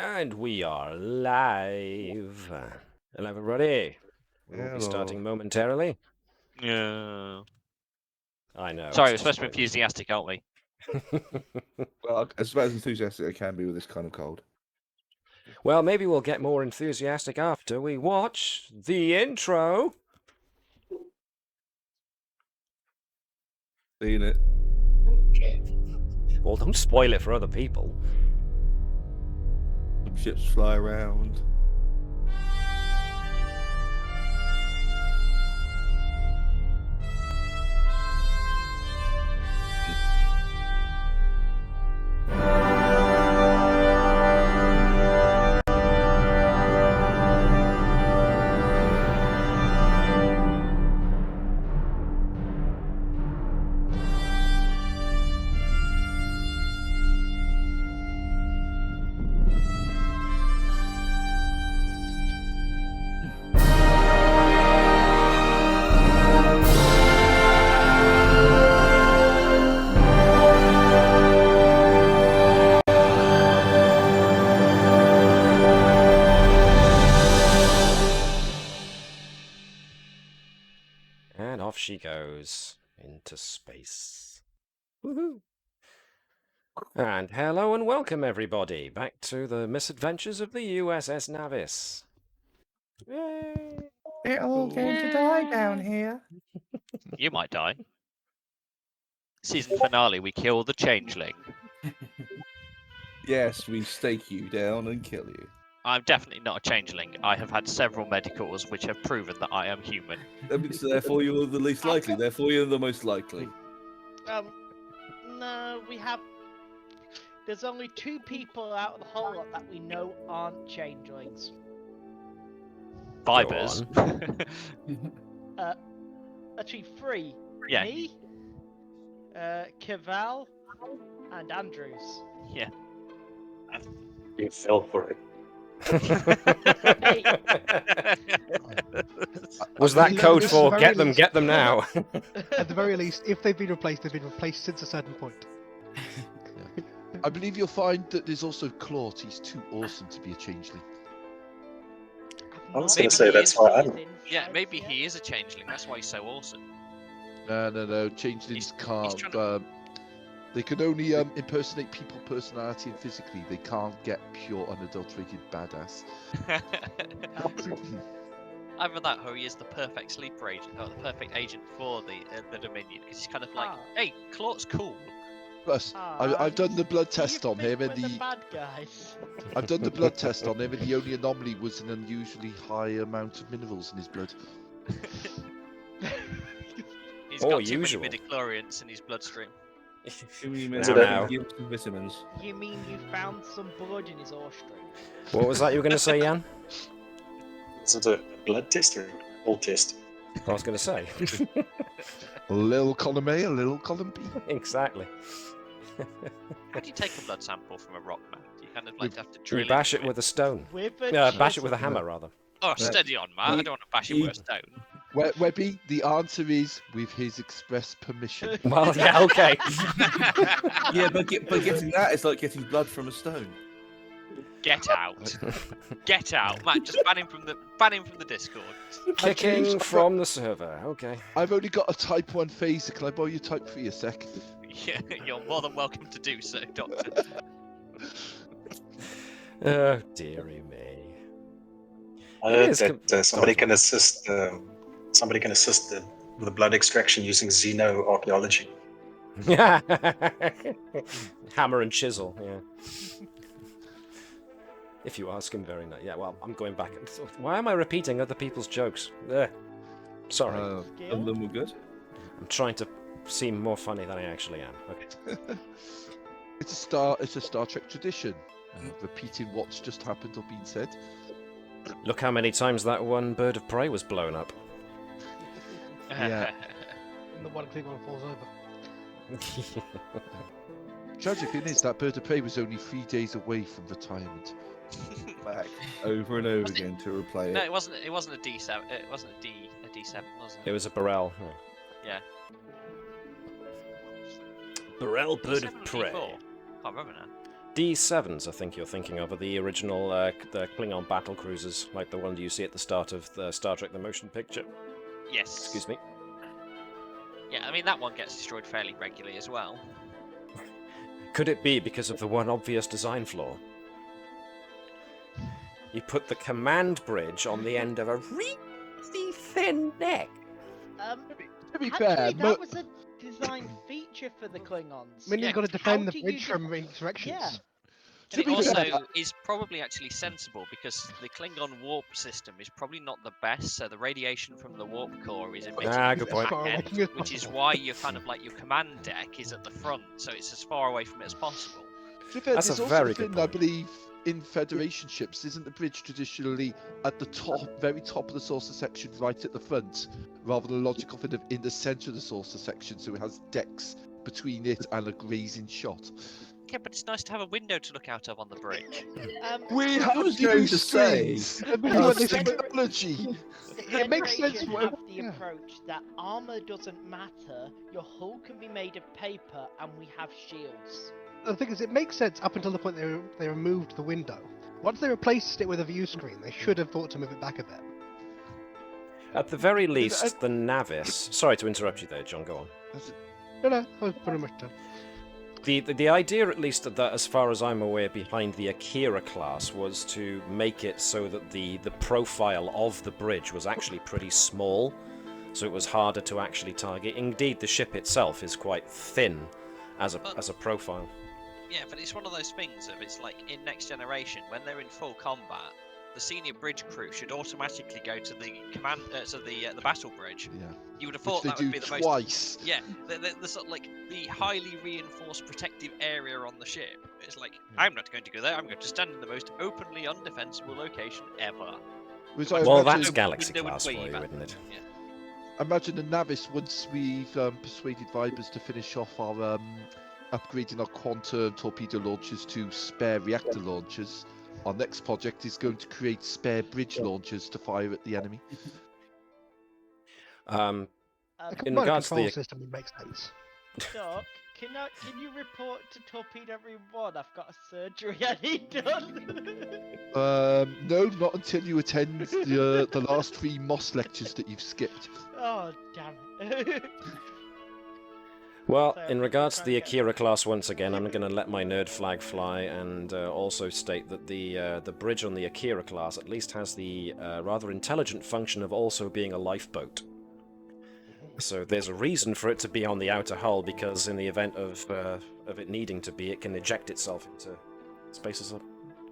And we are live. Hello, everybody. We'll be starting momentarily. Yeah. I know. Sorry, we're supposed to be enthusiastic, aren't we? Well, as about as enthusiastic as I can be with this kind of cold. Well, maybe we'll get more enthusiastic after we watch the intro. Seeing it. Well, don't spoil it for other people. Some ships fly around. And off she goes into space. Woohoo! And hello and welcome, everybody, back to the misadventures of the USS Navis. Yay! We're all going to die down here. You might die. Season finale, we kill the changeling. Yes, we stake you down and kill you. I'm definitely not a changeling. I have had several medicals which have proven that I am human. That means therefore you're the least likely. Therefore you're the most likely. No, we have. There's only 2 people out of the whole lot that we know aren't changelings. Vibers. Actually, 3. Yeah. Me, Caval, and Andrews. Yeah. You fell for it. Hey, Was that mean, code this for very get them, least- get them now? At the very least, if they've been replaced, they've been replaced since a certain point. I believe you'll find that there's also Claude. He's too awesome to be a changeling. I was I've gonna not say, seen that's why I'm- anything Yeah, from maybe yet. he is a changeling. That's why he's so awesome. No. Changelings He's can't. trying to- They can only impersonate people, personality, and physically. They can't get pure, unadulterated badass. Either that, or he is the perfect sleeper agent, or the perfect agent for the Dominion, because he's kind of like, hey, Claw's cool. Plus, I've done the blood Do you test on think him, and we're the bad guys. I've done the blood test on him, and the only anomaly was an unusually high amount of minerals in his blood. He's Or got too usual. many midichlorians in his bloodstream. Now. Give some vitamins. You mean you found some blood in his oar-string? What was that you were going to say, Jan? Is it a blood test or an old test? I was going to say. A little column A, a little column B. Exactly. How do you take a blood sample from a rock, man? Do you kind of like have to You drill bash into it with a stone. With a Bash it with a chisel. hammer, rather. Oh, steady on, man. I don't want to bash it with a stone. Webby, the answer is with his express permission. Well, yeah, okay. Yeah, but getting that is like getting blood from a stone. Get out. Get out. Man, just ban him from the Discord. Kicking from the server. Okay. I've only got a Type 1 phaser. Can I borrow your Type 3 a sec? Yeah, you're more than welcome to do so, Doctor. Oh, dearie me. I It heard is that somebody can assist. Somebody can assist with the blood extraction using xenoarchaeology. Hammer and chisel, yeah. If you ask him very nice. Yeah, well, I'm going back. Why am I repeating other people's jokes? Sorry. Some of them were good. I'm trying to seem more funny than I actually am. Okay. It's a Star Trek tradition. Repeating what's just happened or been said. Look how many times that one bird of prey was blown up. Yeah. And the one Klingon falls over. Tragic thing is that bird of prey was only 3 days away from retirement. Back over and over again to replay No, it. it wasn't a D7. It wasn't a D7, was It it? was a Burrell. Yeah. Burrell bird D7 of or prey. D4? Can't remember now. D7s, I think you're thinking of, are the original the Klingon battle cruisers, like the one you see at the start of the Star Trek: The Motion Picture. Yes. Excuse me. Yeah, I mean that one gets destroyed fairly regularly as well. Could it be because of the one obvious design flaw? You put the command bridge on the end of a really thin neck. To be Actually, fair, that was a design feature for the Klingons. I mean, Yeah, you've got to how defend the do you bridge do- from insurrections. Yeah. To And it be also fair- is probably actually sensible because the Klingon warp system is probably not the best, so the radiation from the warp core is emitted Ah, at good the point. back Far away end, as which is possible. why you're kind of like your command deck is at the front, so it's as far away from it as possible. To be fair, That's there's a also very a good thing, I point. believe, in Federation ships, isn't the bridge traditionally at the top, very top of the saucer section, right at the front, rather than a logical thing of in the centre of the saucer section, so it has decks between it and a grazing shot. Yeah, but it's nice to have a window to look out of on the bridge. We I have was going to say, screens! I mean, Oh, what they so- said- Technology! The It makes sense Federation why- have the yeah. approach that armor doesn't matter, your hull can be made of paper, and we have shields. The thing is, it makes sense up until the point they removed the window. Once they replaced it with a view screen, they should have thought to move it back a bit. At the very least, the Navis. Sorry to interrupt you there, John. Go on. No, I was pretty much done. The idea, at least that as far as I'm aware, behind the Akira class was to make it so that the profile of the bridge was actually pretty small, so it was harder to actually target. Indeed, the ship itself is quite thin as a profile. Yeah, but it's one of those things of it's like in Next Generation when they're in full combat, the senior bridge crew should automatically go to the command, the battle bridge. Yeah. You would have Which thought they that do would be the most. twice. Yeah, the sort of like the highly reinforced protective area on the ship. It's like I'm not going to go there. I'm going to stand in the most openly undefensible location ever. Which I Well, imagine, that's Galaxy window would class for wave you, at isn't it? Yeah. I imagine the Navis, once we've persuaded Vibers to finish off our upgrading our quantum torpedo launchers to spare reactor launchers, our next project is going to create spare bridge launchers to fire at the enemy. A In combined regards to control the- system would make sense. Doc, can you report to Torpedo Room 1? I've got a surgery I need done. No, not until you attend the last 3 Moss lectures that you've skipped. Oh, damn it. Well, So, in regards to the try and get- Akira class, once again, I'm going to let my nerd flag fly and also state that the bridge on the Akira class at least has the rather intelligent function of also being a lifeboat. So there's a reason for it to be on the outer hull, because in the event of it needing to be, it can eject itself into space as a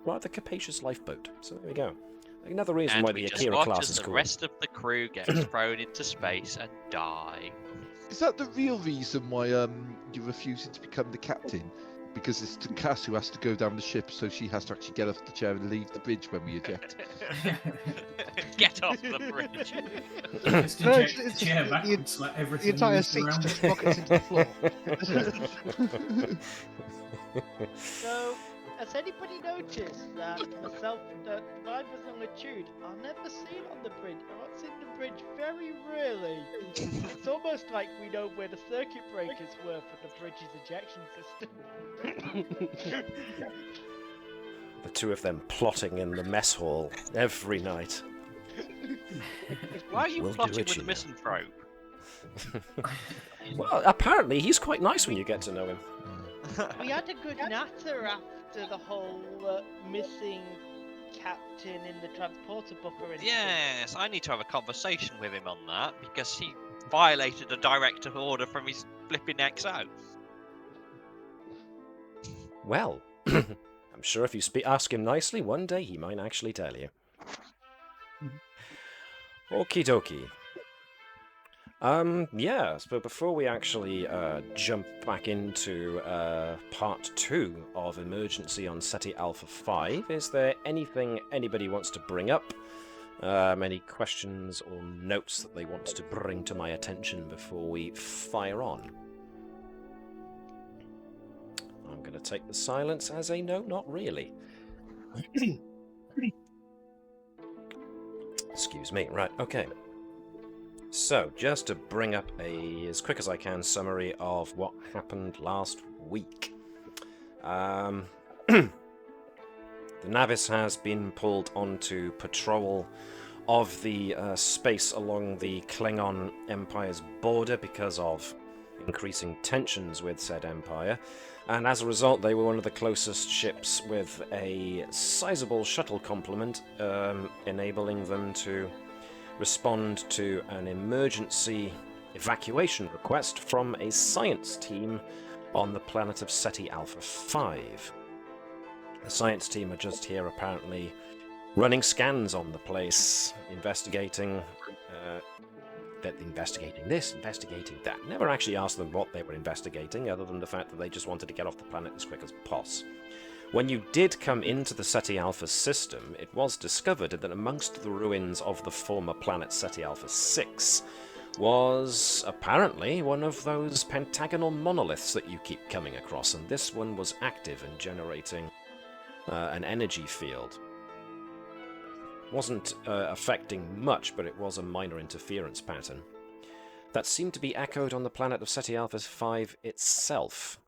rather capacious lifeboat. So there we go. Another reason And why we the just Akira watch class as is the cool. rest of the crew gets thrown into space and die. Is that the real reason why you're refusing to become the captain? Because it's the Cass who has to go down the ship, so she has to actually get off the chair and leave the bridge when we eject. Get off the bridge. Just No, eject it's- the chair the- backwards like The everything entire moves seat around. just rockets into the floor. isn't it? So, has anybody noticed that myself and Vibers on the tune are never seen on the bridge? What's in the bridge very rarely. It's almost like we know where the circuit breakers were for the bridge's ejection system. The two of them plotting in the mess hall every night. Why are you We'll do plotting it, with you the know. misanthrope? Well, apparently he's quite nice when you get to know him. We had a good natter after the whole missing captain in the transporter buffer incident. Yes, I need to have a conversation with him on that because he violated a direct order from his flipping XO. Well, I'm sure if you ask him nicely, one day he might actually tell you. Okie dokie. Yes, but before we actually jump back into part 2 of Emergency on Ceti Alpha V, is there anything anybody wants to bring up? Any questions or notes that they want to bring to my attention before we fire on? I'm going to take the silence as a no, not really. Excuse me. Right, okay. So, just to bring up as quick as I can, summary of what happened last week. the Navis has been pulled onto patrol of the space along the Klingon Empire's border because of increasing tensions with said empire, and as a result they were one of the closest ships with a sizable shuttle complement, enabling them to respond to an emergency evacuation request from a science team on the planet of Ceti Alpha V. The science team are just here apparently running scans on the place, investigating this, investigating that. Never actually asked them what they were investigating, other than the fact that they just wanted to get off the planet as quick as possible. When you did come into the Ceti Alpha system, it was discovered that amongst the ruins of the former planet Ceti Alpha VI was apparently one of those pentagonal monoliths that you keep coming across, and this one was active and generating an energy field. Wasn't affecting much, but it was a minor interference pattern that seemed to be echoed on the planet of Ceti Alpha V itself,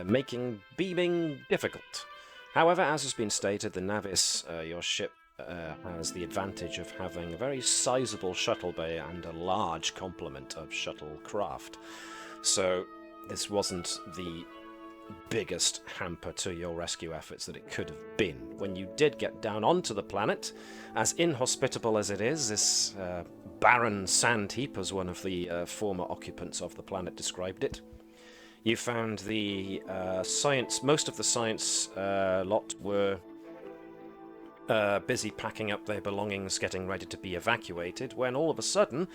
making beaming difficult. However, as has been stated, the Navis, your ship, has the advantage of having a very sizable shuttle bay and a large complement of shuttlecraft. So this wasn't the biggest hamper to your rescue efforts that it could have been. When you did get down onto the planet, as inhospitable as it is, this barren sand heap, as one of the former occupants of the planet described it, you found the most of the science lot were busy packing up their belongings, getting ready to be evacuated, when all of a sudden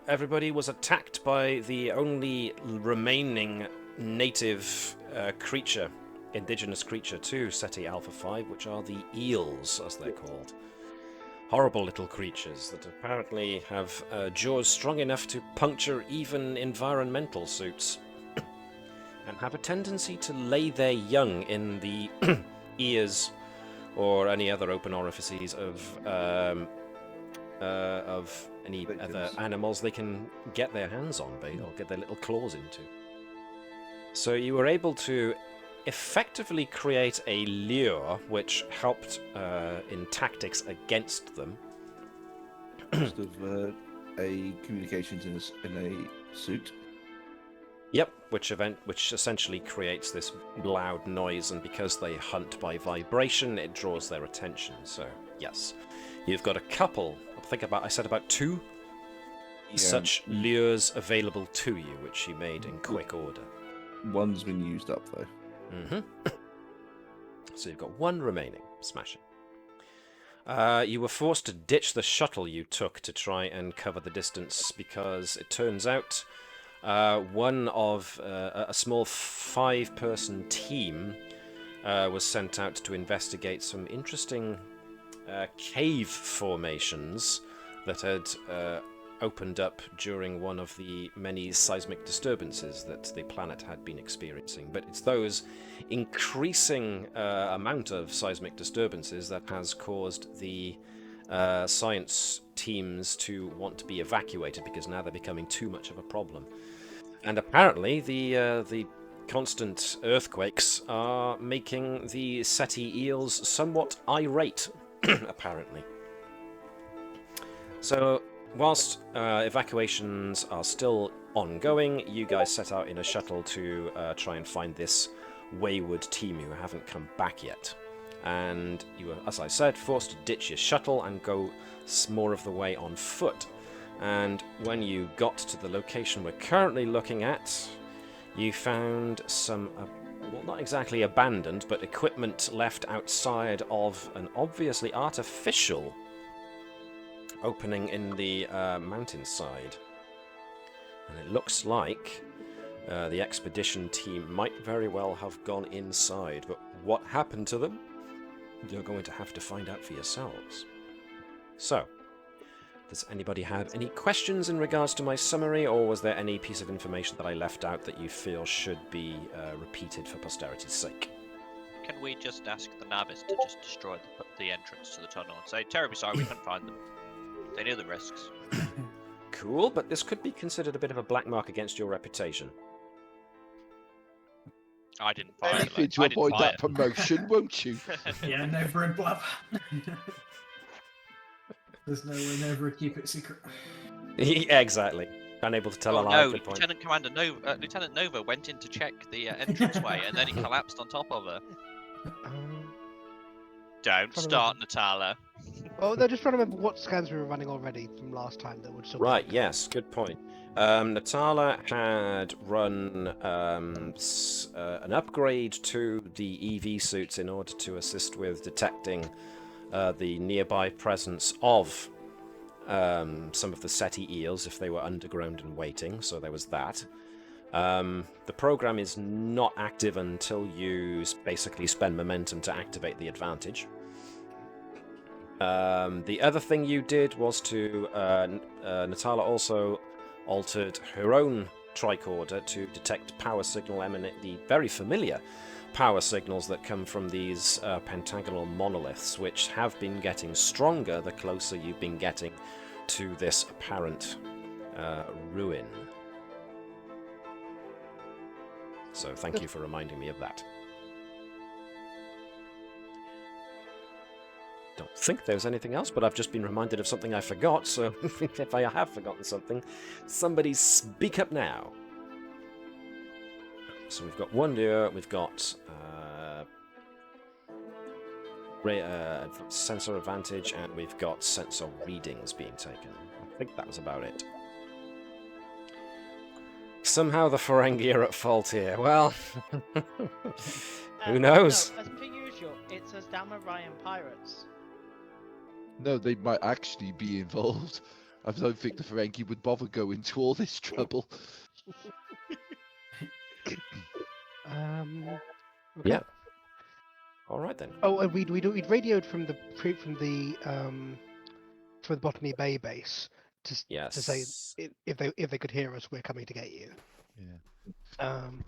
everybody was attacked by the only remaining native indigenous creature to Ceti Alpha V, which are the eels, as they're called. Horrible little creatures that apparently have jaws strong enough to puncture even environmental suits, and have a tendency to lay their young in the ears or any other open orifices of any other animals they can get their hands on, or get their little claws into. So you were able to effectively create a lure which helped in tactics against them. Most of a communications in a suit. Yep, which essentially creates this loud noise, and because they hunt by vibration, it draws their attention. So yes, you've got a couple. I said about two such lures available to you, which you made in quick order. One's been used up though. So you've got one remaining. Smashing. You were forced to ditch the shuttle you took to try and cover the distance, because it turns out one of a small 5-person team was sent out to investigate some interesting cave formations that had opened up during one of the many seismic disturbances that the planet had been experiencing. But it's those increasing amount of seismic disturbances that has caused the science teams to want to be evacuated, because now they're becoming too much of a problem. And apparently the constant earthquakes are making the Ceti eels somewhat irate, apparently. So whilst evacuations are still ongoing, you guys set out in a shuttle to try and find this wayward team who haven't come back yet. And you were, as I said, forced to ditch your shuttle and go more of the way on foot. And when you got to the location we're currently looking at, you found some, well, not exactly abandoned, but equipment left outside of an obviously artificial opening in the mountainside. And it looks like the expedition team might very well have gone inside, but what happened to them? You're going to have to find out for yourselves. So, does anybody have any questions in regards to my summary, or was there any piece of information that I left out that you feel should be repeated for posterity's sake? Can we just ask the Navis to just destroy the entrance to the tunnel and say, terribly sorry, we couldn't find them. They knew the risks. Cool, but this could be considered a bit of a black mark against your reputation. I didn't fire it. Anything to I didn't avoid fire that promotion, won't you? Yeah, never in blab. There's no way never to keep it secret. Yeah, exactly. Unable to tell a Oh, lie. no, Good point. Lieutenant Nova went in to check the entranceway, and then he collapsed on top of her. Don't start, Natala. Oh, they're just trying to remember what scans we were running already from last time that would still. Right, yes, good point. Natala had run an upgrade to the EV suits in order to assist with detecting the nearby presence of some of the Ceti eels if they were underground and waiting, so there was that. The program is not active until you basically spend momentum to activate the advantage. The other thing you did was to Natala also altered her own tricorder to detect power signal the very familiar power signals that come from these pentagonal monoliths, which have been getting stronger the closer you've been getting to this apparent ruin. So thank you for reminding me of that. Don't think there's anything else, but I've just been reminded of something I forgot, so if I have forgotten something, somebody speak up now. So we've got wonder, we've got sensor advantage, and we've got sensor readings being taken. I think that was about it. Somehow the Ferengi are at fault here. Well, who knows? No, as per usual, it's us damn Orion pirates. No, they might actually be involved. I don't think the Ferengi would bother going to all this trouble. Okay. Yeah. All right then. Oh, and we'd radioed from the Botany Bay base to say if they could hear us, we're coming to get you. Yeah. I think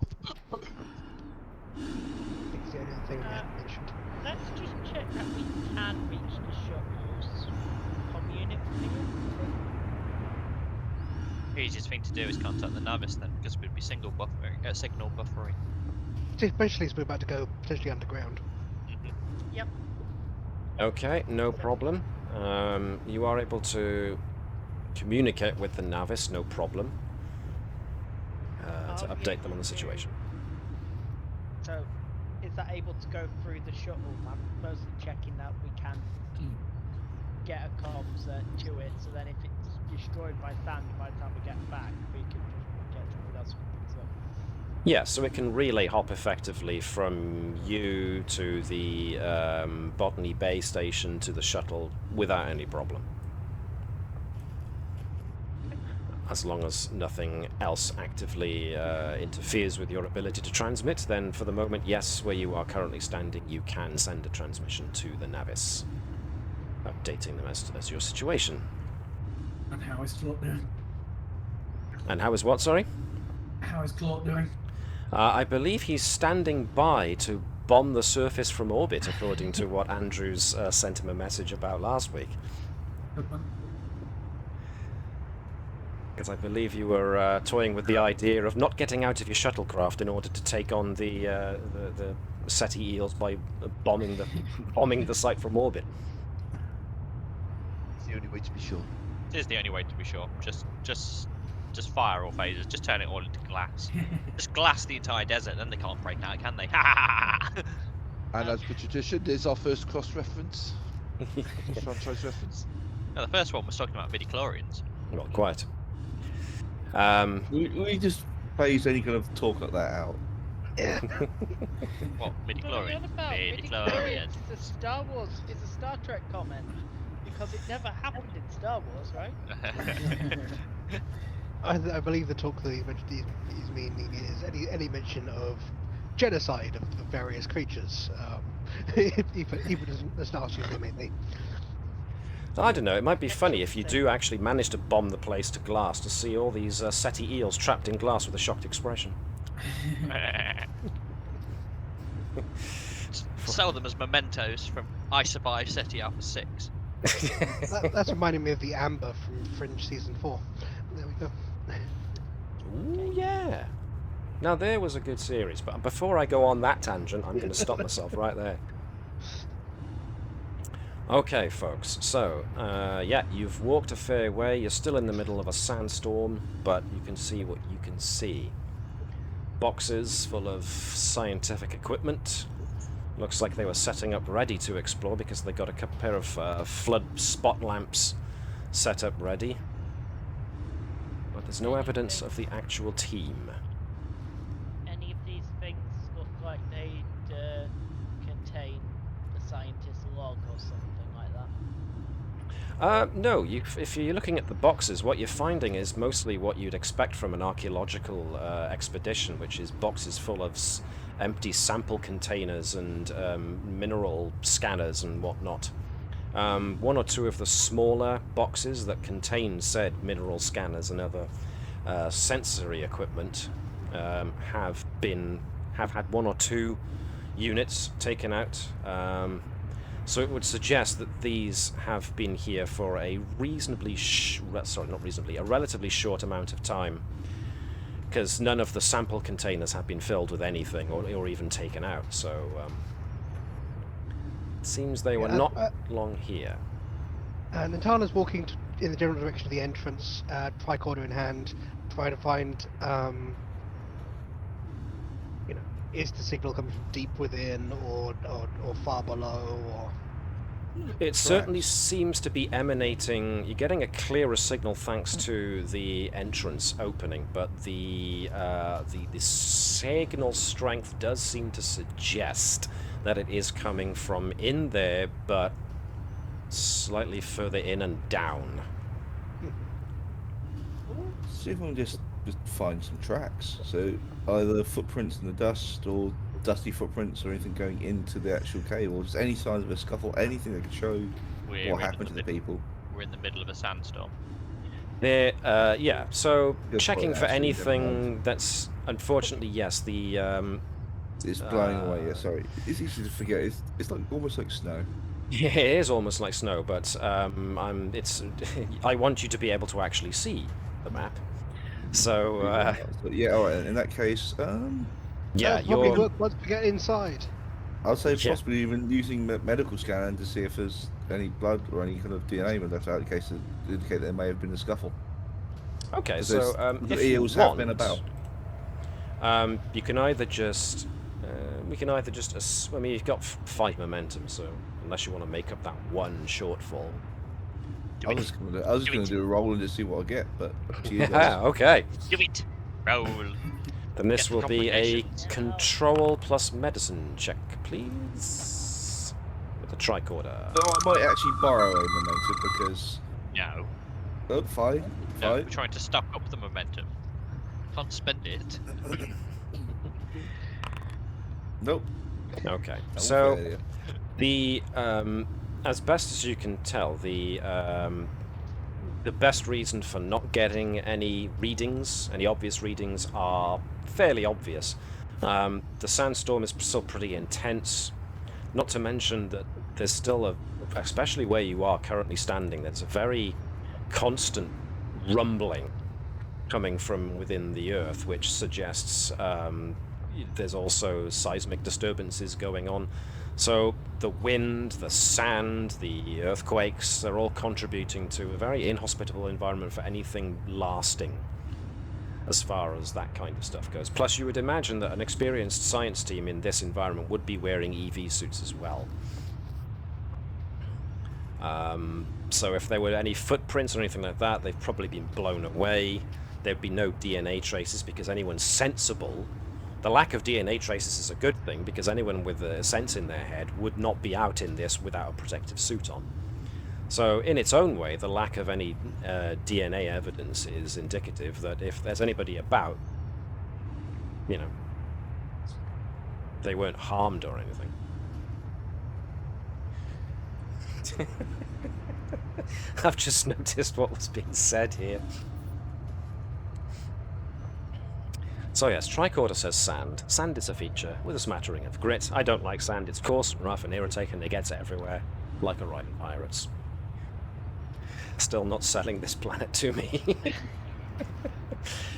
it's the only other thing we hadn't mentioned. Let's just check that we can reach the shuttle's comm unit from here. Easiest thing to do is contact the Navis then, because we'd be signal buffering. Especially as we're about to go potentially underground. Yep. Okay, no problem. You are able to communicate with the Navis, no problem. To update them on the situation. So, is that able to go through the shuttle? I'm mostly checking that we can get a comms to it, so then if it's destroyed by sand by the time we get back, we can just get something else to pick up. Yeah, so it can relay hop effectively from you to the Botany Bay station to the shuttle without any problem. As long as nothing else actively interferes with your ability to transmit, then for the moment, yes, where you are currently standing, you can send a transmission to the Navis, updating them as your situation. And how is Claude doing? And how is what, sorry? How is Claude doing? I believe he's standing by to bomb the surface from orbit, according to what Andrews sent him a message about last week. Good one. Because I believe you were toying with the idea of not getting out of your shuttlecraft in order to take on the Ceti eels by bombing the site from orbit. It's the only way to be sure. It is the only way to be sure. Just fire all phases. Just turn it all into glass. Just glass the entire desert, then they can't break out, can they? And as per tradition, there's our first cross-reference. Franchise reference. No, the first one was talking about midichlorians. Not quite. We just phase any kind of talk like that out. What, midichlorians? Midichlorians. It's a Star Wars. It's a Star Trek comment because it never happened in Star Wars, right? I believe the talk that he's meaning is any mention of genocide of various creatures, even as Nazi mainly. I don't know, it might be funny if you do actually manage to bomb the place to glass to see all these Ceti eels trapped in glass with a shocked expression. Sell them as mementos from I Survive Ceti Alpha 6. That's reminding me of the Amber from Fringe Season 4. There we go. Ooh, yeah. Now there was a good series, but before I go on that tangent, I'm going to stop myself right there. Okay, folks, so, yeah, you've walked a fair way. You're still in the middle of a sandstorm, but you can see what you can see. Boxes full of scientific equipment. Looks like they were setting up ready to explore because they got a pair of flood spot lamps set up ready. But there's no evidence of the actual team. Any of these things look like they'd contain the scientist's log or something like that? No, if you're looking at the boxes, what you're finding is mostly what you'd expect from an archaeological expedition, which is boxes full of empty sample containers and mineral scanners and whatnot. One or two of the smaller boxes that contain said mineral scanners and other sensory equipment have had one or two units taken out. So it would suggest that these have been here for a relatively short amount of time, because none of the sample containers have been filled with anything or even taken out. So it seems they were not long here. And Nantana's walking in the general direction of the entrance, tricorder in hand, trying to find, is the signal coming from deep within or far below, or... It certainly seems to be emanating. You're getting a clearer signal thanks to the entrance opening, but the signal strength does seem to suggest that it is coming from in there, but slightly further in and down. See if I can just find some tracks. So either footprints in the dust or dusty footprints or anything going into the actual cave, or just any signs of a scuffle, anything that could show what happened to the people. We're in the middle of a sandstorm. Yeah, so Good checking point, for actually, anything that's, unfortunately, yes, the... It's blowing away, yeah, sorry. It's easy to forget, it's like almost like snow. Yeah, it is almost like snow, but I want you to be able to actually see the map. So, yeah, alright, in that case, yeah, probably you're... work once we get inside. I'll say Yeah. possibly even using medical scan to see if there's any blood or any kind of DNA left out in case to indicate there may have been a scuffle. Okay, Because so the if you eels want, have been about. you can either just... we can either just... I mean, you've got 5 momentum, so unless you want to make up that one shortfall. I was just going to do a roll and just see what I get, but up to you guys. Yeah, okay. Do it! Roll! Then this Get will be a complications. control plus medicine check, please. With the tricorder. So I might actually borrow a momentum because... No. Oh, 5. No, we're trying to stock up the momentum. Can't spend it. Nope. Okay, No so failure. the as best as you can tell, the best reason for not getting any readings, any obvious readings, are fairly obvious. The sandstorm is still pretty intense. Not to mention that there's still especially where you are currently standing, there's a very constant rumbling coming from within the earth, which suggests there's also seismic disturbances going on. So the wind, the sand, the earthquakes, they're all contributing to a very inhospitable environment for anything lasting, as far as that kind of stuff goes. Plus, you would imagine that an experienced science team in this environment would be wearing EV suits as well. So if there were any footprints or anything like that, they've probably been blown away. There'd be no DNA traces because anyone sensible... The lack of DNA traces is a good thing because anyone with a sense in their head would not be out in this without a protective suit on. So in its own way, the lack of any DNA evidence is indicative that if there's anybody about, they weren't harmed or anything. I've just noticed what was being said here. So yes, tricorder says sand. Sand is a feature, with a smattering of grit. I don't like sand, it's coarse and rough and irritating, it gets everywhere, like a riding pirates. Still not selling this planet to me.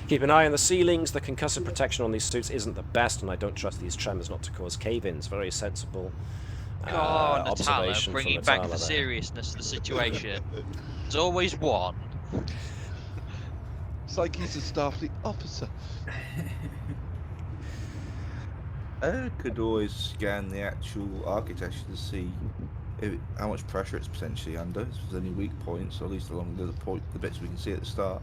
Keep an eye on the ceilings. The concussive protection on these suits isn't the best, and I don't trust these tremors not to cause cave-ins. Very sensible God, Natala, observation from bringing back the Natala there. seriousness of the situation. There's always one. It's like he's a Starfleet officer. I could always scan the actual architecture to see how much pressure it's potentially under. If there's any weak points, or at least along the bits we can see at the start.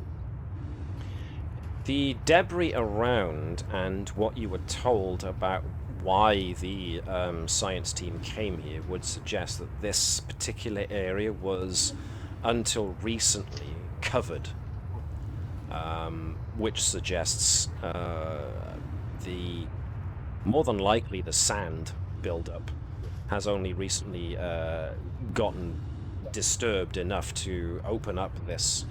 The debris around and what you were told about why the science team came here would suggest that this particular area was, until recently, covered, which suggests more than likely the sand buildup has only recently gotten disturbed enough to open up this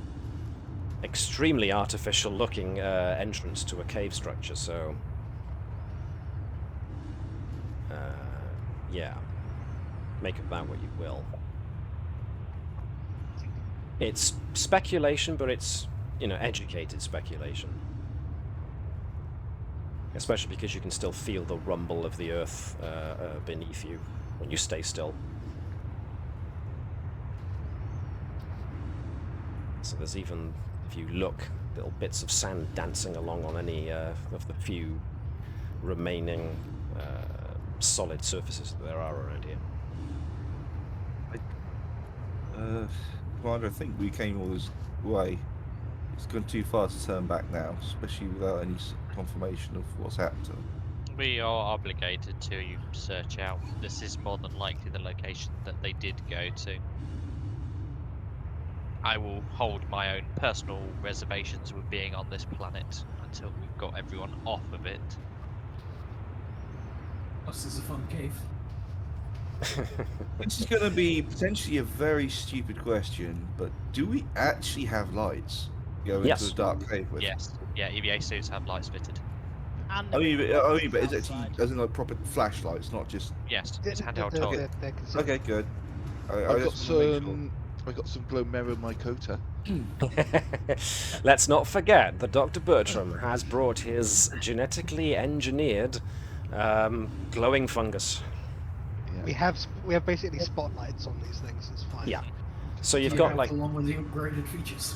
extremely artificial looking entrance to a cave structure. So yeah, make of that what you will. It's speculation, but it's, you know, educated speculation. Especially because you can still feel the rumble of the earth beneath you when you stay still. So there's even, if you look, little bits of sand dancing along on any of the few remaining solid surfaces that there are around here. Commander, I think we came all this way. It's gone too far to turn back now, especially without any confirmation of what's happened to them. We are obligated to search out. This is more than likely the location that they did go to. I will hold my own personal reservations with being on this planet until we've got everyone off of it. This is a fun cave. This is going to be potentially a very stupid question, but do we actually have lights going Yes. into the dark cave with? Yes. Yeah, EVA suits have lights fitted. And But is it outside. actually, as in like proper flashlights, not just... Yes, They're- it's handheld they're- torch. they're considered- Okay, good. I got some glow mirror in my Kota. Let's not forget that Dr. Bertram has brought his genetically engineered glowing fungus. We have basically spotlights on these things. It's fine. Yeah. So you've You got have like, along with the upgraded features.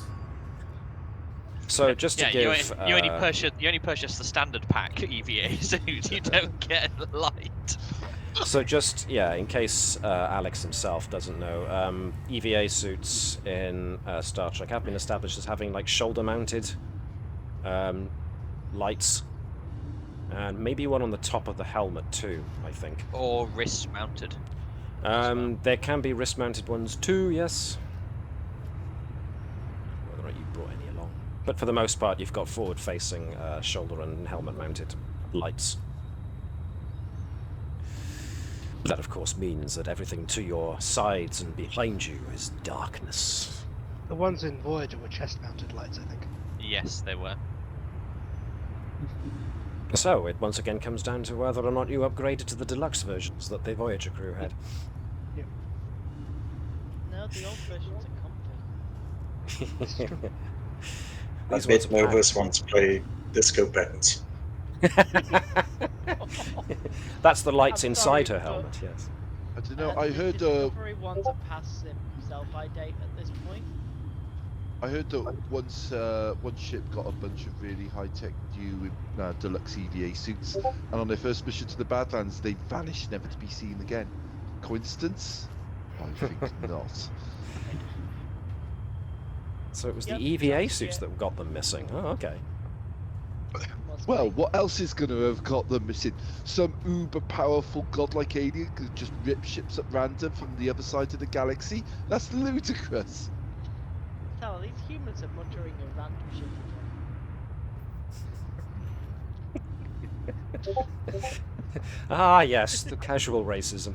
so just to Yeah, give you only purchase the standard pack EVA suit. You don't get the light. so just, yeah, in case Alex himself doesn't know, EVA suits in Star Trek have been established as having like shoulder-mounted lights, and maybe one on the top of the helmet too, I think. Or wrist mounted. There can be wrist-mounted ones too, yes. Whether or not you brought any along. But for the most part, you've got forward-facing shoulder and helmet-mounted lights. That, of course, means that everything to your sides and behind you is darkness. The ones in Voyager were chest-mounted lights, I think. Yes, they were. So, it once again comes down to whether or not you upgraded to the deluxe versions that the Voyager crew had. No, the old versions are comfy. It's true. I These bet ones are Navis wants to play disco patterns. That's the lights I'm inside sorry, her helmet, yes. I don't know. And I the heard. Discovery ones are past sell-by date at this point. I heard that once one ship got a bunch of really high-tech new deluxe EVA suits, and on their first mission to the Badlands, they vanished, never to be seen again. Coincidence? I think not. So it was Yep, the EVA that's suits it. that got them missing. Oh, okay. Must Well, be. what else is going to have got them missing? Some uber-powerful godlike alien could just rip ships at random from the other side of the galaxy? That's ludicrous. Tell, these humans are muttering a random shit again. Ah, yes, the casual racism.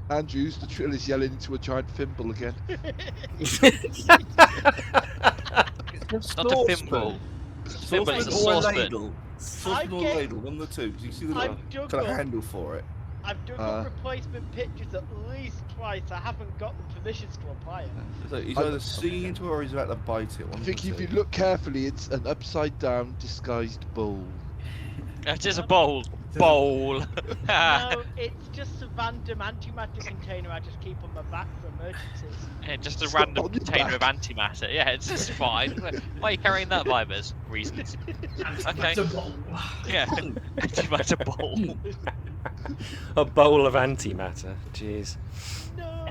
Andrews, the trill is yelling into a giant thimble again. Not a thimble. Thimble is a Saucepan or a saucepan. ladle? Saucepan or get- ladle, one of the two. Do you see the I'm little kind juggled. of handle for it? I've got replacement pictures at least twice. I haven't got the permissions to apply it. So he's either seen it or he's about to bite it. I One of think the if you two. look carefully, it's an upside down disguised bowl. It is a bowl. Bowl. No, it's just a random antimatter container I just keep on my back for emergencies. Yeah, just a It's not random on your container of back. antimatter. Yeah, it's just fine. Why are you carrying that, Vibers? Reasons. Okay. Yeah, antimatter bowl. A bowl of antimatter. Jeez. No,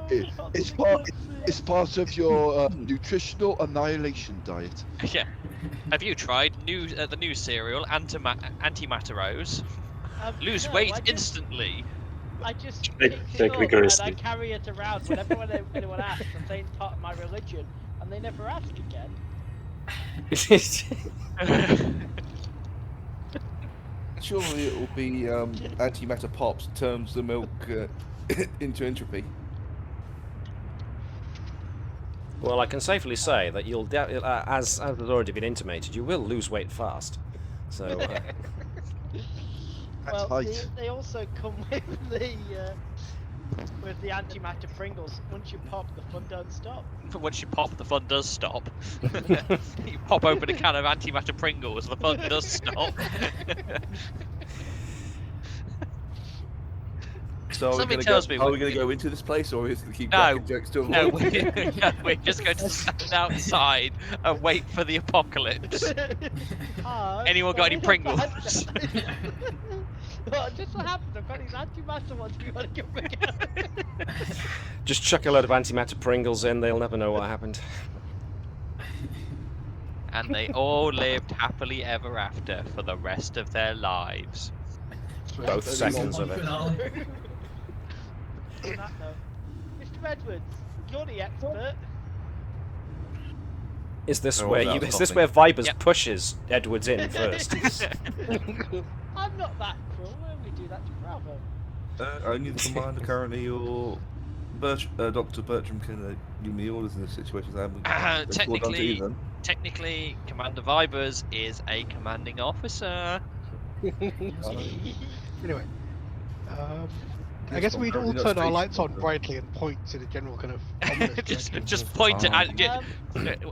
It's for part. God's sake. It's part of your nutritional annihilation diet. Yeah. Have you tried the new cereal, Antimatteros? Lose No, weight I just- instantly. I just Take- picked take it up and I vigorously. carry it around whenever anyone asks. I'm saying it's part of my religion, and they never ask again. Surely it will be antimatter pops turns the milk into entropy. Well, I can safely say that you'll, as has already been intimated, you will lose weight fast. So, That's Well, height. they also come with the antimatter Pringles. Once you pop, the fun don't stop. Once you pop, the fun does stop. You pop open a can of antimatter Pringles, the fun does stop. So are we Something gonna tells go, me are we- we going to go into this place, or is it going to keep No. cracking jokes till No, we're just going to stand outside and wait for the apocalypse. Anyone got any Pringles? Well, just what happens, I've got these antimatter ones we gotta get rid of. just chuck a load of antimatter Pringles in, they'll never know what happened. And they all lived happily ever after for the rest of their lives. Both seconds of it. On that note, Mr. Edwards, you're the expert. Is this Oh, where that you? was Is this nothing. where Vibers Yep. pushes Edwards in first? I'm not that cruel, I only do that to Bravo. only the commander currently, or Dr. Bertram can give me orders in this situation. I haven't reported onto Technically, either. technically, Commander Vibers is a commanding officer. Anyway, I guess we'd all Not turn our station, lights on but- brightly and point to the general kind of ominous direction. just point it at.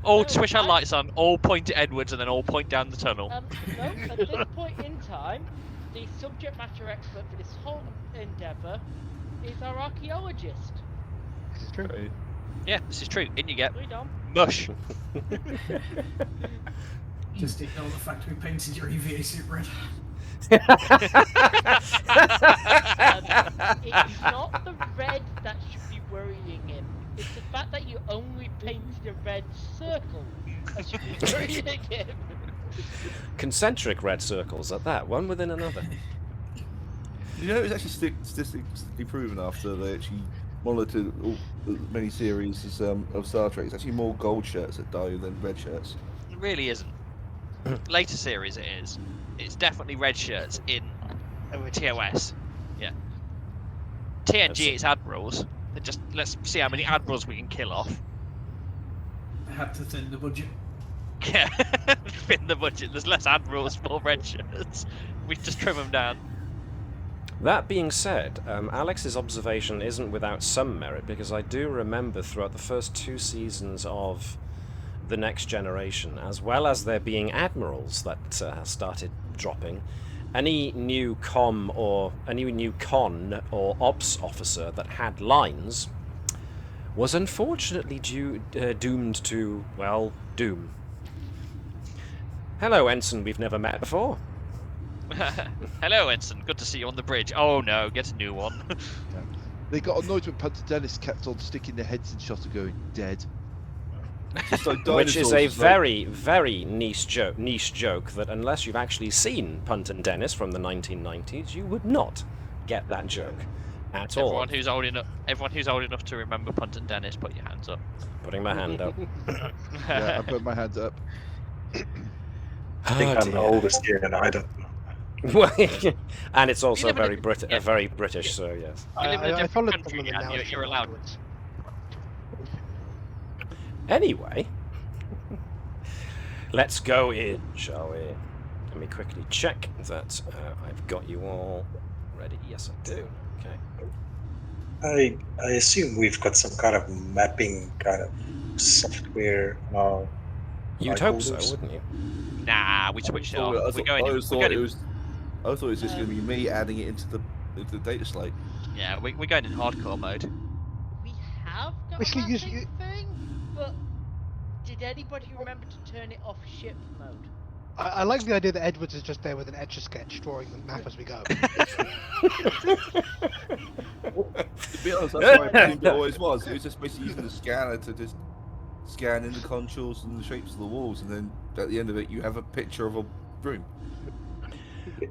All switch our lights on. All point at Edwards, and then all point down the tunnel. No, at this point in time, the subject matter expert for this whole endeavour is our archaeologist. This is true. Right. Yeah, this is true. In you get Read on. mush. Just ignore the fact we painted your EVA suit red. It's not the red that should be worrying him. It's the fact that you only painted a red circle that should be worrying him. Concentric red circles at that, one within another. You know, it's actually statistically proven after they actually monitored all, many series of Star Trek. It's actually more gold shirts that die than red shirts. It really isn't. Later series, it is. It's definitely red shirts in TOS. Yeah. TNG, it's admirals. Let's see how many admirals we can kill off. I had to thin the budget. Yeah, in the budget. There's less admirals, more red shirts. We just trim them down. That being said, Alex's observation isn't without some merit, because I do remember throughout the first 2 seasons of The Next Generation, as well as there being admirals that started dropping, any new con or ops officer that had lines was unfortunately doomed to, well, doom. Hello, Ensign, we've never met before. Hello, Ensign. Good to see you on the bridge. Oh no, get a new one. They got annoyed when Punter Dennis kept on sticking their heads in shot and going dead. Just like Which is dinosaurs, a it's like- very, very niche joke that unless you've actually seen Punt and Dennis from the 1990s, you would not get that joke at all. Everyone who's old enough to remember Punt and Dennis, put your hands up. Putting my hand up. Yeah, I put my hand up. I think I'm the oldest here, and I don't know. And it's also live in a- very British, so yes. You live in a I different followed country, some of the Jan, analogies you're allowed. afterwards. Anyway, let's go in, shall we? Let me quickly check that I've got you all ready? Yes, I do. Okay. I assume we've got some kind of mapping kind of software on our You'd hope so, tricorders. wouldn't you? Nah, we switched it off. We're going in. I We're thought going it in. was. I thought it was just going to be me adding it into the data slate. Yeah, we're going in hardcore mode. We have got Basically, a you- mapping thing, but did anybody remember to turn it off ship mode? I like the idea that Edwards is just there with an etch-a-sketch drawing the map as we go. To be honest, that's what I assumed it always was. It was just basically using the scanner to just scan in the contours and the shapes of the walls, and then at the end of it, you have a picture of a room.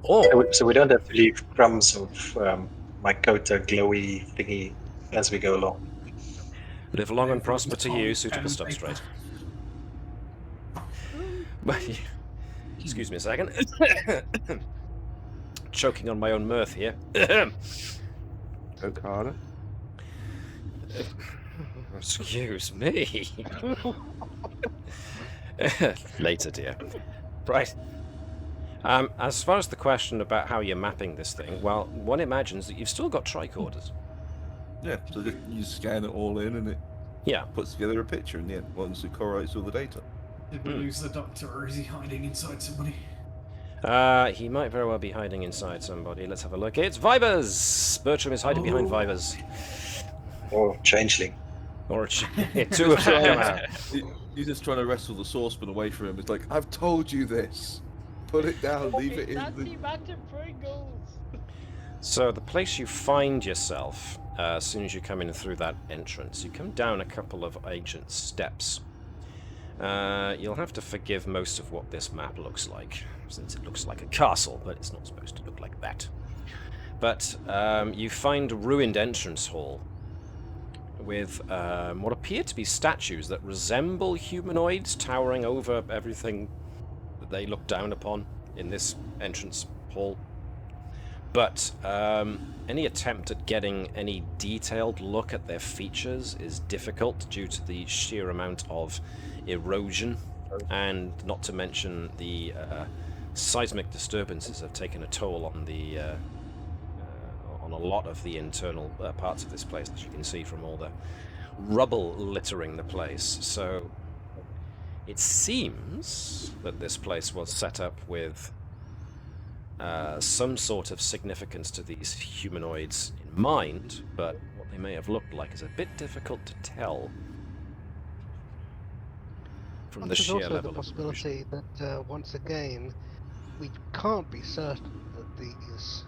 Or So we don't have to leave crumbs of Mykota glowy thingy as we go along. live long and Therefore, prosper to Tom you, pen suitable and stop paper. straight. Excuse me a second. Choking on my own mirth here. Coke harder. Excuse me. Later, dear. Right. As far as the question about how you're mapping this thing, well, one imagines that you've still got tricorders. Yeah, so just, you scan it all in, and it Yeah. puts together a picture in the end once it correlates all the data. Did we lose the doctor, or is he hiding inside somebody? He might very well be hiding inside somebody. Let's have a look. It's Vibers! Bertram is hiding behind Oh. Vibers. Or changeling. Or two of them come out. He's just trying to wrestle the saucepan away from him. It's like, I've told you this. Put it down. Leave it It's in the. anti-matter Pringles. So the place you find yourself, as soon as you come in through that entrance, you come down a couple of ancient steps. You'll have to forgive most of what this map looks like, since it looks like a castle, but it's not supposed to look like that. But you find a ruined entrance hall with what appear to be statues that resemble humanoids towering over everything that they look down upon in this entrance hall. But any attempt at getting any detailed look at their features is difficult due to the sheer amount of erosion, and not to mention the seismic disturbances have taken a toll on the on a lot of the internal parts of this place, as you can see from all the rubble littering the place. So it seems that this place was set up with some sort of significance to these humanoids in mind, but what they may have looked like is a bit difficult to tell from the There's sheer also level the of erosion. possibility that once again, we can't be certain that these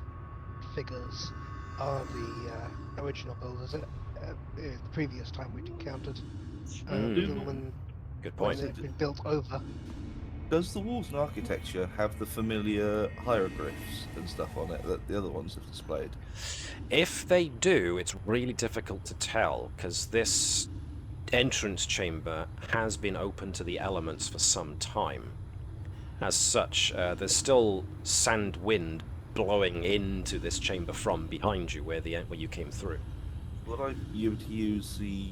figures are the original builders. The previous time we'd encountered them when Good point. they've been built over. Does the walls and architecture have the familiar hieroglyphs and stuff on it that the other ones have displayed? If they do, it's really difficult to tell, because this entrance chamber has been open to the elements for some time. As such, there's still sand wind blowing into this chamber from behind you, where you came through. Would I be able to use the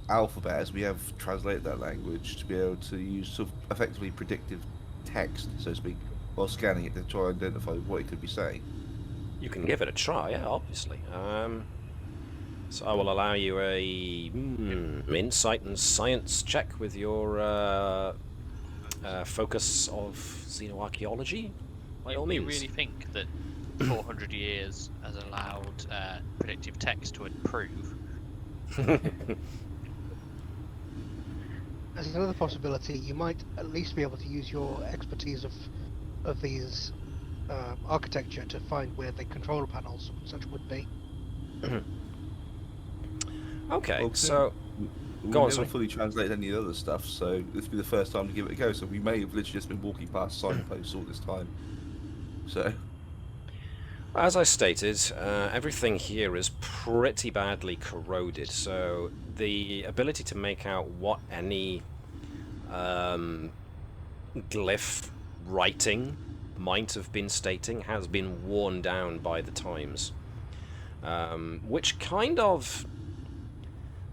alphabet, as we have translated that language, to be able to use sort of effectively predictive text, so to speak, while scanning it to try and identify what it could be saying? You can give it a try, yeah, obviously. So I will allow you a insight and science check with your focus of xenoarchaeology. By all You means. really think that 400 years has allowed predictive text to improve? As another possibility, you might at least be able to use your expertise of these architecture to find where the control panels and such would be. Okay, Well, so We've Go on, never sorry. fully translated any other stuff, so this will be the first time to give it a go. So we may have literally just been walking past signposts all this time. So as I stated, everything here is pretty badly corroded, so the ability to make out what any glyph writing might have been stating has been worn down by the times, which kind of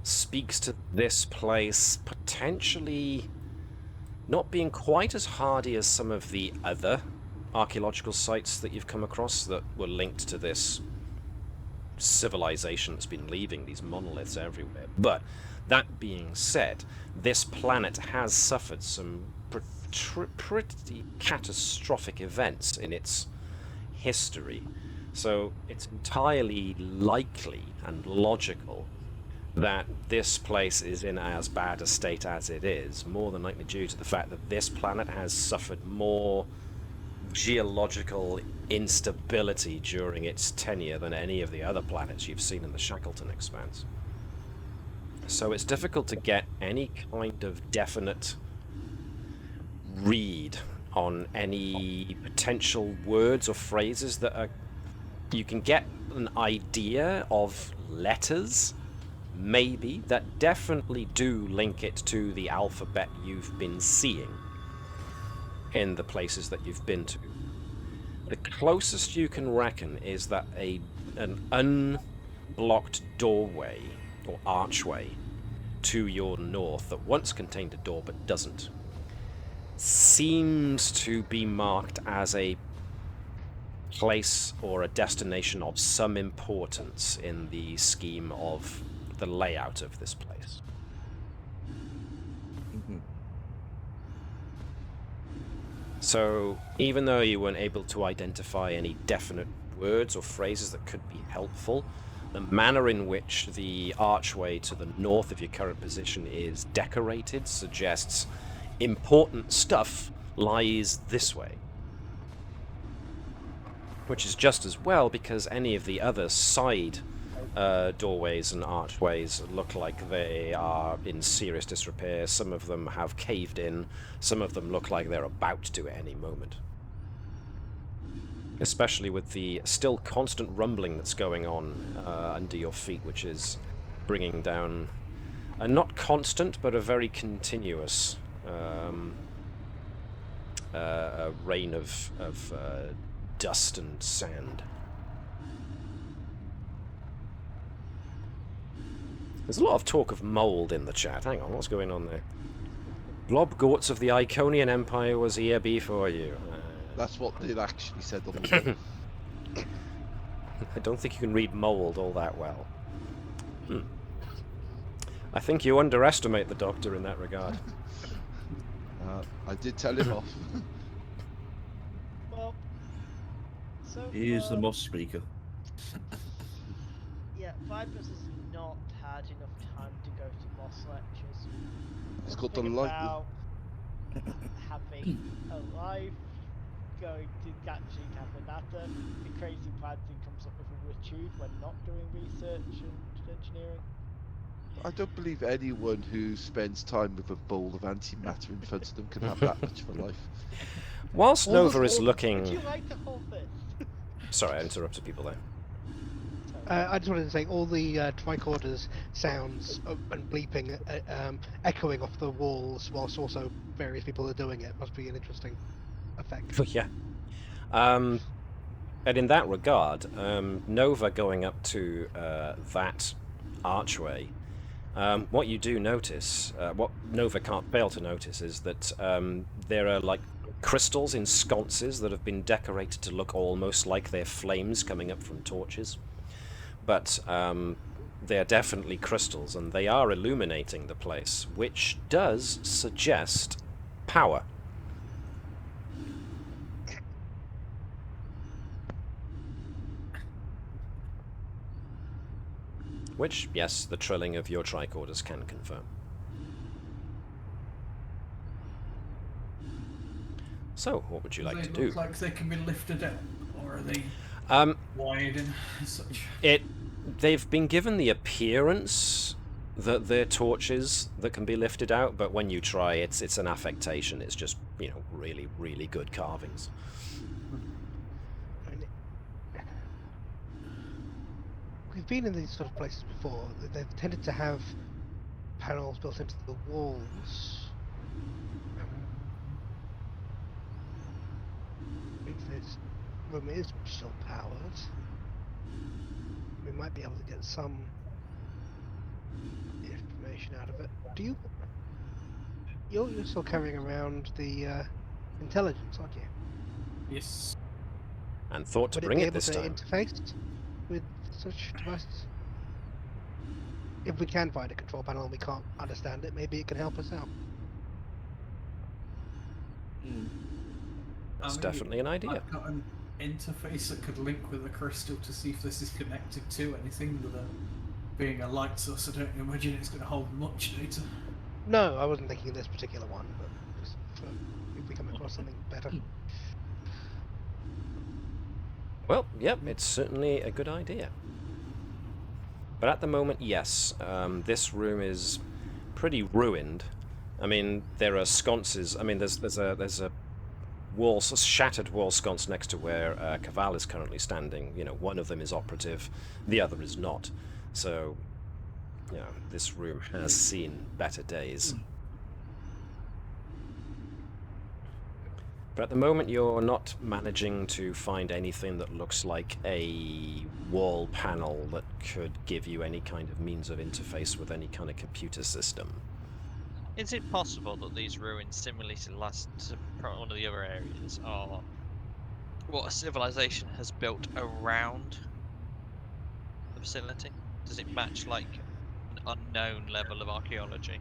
speaks to this place potentially not being quite as hardy as some of the other archaeological sites that you've come across that were linked to this civilization that's been leaving these monoliths everywhere. But that being said, this planet has suffered some pretty catastrophic events in its history. So it's entirely likely and logical that this place is in as bad a state as it is, more than likely due to the fact that this planet has suffered more geological instability during its tenure than any of the other planets you've seen in the Shackleton Expanse. So it's difficult to get any kind of definite read on any potential words or phrases that are... You can get an idea of letters, maybe, that definitely do link it to the alphabet you've been seeing in the places that you've been to. The closest you can reckon is that an unblocked doorway or archway to your north that once contained a door but doesn't seems to be marked as a place or a destination of some importance in the scheme of the layout of this place. So, even though you weren't able to identify any definite words or phrases that could be helpful, the manner in which the archway to the north of your current position is decorated suggests important stuff lies this way. Which is just as well, because any of the other side doorways and archways look like they are in serious disrepair. Some of them have caved in. Some of them look like they're about to at any moment. Especially with the still constant rumbling that's going on under your feet, which is bringing down a not constant, but a very continuous rain of dust and sand. There's a lot of talk of mould in the chat. Hang on, what's going on there? Blob Goats of the Iconian Empire was here before you. That's what it actually said on the wall. I don't think you can read mould all that well. I think you underestimate the Doctor in that regard. I did tell him off. Well, so Here's the Moss speaker. yeah, Vipers has not had enough time to go to Moss lectures. It's got the Think light. about having a life, going to actually Cabanata, the crazy plans he comes up with a Richard when not doing research and engineering. I don't believe anyone who spends time with a bowl of antimatter in front of them can have that much of a life. Whilst Nova is looking... Would you like to hold this? Sorry, I interrupted people there. I just wanted to say all the tricorders sounds and bleeping echoing off the walls whilst also various people are doing it must be an interesting effect. Yeah. And in that regard, Nova going up to that archway, what you do notice, what Nova can't fail to notice, is that there are like crystals in sconces that have been decorated to look almost like they're flames coming up from torches. But they're definitely crystals, and they are illuminating the place, which does suggest power. Which, yes, the trilling of your tricorders can confirm. So, what would you like to do? They look like they can be lifted out, or are they wide and such? They've been given the appearance that they're torches that can be lifted out, but when you try, it's an affectation. It's just, you know, really, really good carvings. We've been in these sort of places before. They've tended to have panels built into the walls. If this room is still powered, we might be able to get some information out of it. Do you? You're still carrying around the intelligence, aren't you? Yes. And thought to Would bring it be it this able time. to interface with such devices? If we can find a control panel and we can't understand it, maybe it can help us out. That's definitely an idea. I've got an interface that could link with the crystal to see if this is connected to anything, but being a light source, I don't imagine it's going to hold much data. No, I wasn't thinking of this particular one, but just if we come across something better. Well, yep, it's certainly a good idea. But at the moment, yes, this room is pretty ruined. I mean, there are sconces. I mean, there's a shattered wall sconce next to where Caval is currently standing. You know, one of them is operative, the other is not. So, you know, this room has seen better days. But at the moment, you're not managing to find anything that looks like a wall panel that could give you any kind of means of interface with any kind of computer system. Is it possible that these ruins, similarly to one of the other areas, are what a civilization has built around the facility? Does it match like an unknown level of archaeology?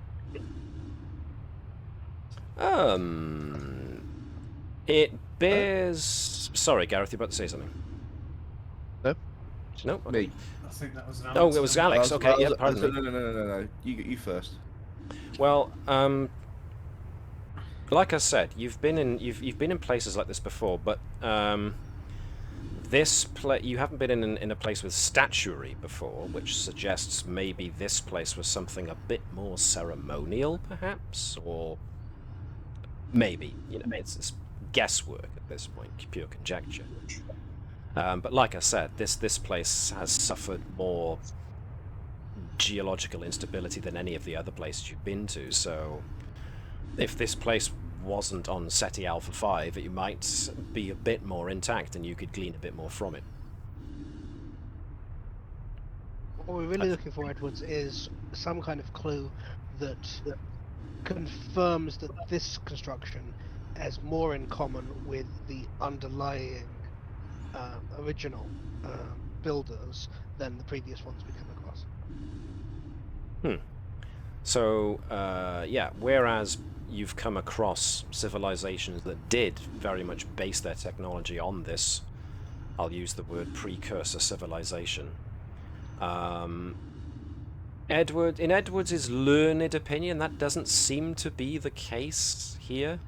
It bears... Sorry, Gareth, you're about to say something. No? No? Okay. Me. I think that was an Oh, it was Alex. Okay, yeah, pardon me. No. You first. Well, like I said, you've been in places like this before, but you haven't been in a place with statuary before, which suggests maybe this place was something a bit more ceremonial, perhaps, or maybe, you know, it's guesswork at this point, pure conjecture. But like I said, this place has suffered more geological instability than any of the other places you've been to, so if this place wasn't on Ceti Alpha V, it might be a bit more intact and you could glean a bit more from it. What we're really looking for, Edwards, is some kind of clue that confirms that this construction has more in common with the underlying original builders than the previous ones we come across. So, yeah, whereas you've come across civilizations that did very much base their technology on this, I'll use the word precursor civilization. In Edwards' learned opinion, that doesn't seem to be the case here.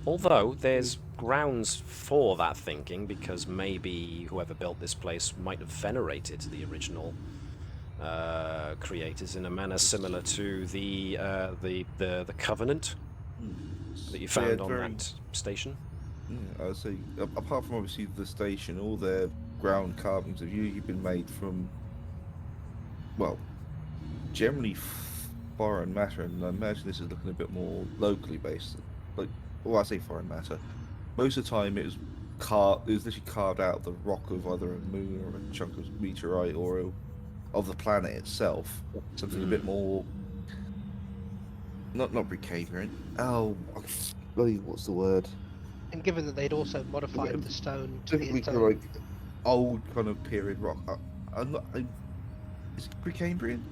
Although there's grounds for that thinking, because maybe whoever built this place might have venerated the original creators in a manner similar to the Covenant that you found on that station. Yeah, I would say, apart from obviously the station, all their ground carvings have usually been made from, well, generally foreign matter, and I imagine this is looking a bit more locally based. Like, well, I say foreign matter. Most of the time, it was literally carved out of the rock of either a moon or a chunk of meteorite or of the planet itself. Something a bit more, not Precambrian. Oh, what's the word? And given that they'd also modified the stone to be its own... like old kind of period rock. Is it Precambrian?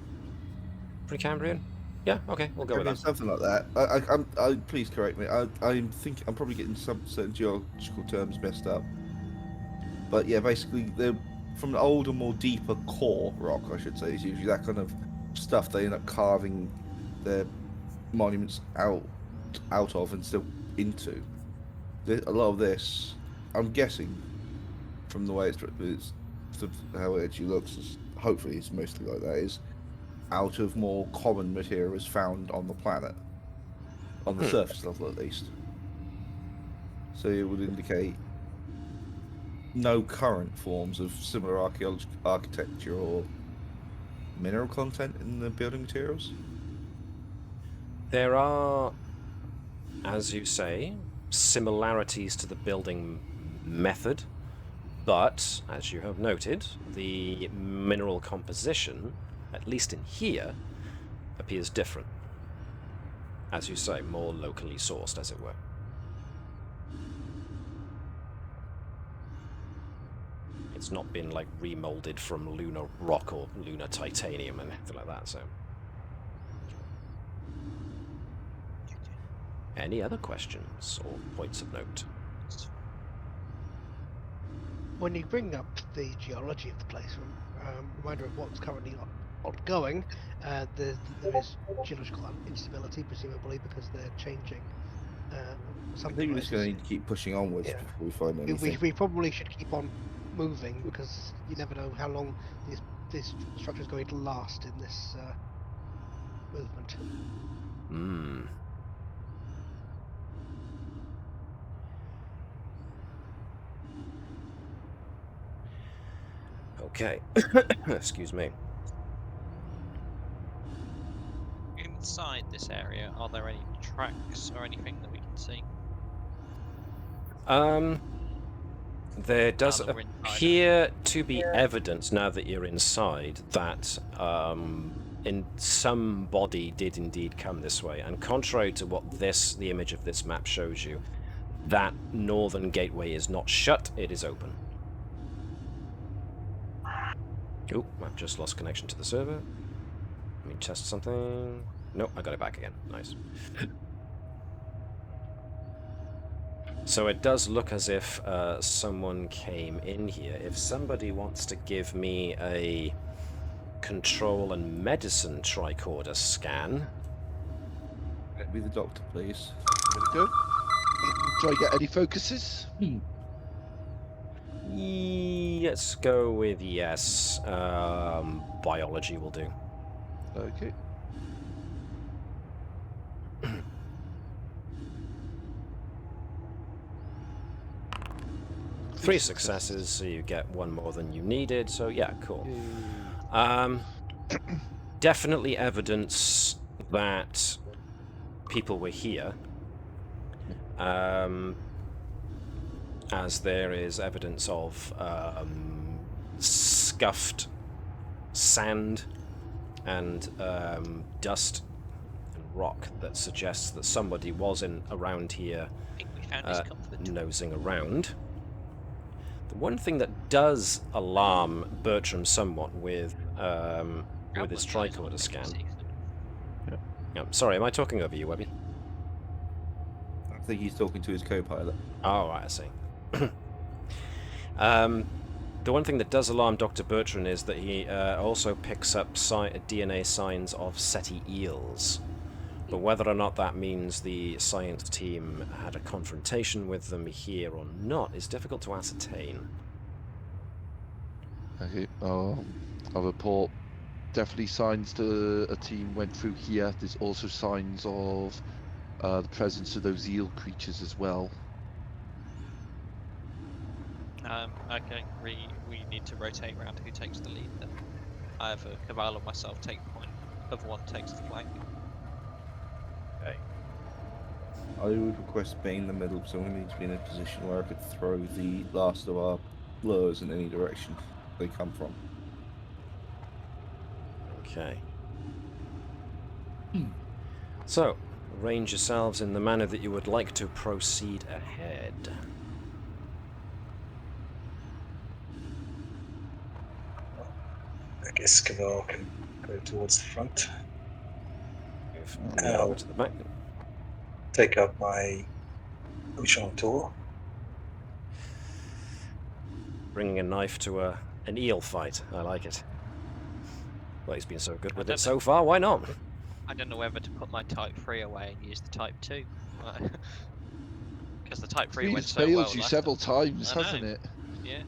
Precambrian? Yeah, okay, we'll go with that. Something like that. I please correct me. I'm probably getting some certain geological terms messed up. But yeah, basically they're from the older, more deeper core rock, I should say. It's usually that kind of stuff they end up carving their monuments out of and still into. A lot of this, I'm guessing, from the way it's how it actually looks, hopefully it's mostly like that, is out of more common materials found on the planet, on the surface level at least. So it would indicate no current forms of similar architecture or mineral content in the building materials. There are, as you say, similarities to the building method, but as you have noted, the mineral composition, at least in here, appears different. As you say, more locally sourced, as it were. It's not been like remolded from lunar rock or lunar titanium and anything like that. So, any other questions or points of note? When you bring up the geology of the place, reminder of what's currently ongoing, there is geological instability, presumably because they're changing. I think we're just going to need to keep pushing onwards Yeah. before we find anything. We probably should keep on moving because you never know how long this structure is going to last in this movement. Hmm. Okay. Excuse me. Inside this area, are there any tracks or anything that we can see? There does Now that we're inside. appear to be evidence, now that you're inside, that somebody did indeed come this way. And contrary to what the image of this map shows you, that northern gateway is not shut, it is open. Oh, I've just lost connection to the server. Let me test something. Nope, I got it back again. Nice. So it does look as if someone came in here. If somebody wants to give me a control and medicine tricorder scan. Let me be the doctor, please. There we go. Do I get any focuses? Let's go with yes. Biology will do. Okay. Three successes, so you get one more than you needed. So yeah, cool. Definitely evidence that people were here. As there is evidence of scuffed sand and dust and rock that suggests that somebody was around here I think we found his comfort. nosing around. The one thing that does alarm Bertram somewhat with his tricorder scan. Yeah, sorry, am I talking over you, Webby? I think he's talking to his co-pilot. Oh, right, I see. The one thing that does alarm Dr. Bertram is that he also picks up DNA signs of Ceti eels. But whether or not that means the science team had a confrontation with them here or not is difficult to ascertain. Okay. I'll report. Definitely signs that a team went through here. There's also signs of the presence of those eel creatures as well. Okay, we need to rotate around who takes the lead then. Either Cabal or myself take point, other one takes the flank. Okay. I would request being in the middle, so we need to be in a position where I could throw the last of our lures in any direction they come from. Okay. So, arrange yourselves in the manner that you would like to proceed ahead. I guess Cabal can go towards the front. Move over to the back. Take up my bouchon tour. Bringing a knife to an eel fight. I like it. Well, he's been so good with it so far, why not? I don't know whether to put my Type 3 away and use the Type 2. Because the Type 3 went It's so well failed you last several time. times, I know. hasn't it? Yeah.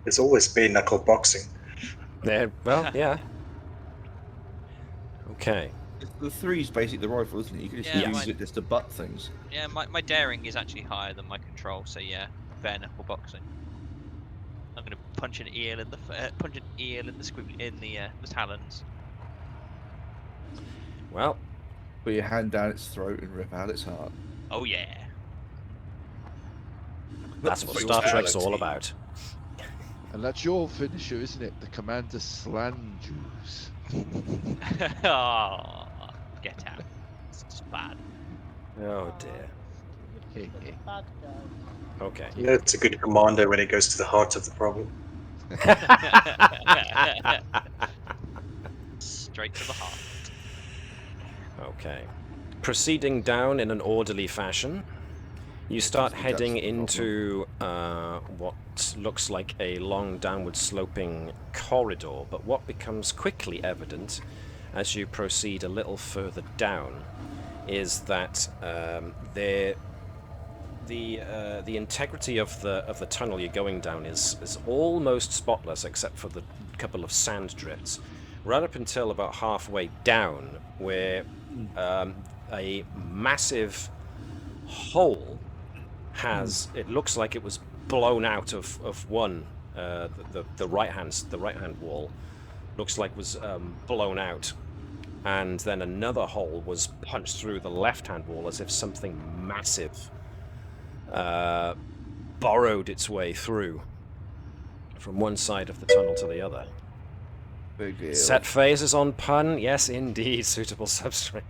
It's always been knuckle boxing. There, well, yeah. Okay. The 3's basically the rifle, isn't it? You can just Yeah, use it just to butt things. Yeah, my daring is actually higher than my control, so yeah, bare knuckle boxing. I'm gonna punch an eel in the the talons. Well, Put your hand down its throat and rip out its heart. Oh yeah. that's what Star Trek's all about. And that's your finisher, isn't it? The Commander Slan Juice. Oh, get out. It's just bad. Oh dear. The bad guy. Okay. Yeah, it's a good commander when it goes to the heart of the problem. Straight to the heart. Okay. Proceeding down in an orderly fashion, you start That's heading the problem. into what looks like a long downward sloping corridor, but what becomes quickly evident as you proceed a little further down is that the integrity of the tunnel you're going down is almost spotless, except for the couple of sand drifts, right up until about halfway down, where a massive hole has. It looks like it was blown out of one. The right hand wall looks like was blown out, and then another hole was punched through the left hand wall as if something massive burrowed its way through from one side of the tunnel to the other. Big deal. Set phases on pun, yes indeed, suitable substring.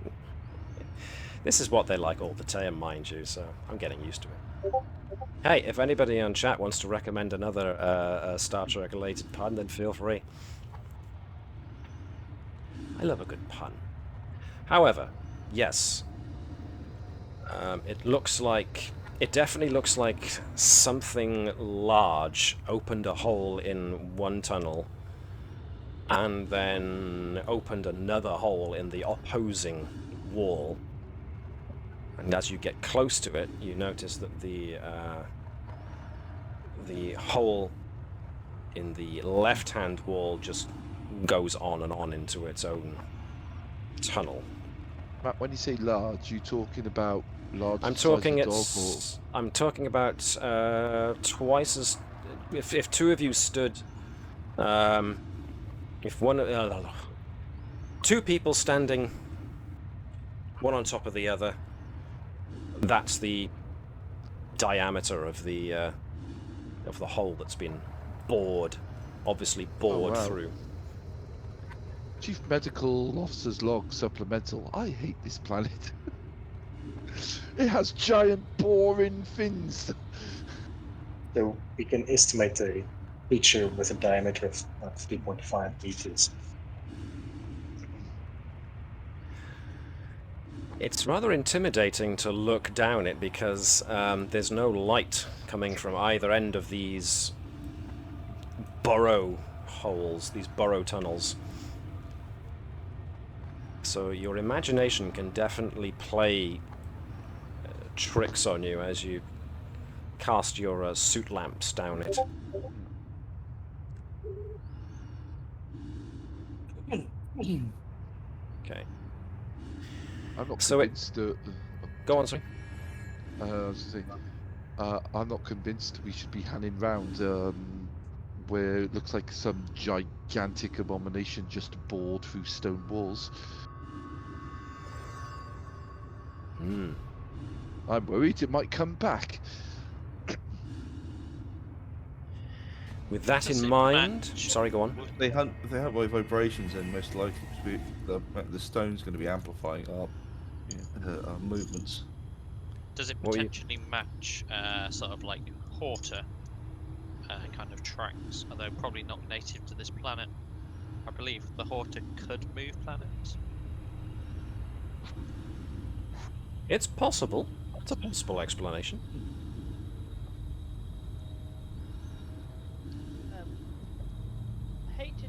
This is what they like all the time, mind you, so I'm getting used to it. Hey, if anybody on chat wants to recommend another Star Trek related pun, then feel free. I love a good pun. However, yes, it definitely looks like something large opened a hole in one tunnel and then opened another hole in the opposing wall. And as you get close to it, you notice that the hole in the left-hand wall just goes on and on into its own tunnel. Matt, when you say large, you talking about large? I'm size talking of dog, it's. I'm talking about twice as. If two of you stood, if one, two people standing, one on top of the other, that's the diameter of the hole that's been bored, obviously bored wow. through. Chief Medical Officer's log supplemental. I hate this planet. It has giant boring fins. So we can estimate a creature with a diameter of 3.5 meters. It's rather intimidating to look down it because there's no light coming from either end of these burrow holes, these burrow tunnels. So your imagination can definitely play tricks on you as you cast your suit lamps down it. Okay. I'm not So it- convinced. Go on, sorry. I was saying, I'm not convinced we should be hanging round where it looks like some gigantic abomination just bored through stone walls. Hmm. I'm worried it might come back. With that Does in it mind, match? sorry, go on. If they have by vibrations, then most likely the stone's going to be amplifying our movements. Does it What were you- potentially match sort of like Horta kind of tracks? Although probably not native to this planet. I believe the Horta could move planets. It's possible. It's a possible explanation. Hate to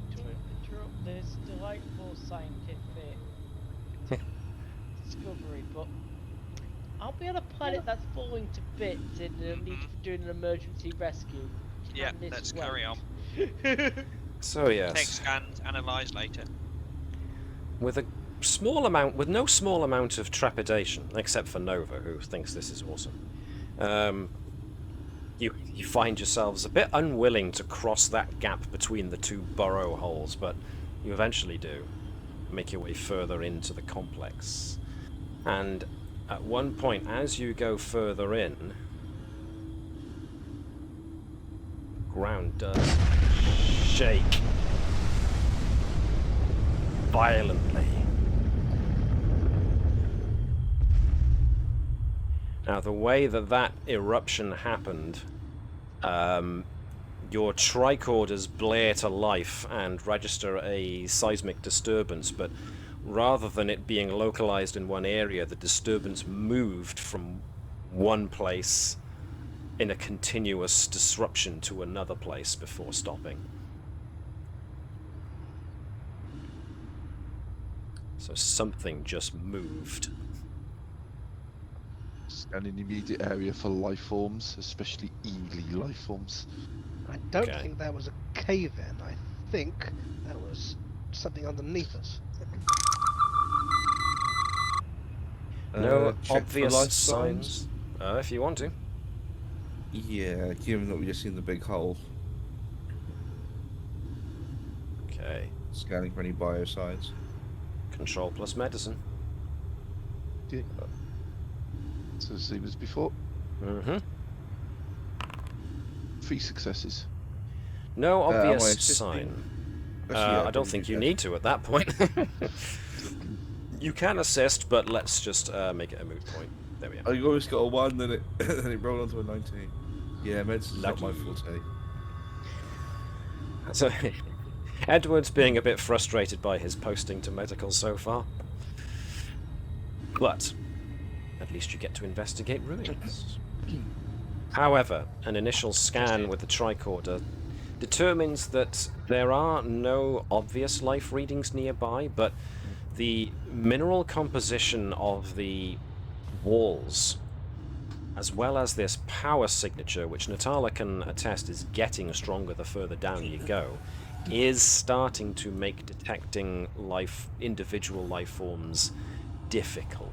interrupt this delightful scientific discovery, but I'll be on a planet that's falling to bits in the need for doing an emergency rescue. Yeah, Can this let's wait? carry on. So yes. Take scans, analyse later. With no small amount of trepidation, except for Nova, who thinks this is awesome, you find yourselves a bit unwilling to cross that gap between the two burrow holes, but you eventually do make your way further into the complex. And at one point, as you go further in, the ground does shake violently. Now, the way that eruption happened, your tricorders blare to life and register a seismic disturbance, but rather than it being localized in one area, the disturbance moved from one place in a continuous disruption to another place before stopping. So something just moved. Scanning the immediate area for life forms, especially eely life forms. I don't Okay. think that was a cave-in. I think that was something underneath us. No Check for obvious life signs. If you want to. Yeah, given that we just seen the big hole, Okay. scanning for any bio signs. Control plus medicine. Okay. So same as before. Mm-hmm. 3 successes. No am I obvious assisting? sign. Actually, yeah, I don't probably think do you that. need to at that point. You can assist, but let's just make it a moot point. There we are. I always got a 1, then it then it rolled onto a 19. Yeah, medicine's not my Lucky. forte. So, Edward's being a bit frustrated by his posting to medical so far. But at least you get to investigate ruins. However, an initial scan with the tricorder determines that there are no obvious life readings nearby, but the mineral composition of the walls, as well as this power signature, which Natala can attest is getting stronger the further down you go, is starting to make detecting individual life forms difficult.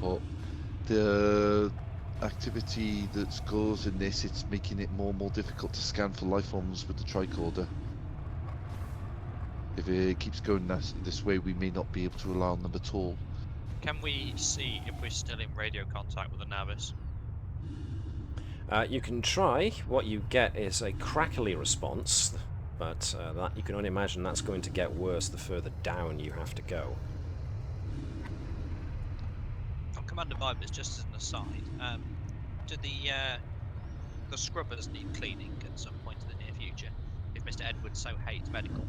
But the activity that's causing this, it's making it more and more difficult to scan for life forms with the tricorder. If it keeps going this way, we may not be able to rely on them at all. Can we see if we're still in radio contact with the Navis? You can try. What you get is a crackly response, but that you can only imagine that's going to get worse the further down you have to go. On Commander Vibers, just as an aside, do the scrubbers need cleaning at some point in the near future? If Mr. Edwards so hates medical.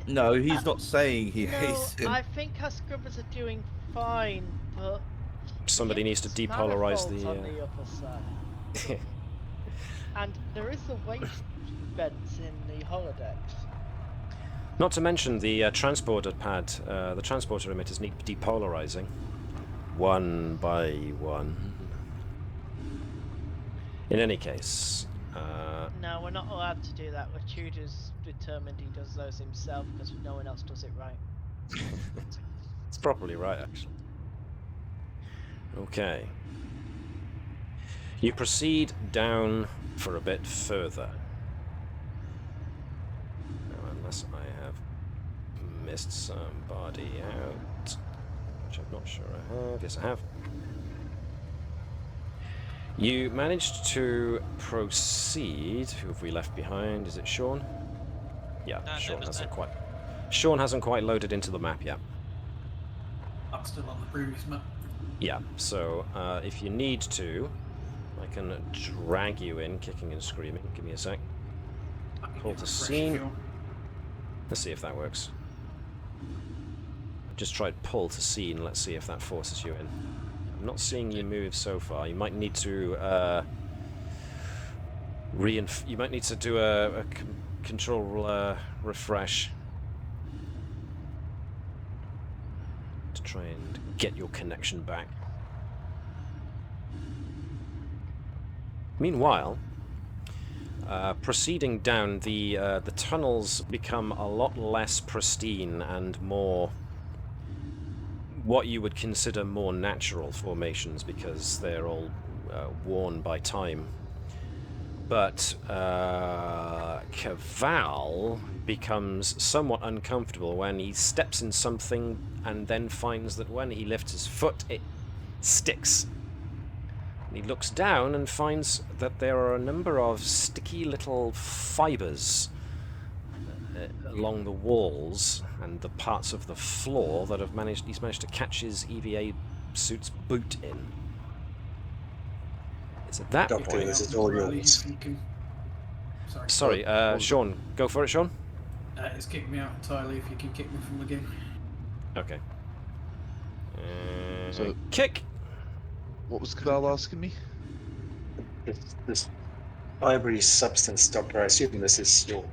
No, he's not saying he No, hates him. I think our scrubbers are doing fine, but Somebody needs to depolarize manifolds on the. the upper side. And there is a waste vents in the holodecks. Not to mention the transporter pad, the transporter emitters need depolarizing. One by one. In any case... No, we're not allowed to do that. Tudor's determined he does those himself because no one else does it right. It's probably right, actually. Okay. You proceed down for a bit further. Now, unless I have missed somebody out, which I'm not sure I have. Yes, I have. You managed to proceed. Who have we left behind? Is it Sean? Yeah, No, Sean Nevis hasn't there. quite. Sean hasn't quite loaded into the map yet. I'm still on the previous map. Yeah, so if you need to, I can drag you in, kicking and screaming. Give me a sec. I can Pull get to refresh scene. if you want. Let's see if that works. Just tried pull to scene. Let's see if that forces you in. I'm not seeing you move so far. You might need to you might need to do a control refresh to try and get your connection back. Meanwhile, proceeding down, the tunnels become a lot less pristine and more what you would consider more natural formations because they're all worn by time. But Caval becomes somewhat uncomfortable when he steps in something and then finds that when he lifts his foot, it sticks. And he looks down and finds that there are a number of sticky little fibers along the walls and the parts of the floor that he's managed to catch his EVA suit's boot in. So at that Doctor, point... this is all Riley, yours. if you can- Sorry, Sean, go for it, Sean. It's kicked me out entirely. If you can kick me from the game. Okay. So- kick! What was Cabal asking me? This library substance, Doctor, I assume this is your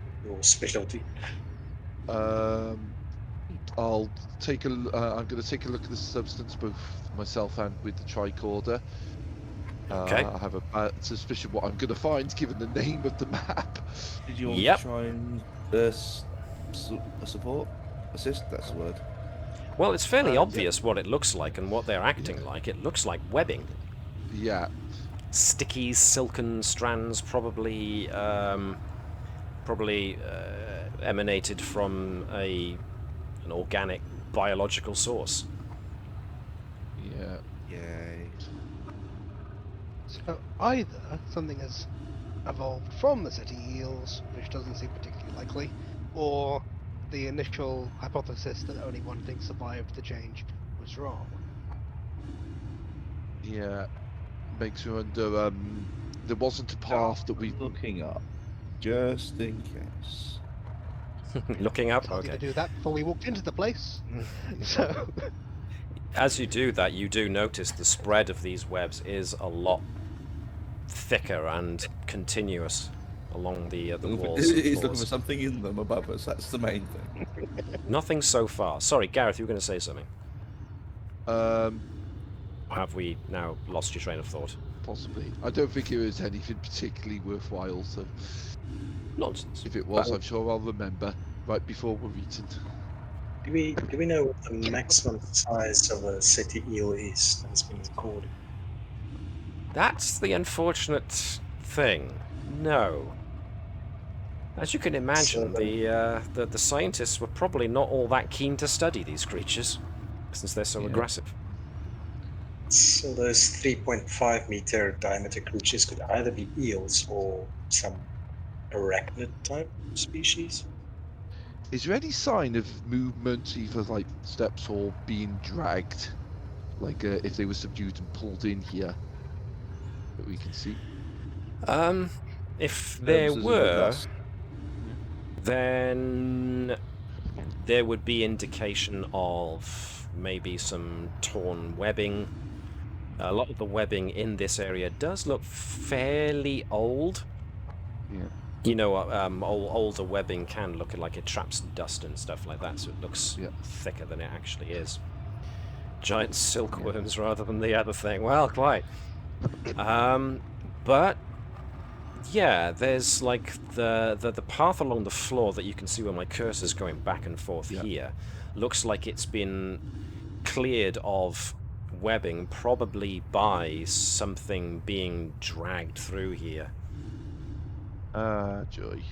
specialty. I'll take I'm going to take a look at the substance, both myself and with the tricorder. Okay. I have a bad suspicion what I'm going to find, given the name of the map. Did you want Yep. to try and support? Assist? That's the word. Well, it's fairly Yeah. obvious what it looks like and what they're acting like. It looks like webbing. Yeah. Sticky, silken strands, probably emanated from an organic biological source. Yeah. Yay. So either something has evolved from the city eels, which doesn't seem particularly likely, or the initial hypothesis that only one thing survived the change was wrong. Yeah. Makes me wonder, there wasn't a path that we... Looking up, just in case. Looking up? Started Okay. to do that before we walked into the place. So As you do that, you do notice the spread of these webs is a lot thicker and continuous along the walls. and He's looking floors. for something in them above us. That's the main thing. Nothing so far. Sorry, Gareth, you were going to say something. Or have we now lost your train of thought? Possibly. I don't think it was anything particularly worthwhile, so Nonsense. if it was, I'm sure I'll remember right before we're eaten. Do we know what the maximum size of a city eel is that's been recorded? That's the unfortunate thing. No. As you can imagine, the scientists were probably not all that keen to study these creatures, since they're so Yeah. aggressive. So those 3.5 meter diameter creatures could either be eels or some arachnid type species. Is there any sign of movement, either like steps or being dragged? Like if they were subdued and pulled in here, that we can see? If there Purposes of the were, dust. then there would be indication of maybe some torn webbing. A lot of the webbing in this area does look fairly old. Yeah. You know, older webbing can look like it traps dust and stuff like that, so it looks Yeah. thicker than it actually is. Giant silkworms rather than the other thing. Well, quite. But yeah, there's like the path along the floor that you can see where my cursor's going back and forth Yeah. here. Looks like it's been cleared of webbing, probably by something being dragged through here. Joy.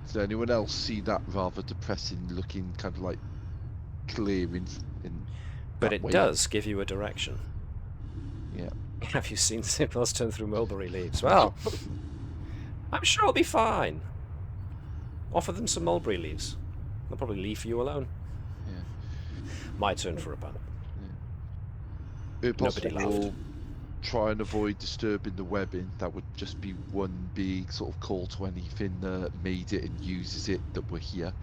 Does anyone else see that rather depressing looking kind of like clearing in But that it way? does give you a direction. Yeah. Have you seen Sibyls turn through mulberry leaves? Well, I'm sure it'll be fine. Offer them some mulberry leaves. They'll probably leave you alone. Yeah. My turn for a pun. If Nobody possible, laughed. we'll try and avoid disturbing the webbing. That would just be one big sort of call to anything that made it and uses it that we're here.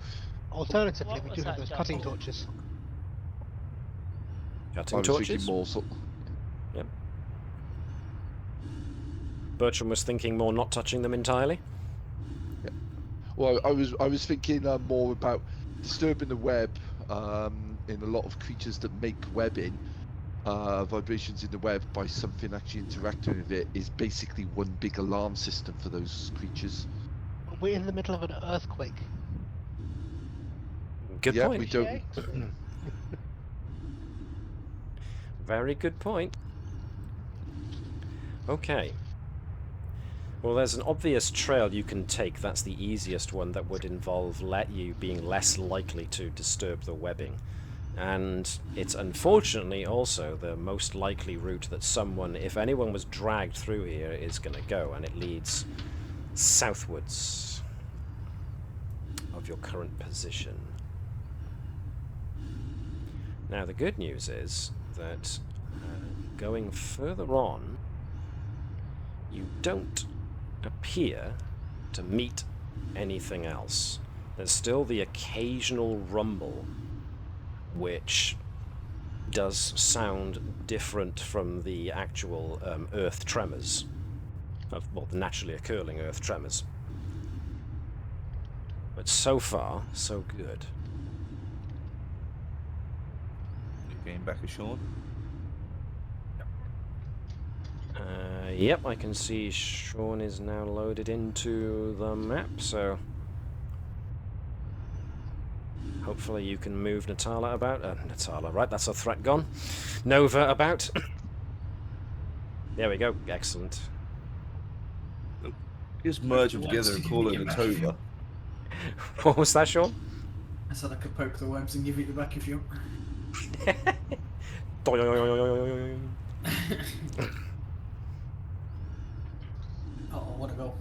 alternatively, What we was do have that, those John? cutting torches. Cutting I was torches? thinking more sort Bertram was thinking more not touching them entirely. Well, I was thinking more about disturbing the web in a lot of creatures that make webbing. Vibrations in the web by something actually interacting with it is basically one big alarm system for those creatures. We're in the middle of an earthquake. Good Yeah, point. we don't. Okay. Very good point. Okay. Well, there's an obvious trail you can take. That's the easiest one that would involve you being less likely to disturb the webbing. And it's unfortunately also the most likely route that someone, if anyone was dragged through here, is going to go, and it leads southwards of your current position. Now, the good news is that going further on, you don't appear to meet anything else. There's still the occasional rumble, which does sound different from the actual earth tremors, well, the naturally occurring earth tremors. But so far, so good. You getting back a Sean? Yep, I can see Sean is now loaded into the map, so hopefully you can move Natala about. Natala, right, that's a threat gone. Nova about. There we go, excellent. Just merge them together and call it a Tova. What was that, Sean? I said I could poke the webs and give you the back if you Oh, what a goal.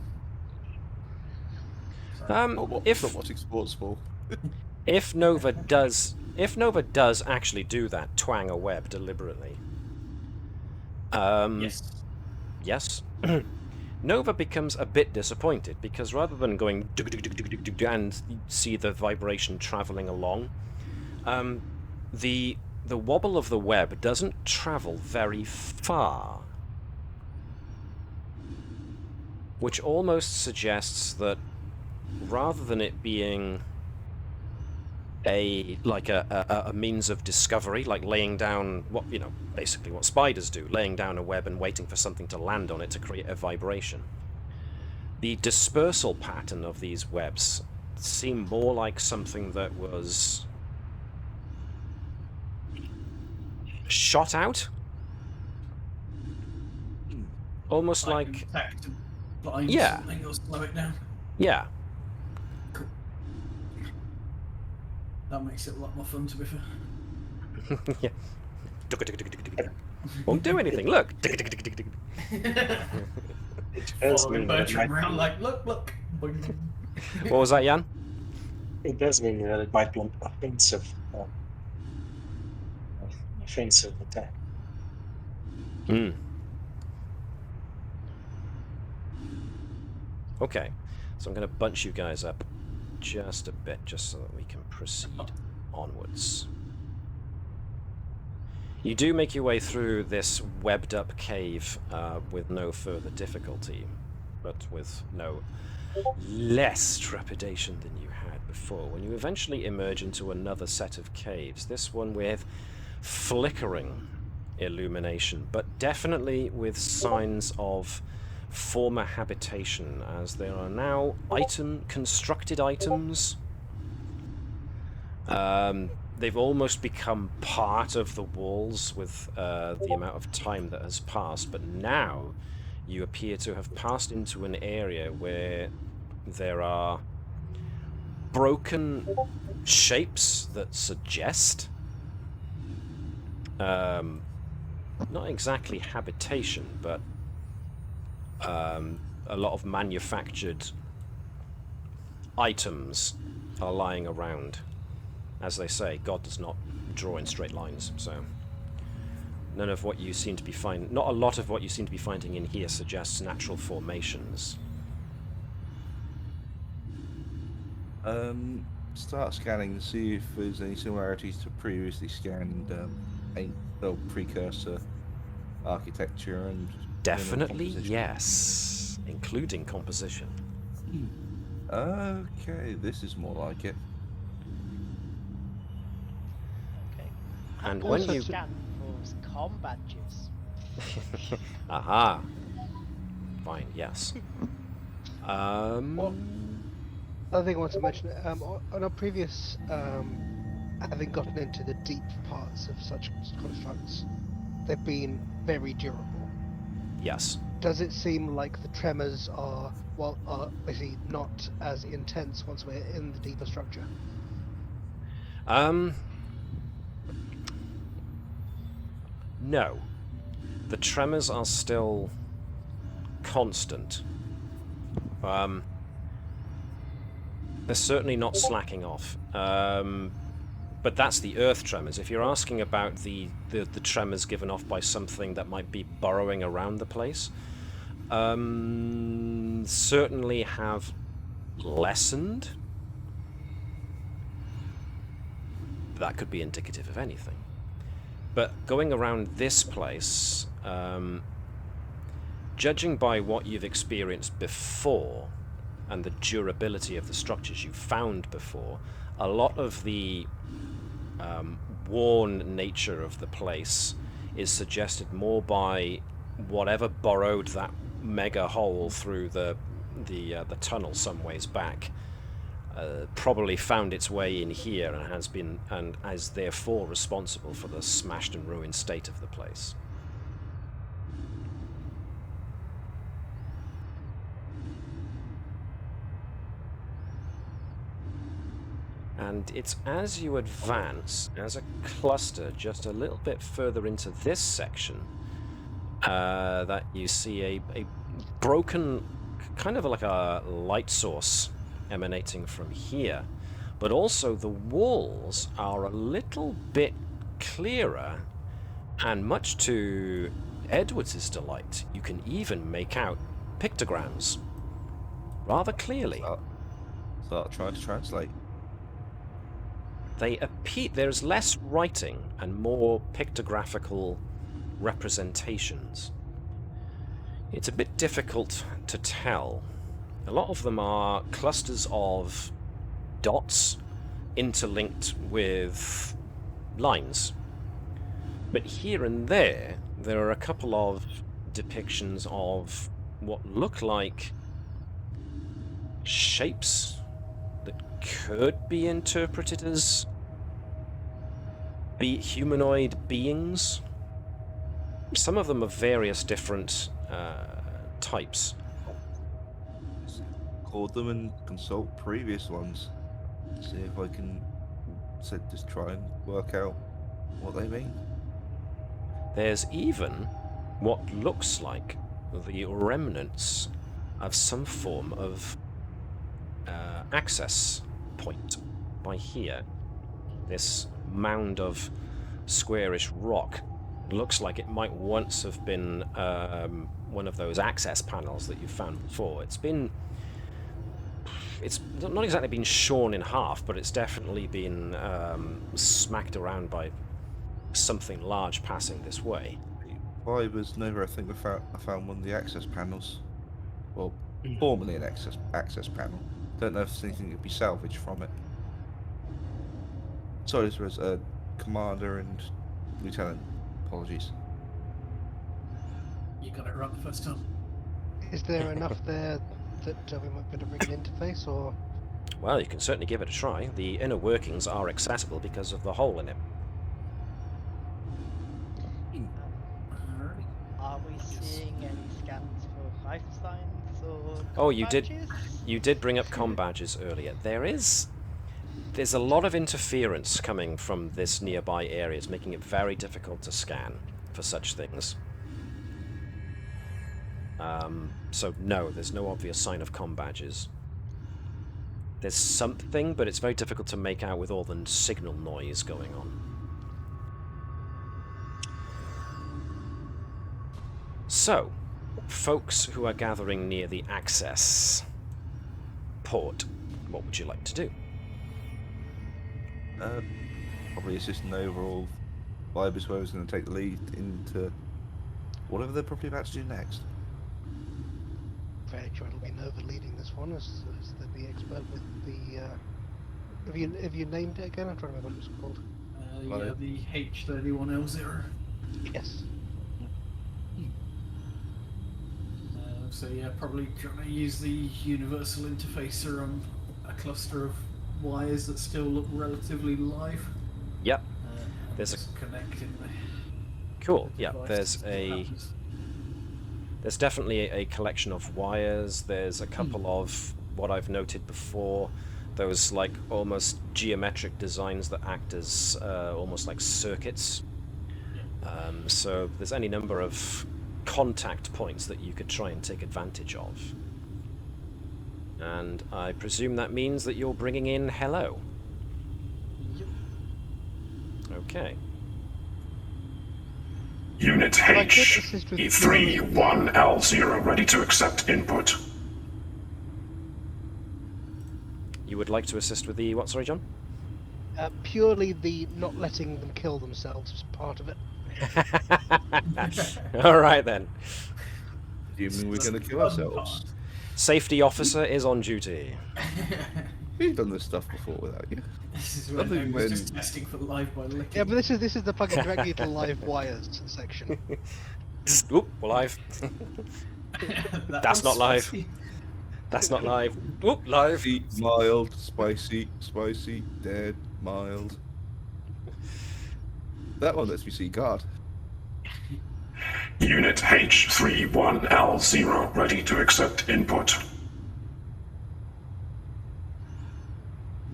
If watching sports ball. if Nova does actually do that, twang a web deliberately. Yes. Nova becomes a bit disappointed because rather than going and see the vibration traveling along, the wobble of the web doesn't travel very far, which almost suggests that rather than it being a means of discovery, like laying down basically what spiders do, laying down a web and waiting for something to land on it to create a vibration. The dispersal pattern of these webs seem more like something that was shot out, almost like yeah. Something or slow it down. Yeah. That makes it a lot more fun, to be fair. Yeah. Won't do anything. Look. Following Bertram around like, look. What was that, Jan? It does mean that it might be an offensive attack. Okay, so I'm going to bunch you guys up just a bit, just so that we can proceed onwards. You do make your way through this webbed-up cave with no further difficulty, but with no less trepidation than you had before. When you eventually emerge into another set of caves, this one with flickering illumination, but definitely with signs of former habitation, as there are now constructed items. They've almost become part of the walls with the amount of time that has passed, but now you appear to have passed into an area where there are broken shapes that suggest not exactly habitation, but a lot of manufactured items are lying around. As they say, God does not draw in straight lines, so not a lot of what you seem to be finding in here suggests natural formations. Start scanning to see if there's any similarities to previously scanned precursor architecture and definitely yes, including composition. Okay, this is more like it. Okay. And Also when you scan for com badges. aha, fine, yes. Other thing I want to mention, on our previous, having gotten into the deep parts of such constructs, they've been very durable. Yes. Does it seem like the tremors are basically not as intense once we're in the deeper structure? No. The tremors are still constant. They're certainly not slacking off. But that's the earth tremors. If you're asking about the tremors given off by something that might be burrowing around the place, certainly have lessened. That could be indicative of anything. But going around this place, judging by what you've experienced before and the durability of the structures you found before, a lot of the worn nature of the place is suggested more by whatever burrowed that mega hole through the tunnel some ways back. Probably found its way in here and is therefore responsible for the smashed and ruined state of the place. And it's as you advance, as a cluster, just a little bit further into this section, that you see a broken, kind of like a light source emanating from here. But also the walls are a little bit clearer, and much to Edwards's delight, you can even make out pictograms rather clearly. So I'll try to translate. They appear, there's less writing and more pictographical representations. It's a bit difficult to tell. A lot of them are clusters of dots interlinked with lines. But here and there are a couple of depictions of what look like shapes that could be interpreted as humanoid beings. Some of them of various different types. Call them and consult previous ones. See if I can just try and work out what they mean. There's even what looks like the remnants of some form of access point by here. This mound of squarish rock looks like it might once have been one of those access panels that you found before. It's not exactly been shorn in half, but it's definitely been smacked around by something large passing this way. I was never, I think I found one of the access panels. Well, formerly an access panel. Don't know if there's anything that could be salvaged from it. Sorry, this was Commander and Lieutenant. Apologies. You got it right the first time. Is there enough there that we might be able to bring an interface, or? Well, you can certainly give it a try. The inner workings are accessible because of the hole in it. Are we seeing any scans for life signs or Oh, badges? you did bring up comm badges earlier. There's a lot of interference coming from this nearby areas, making it very difficult to scan for such things. So no, there's no obvious sign of comm badges. There's something, but it's very difficult to make out with all the signal noise going on. So, folks who are gathering near the access port, what would you like to do? Probably assist an overall vibe as well as going to take the lead into whatever they're probably about to do next. Very sure it'll be Nova leading this one as the expert with the. Have you named it again? I'm trying to remember what it's called. Yeah, the H31L0. Yes. So yeah, probably trying to use the universal interfacer on a cluster of wires that still look relatively live. Yep. There's a connecting the cool. Yeah, device there's definitely a collection of wires. There's a couple of what I've noted before, those like almost geometric designs that act as almost like circuits. So there's any number of contact points that you could try and take advantage of. And I presume that means that you're bringing in Hello. Yep. Okay. Unit I could assist with H31L0 ready to accept input. You would like to assist with the what, sorry, John? Purely the not letting them kill themselves was part of it. All right then. Do you mean we're going to kill Fun ourselves? Safety officer is on duty. We've done this stuff before without you. This is when Nothing I was when- just testing for live by licking. Yeah, but this is the plug-in directly to live wires section. Oop, we're live. That's was not live. spicy. That's not live. Oop, live. Sweet, mild, spicy, spicy, dead, mild. That one lets me see God. Unit H31L0 ready to accept input.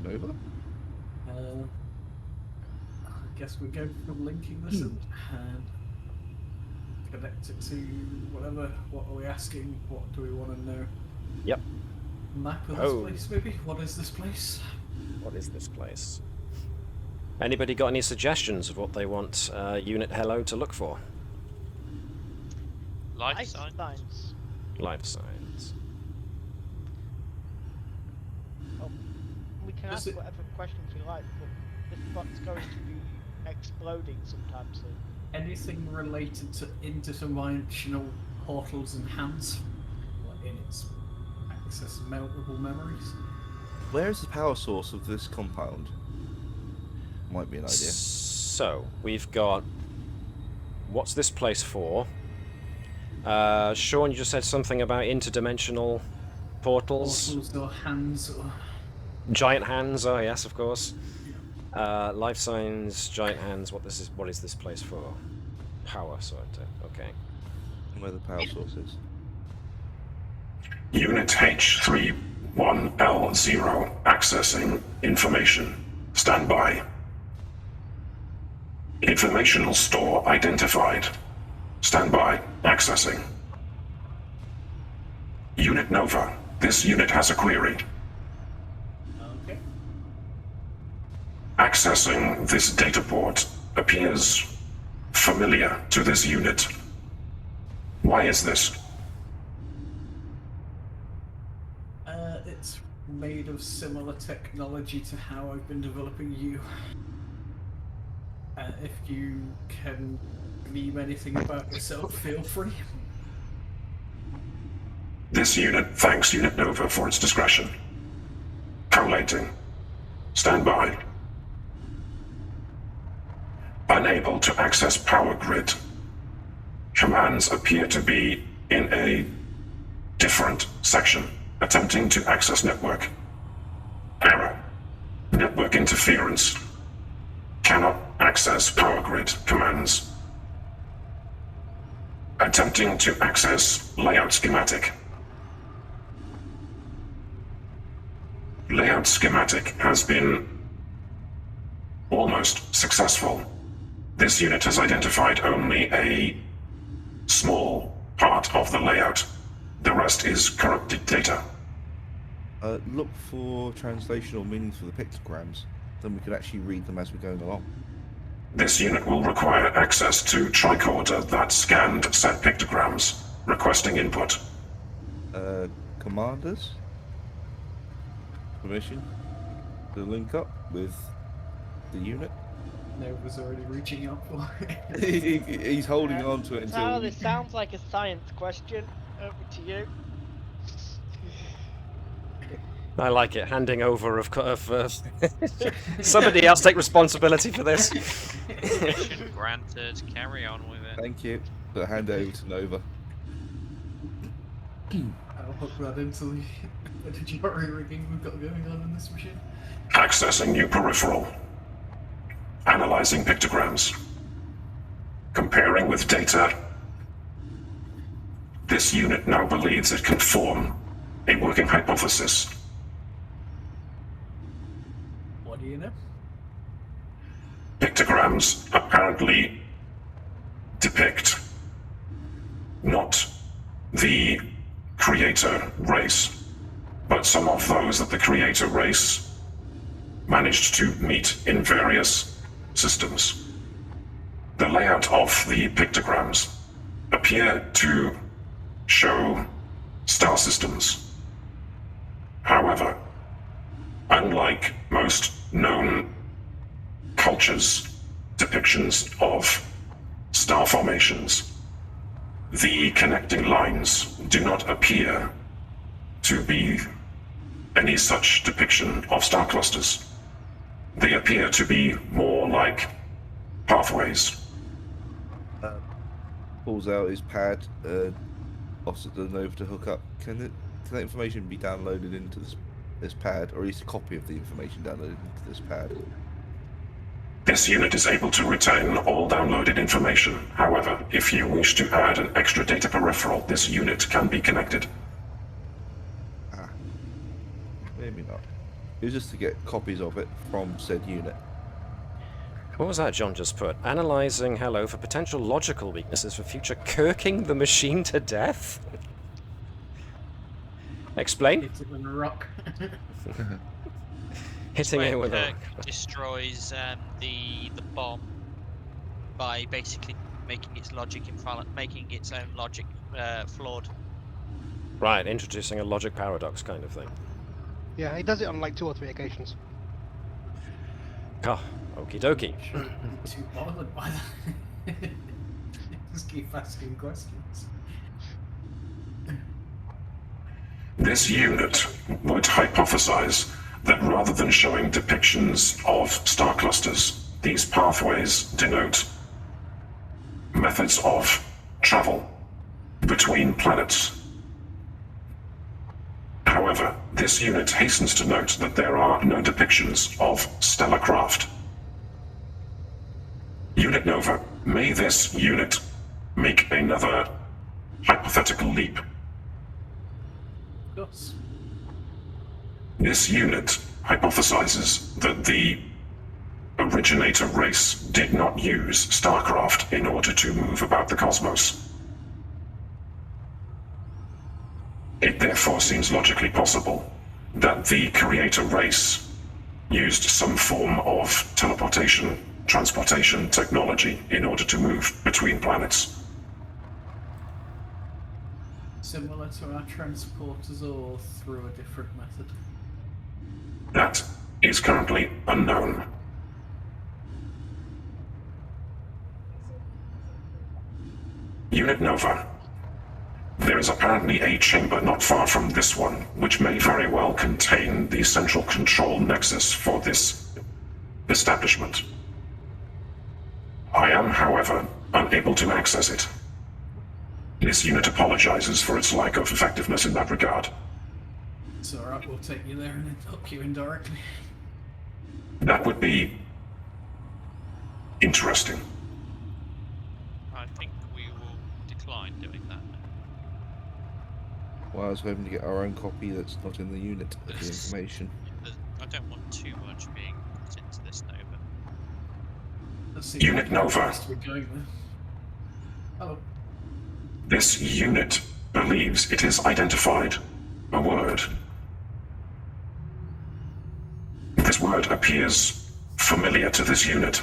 Nova? I guess we go from linking this and connect it to whatever. What are we asking? What do we want to know? Yep. Map of this Oh. place, maybe? What is this place? What is this place? Anybody got any suggestions of what they want Unit Hello to look for? Life sign. Signs. Life signs. We can Does ask it- whatever questions we like, but this spot's going to be exploding sometime soon. Anything related to interdimensional portals and hands? Like in its access multiple memories? Where is the power source of this compound? Might be an idea. So, we've got... What's this place for? Sean, you just said something about interdimensional portals. Portals or hands or... Giant hands, oh yes, of course. Life signs, giant hands, what is this place for? Power sort of, okay. Where the power source is. Unit H31L0 accessing information. Stand by. Informational store identified. Stand by. Accessing. Unit Nova. This unit has a query. Okay. Accessing this data port appears familiar to this unit. Why is this? It's made of similar technology to how I've been developing you. If you can meme anything about yourself, feel free. This unit thanks Unit Nova for its discretion. Collating. Stand by. Unable to access power grid. Commands appear to be in a different section. Attempting to access network. Error. Network interference. Cannot access power grid commands. Attempting to access layout schematic. Layout schematic has been almost successful. This unit has identified only a small part of the layout. The rest is corrupted data. Look for translational meanings for the pictograms. Then we can actually read them as we're going along. This unit will require access to tricorder that scanned said pictograms, requesting input. Commanders? Permission to link up with the unit? Nova's already reaching out for it. He's holding on to it Tyler, until... this sounds like a science question. Over to you. I like it, handing over of somebody else take responsibility for this. Mission granted. Carry on with it. Thank you. So hand over to Nova. I'll hook that into the jury rigging we've got going on in this machine. Accessing new peripheral. Analyzing pictograms. Comparing with data. This unit now believes it can form a working hypothesis. What do you know? Pictograms apparently depict not the creator race, but some of those that the creator race managed to meet in various systems. the layout of the pictograms appear to show star systems. However, unlike most known cultures' depictions of star formations, the connecting lines do not appear to be any such depiction of star clusters. They appear to be more like pathways. Pulls out his pad, offers it over to hook up. Can that information be downloaded into this pad, or at least a copy of the information downloaded into this pad? This unit is able to retain all downloaded information. However, if you wish to add an extra data peripheral, this unit can be connected. Maybe not. It was just to get copies of it from said unit. What was that John just put? Analyzing hello for potential logical weaknesses for future kirking the machine to death? Explain? Hit it with a rock. Hitting it with a Kirk destroys the bomb by basically making its logic making its own logic flawed. Right, introducing a logic paradox kind of thing. Yeah, he does it on like 2 or 3 occasions. Ah, okie dokie. Shouldn't be too bothered by that. Just keep asking questions. This unit would hypothesize that rather than showing depictions of star clusters, these pathways denote methods of travel between planets. However, this unit hastens to note that there are no depictions of stellar craft. Unit Nova, may this unit make another hypothetical leap? Of course. This unit hypothesizes that the originator race did not use starcraft in order to move about the cosmos. It therefore seems logically possible that the creator race used some form of teleportation, transportation technology in order to move between planets. Similar to our transporters or through a different method? That is currently unknown. Unit Nova. There is apparently a chamber not far from this one, which may very well contain the central control nexus for this establishment. I am, however, unable to access it. This unit apologizes for its lack of effectiveness in that regard. It's alright, we'll take you there and then hook you indirectly. That would be interesting. I think we will decline doing that. Well, I was hoping to get our own copy that's not in the unit of the information. I don't want too much being put into this Nova. Let's see Unit how Nova. fast we're going there. Hello. This unit believes it has identified a word. This word appears familiar to this unit.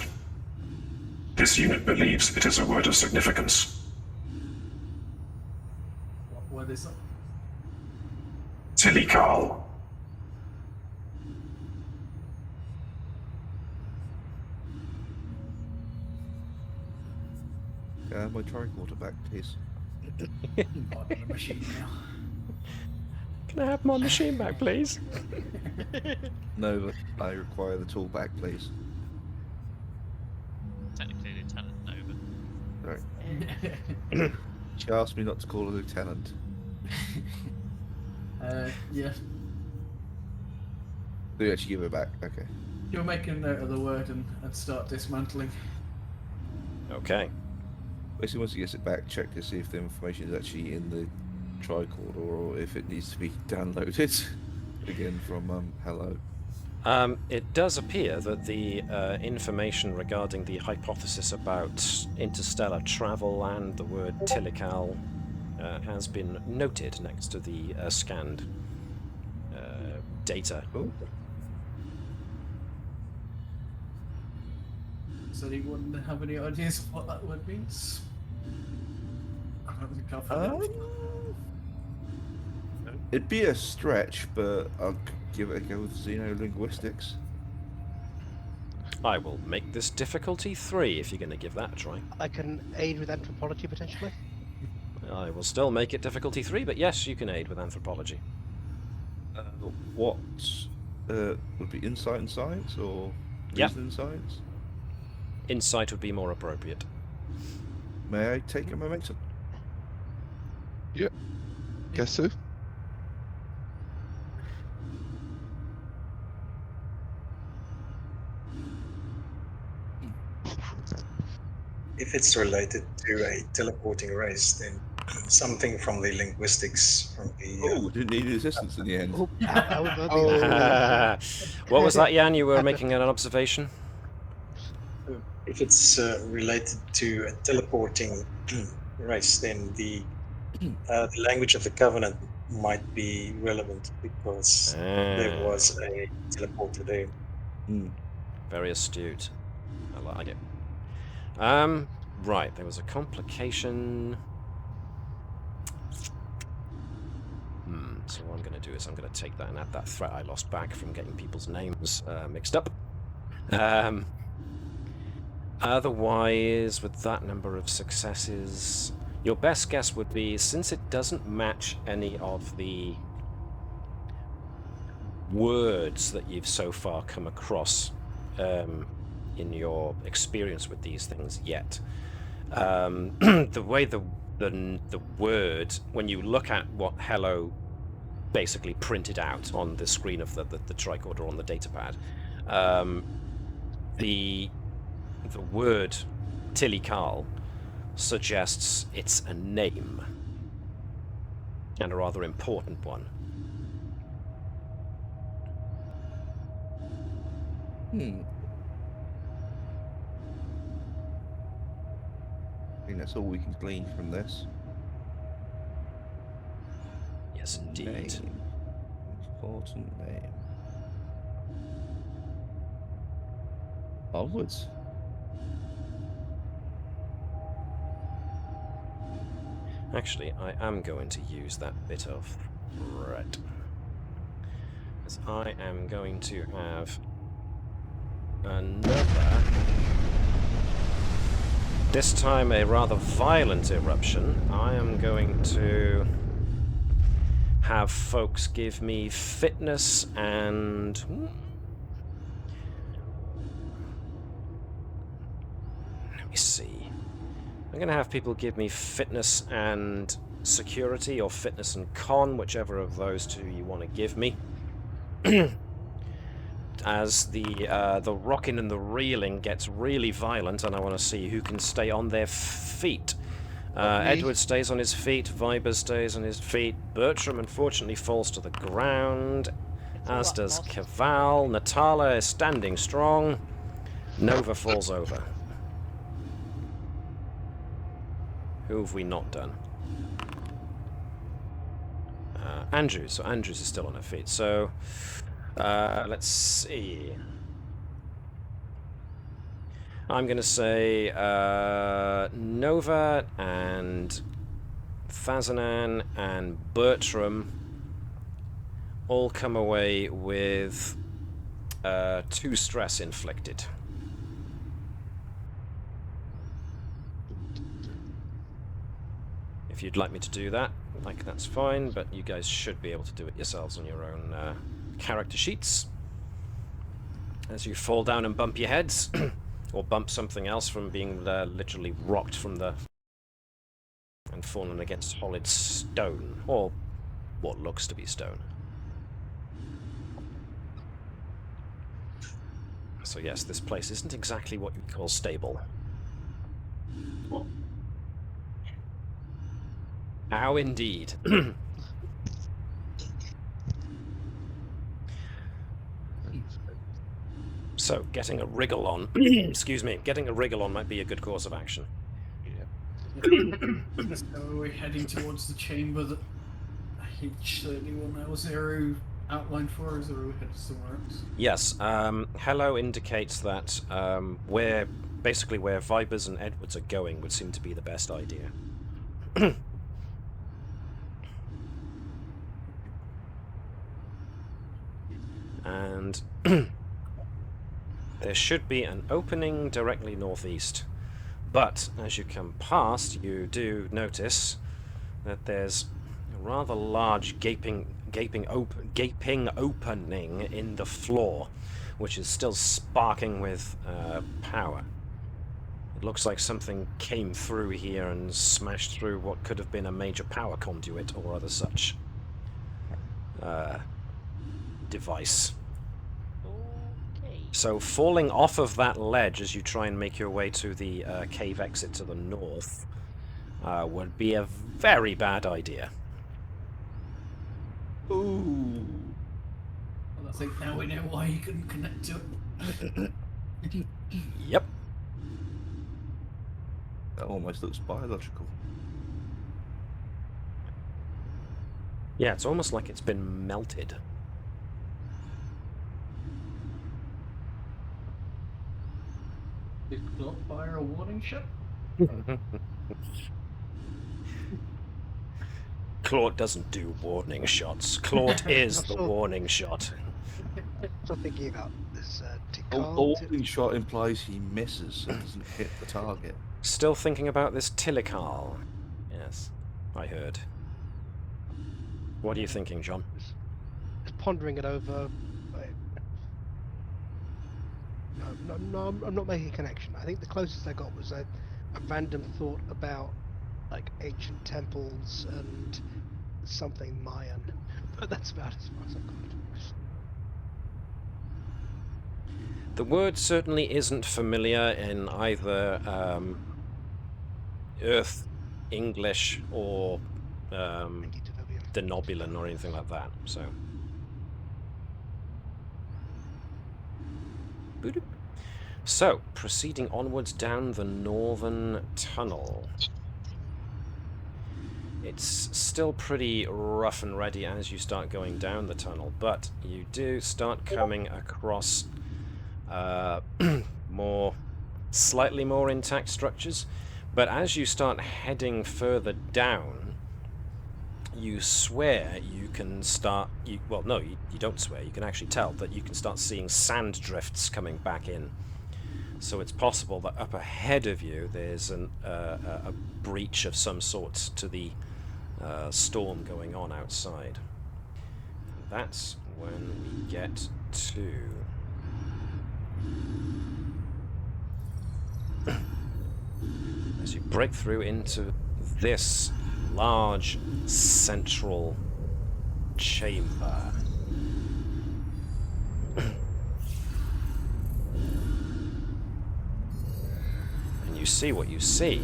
This unit believes it is a word of significance. What is it? Tilikal. My tricorder back, please. On the machine now. Can I have my machine back, please? Nova, I require the tool back, please. Technically, Lieutenant Nova. Right. She asked me not to call her lieutenant. Yeah. Do you actually give it back? Okay. You'll make a note of the word and start dismantling. Okay. Basically, once he gets it back, check to see if the information is actually in the tricorder or if it needs to be downloaded again from hello. It does appear that the information regarding the hypothesis about interstellar travel and the word Tilikal has been noted next to the scanned data. Does anyone have any ideas of what that word means? I don't think I've heard it. It'd be a stretch, but I'll give it a go with xenolinguistics. I will make this difficulty 3 if you're going to give that a try. I can aid with anthropology potentially. I will still make it difficulty 3, but yes, you can aid with anthropology. What would be insight and science, or Yep. reason and science? Insight would be more appropriate. May I take a momentum? Guess so. If it's related to a teleporting race, then something from the linguistics from the. Oh, didn't need assistance in the end. Oh, how would that be? What was that, Jan? You were making an observation? If it's related to a teleporting race, then the language of the Covenant might be relevant because there was a teleporter there. Very astute. I like it. Right, there was a complication. So what I'm going to do is I'm going to take that and add that threat I lost back from getting people's names mixed up. Otherwise, with that number of successes, your best guess would be, since it doesn't match any of the words that you've so far come across in your experience with these things yet, the way the word, when you look at what hello basically printed out on the screen of the tricorder on the datapad, the word Tilikal suggests it's a name, and a rather important one. I think that's all we can glean from this. Yes, indeed. Name. Important name. Onwards. Actually, I am going to use that bit of threat, as I am going to have another, this time a rather violent eruption. I am going to have folks give me fitness and let me see. I'm going to have people give me fitness and security, or fitness and con, whichever of those two you want to give me. As the rocking and the reeling gets really violent, and I want to see who can stay on their feet. Edward stays on his feet, Viber stays on his feet, Bertram unfortunately falls to the ground, as does Caval. Natala is standing strong, Nova falls over. Who have we not done? Andrews. So Andrews is still on her feet. So let's see. I'm going to say Nova and Fazanan and Bertram all come away with 2 stress inflicted. If you'd like me to do that, that's fine, but you guys should be able to do it yourselves on your own character sheets. As you fall down and bump your heads, or bump something else from being literally rocked from the... and fallen against solid stone, or what looks to be stone. So yes, this place isn't exactly what you'd call stable. How indeed. So, getting a wriggle on, excuse me, getting a wriggle on might be a good course of action. So we're heading towards the chamber that H31L0 outlined for us, or are we headed somewhere else? Yes, hello indicates that we're basically where Vibers and Edwards are going would seem to be the best idea. And there should be an opening directly northeast. But as you come past, you do notice that there's a rather large gaping opening in the floor, which is still sparking with power. It looks like something came through here and smashed through what could have been a major power conduit or other such device. Okay. So falling off of that ledge as you try and make your way to the cave exit to the north would be a very bad idea. Ooh. Well, I think now we know why you couldn't connect to it. Yep. That almost looks biological. Yeah, it's almost like it's been melted. Did Claude fire a warning shot? Claude doesn't do warning shots. Claude is the warning shot. So thinking about this A Tikal. warning shot implies he misses, so it doesn't hit the target. Still thinking about this Tilikal. Yes, I heard. What are you thinking, John? Just pondering it over. No, I'm not making a connection. I think the closest I got was a random thought about like ancient temples and something Mayan, but that's about as far as I got. The word certainly isn't familiar in either Earth English or Denobulan or anything like that. So. So, proceeding onwards down the northern tunnel. It's still pretty rough and ready as you start going down the tunnel, but you do start coming across slightly more intact structures. But as you start heading further down, you swear you can start... well, no, you don't swear. You can actually tell that you can start seeing sand drifts coming back in. So it's possible that up ahead of you there's a breach of some sort to the storm going on outside. And that's when we get to... as you break through into this large central chamber. And you see what you see.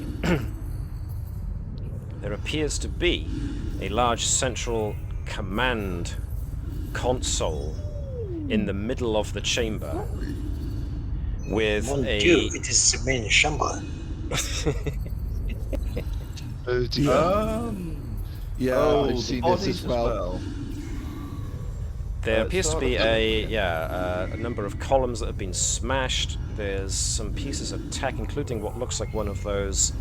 There appears to be a large central command console in the middle of the chamber with Mon a... Dieu, it is the main chamber. Oh dear. Yeah, I've seen this as well. There appears to be a number of columns that have been smashed. There's some pieces of tech, including what looks like one of those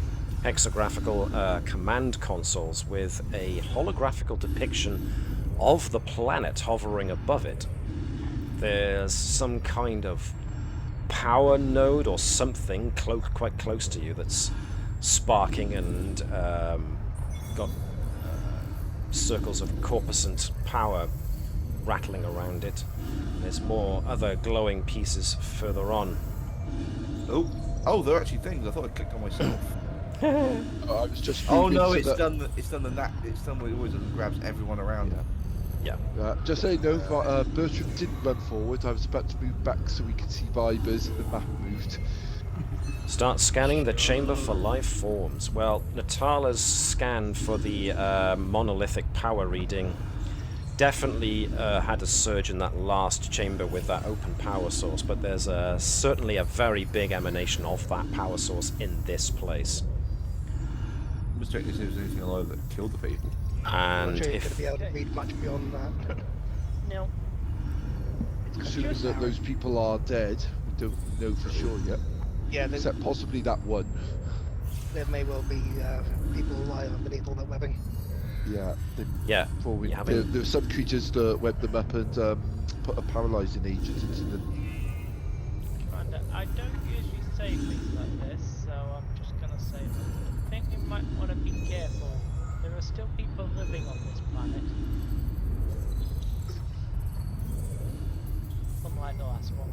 hexagraphical command consoles with a holographical depiction of the planet hovering above it. There's some kind of power node or something quite close to you that's sparking and got circles of corpuscent power rattling around it. There's more other glowing pieces further on. Oh, they're actually things. I thought I clicked on myself. I was just. Oh no, reading, it's so done. It's done what it always does and grabs everyone around. Yeah. just so you know, Bertram didn't run forward. I was about to move back so we could see Vibers, and the map moved. Start scanning the chamber for life forms. Well, Natala's scan for the monolithic power reading definitely had a surge in that last chamber with that open power source, but there's certainly a very big emanation of that power source in this place. I'm just checking to see if there's anything alive that killed the people. I'm And not sure you're going if to be able to read much beyond that. No. It's Assuming that those people are dead, we don't know for sure yet. Yeah, except possibly that one. there may well be people alive underneath all that webbing. Yeah, Yeah. probably. You having- There are some creatures that web them up and put a paralysing agent into them. And I don't usually say things like this, so I'm just gonna say that I think we might want to be careful. There are still people living on this planet. Unlike the last one.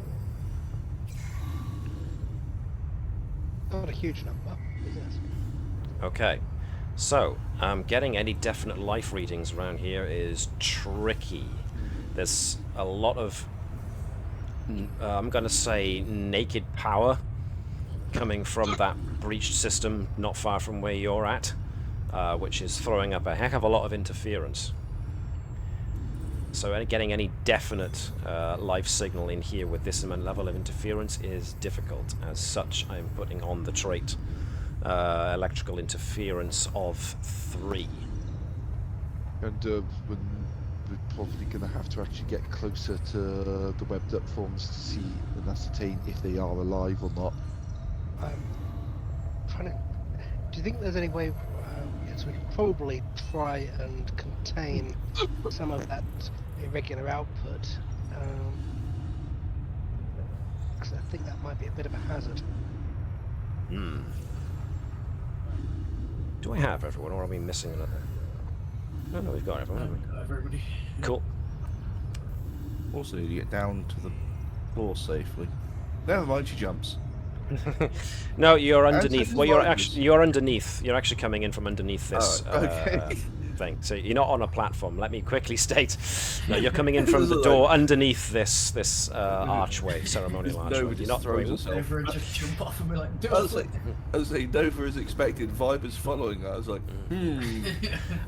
Not a huge number, but yes. Okay. So, getting any definite life readings around here is tricky. There's a lot of, I'm going to say, naked power coming from that breached system not far from where you're at, which is throwing up a heck of a lot of interference. So getting any definite life signal in here with this level of interference is difficult. As such, I'm putting on the trait electrical interference of 3. And we're probably going to have to actually get closer to the webbed up forms to see and ascertain if they are alive or not. Do you think there's any way? Yes, we could probably try and contain some of that irregular output. 'Cause I think that might be a bit of a hazard. Do I have everyone, or are we missing another? No, we've got everyone. haven't we? Everybody. Cool. Also need to get down to the floor safely. Never mind, she jumps. No, you're And underneath. so Well, you're does actually you're underneath. You're actually coming in from underneath this okay. thing. So you're not on a platform. Let me quickly state. No, you're coming in from the door underneath this archway, ceremonial archway. Nova You're just not throws going. herself. Over and just jump off and be like, do I was it. saying, Nova is expected, Viper's following her. I was like,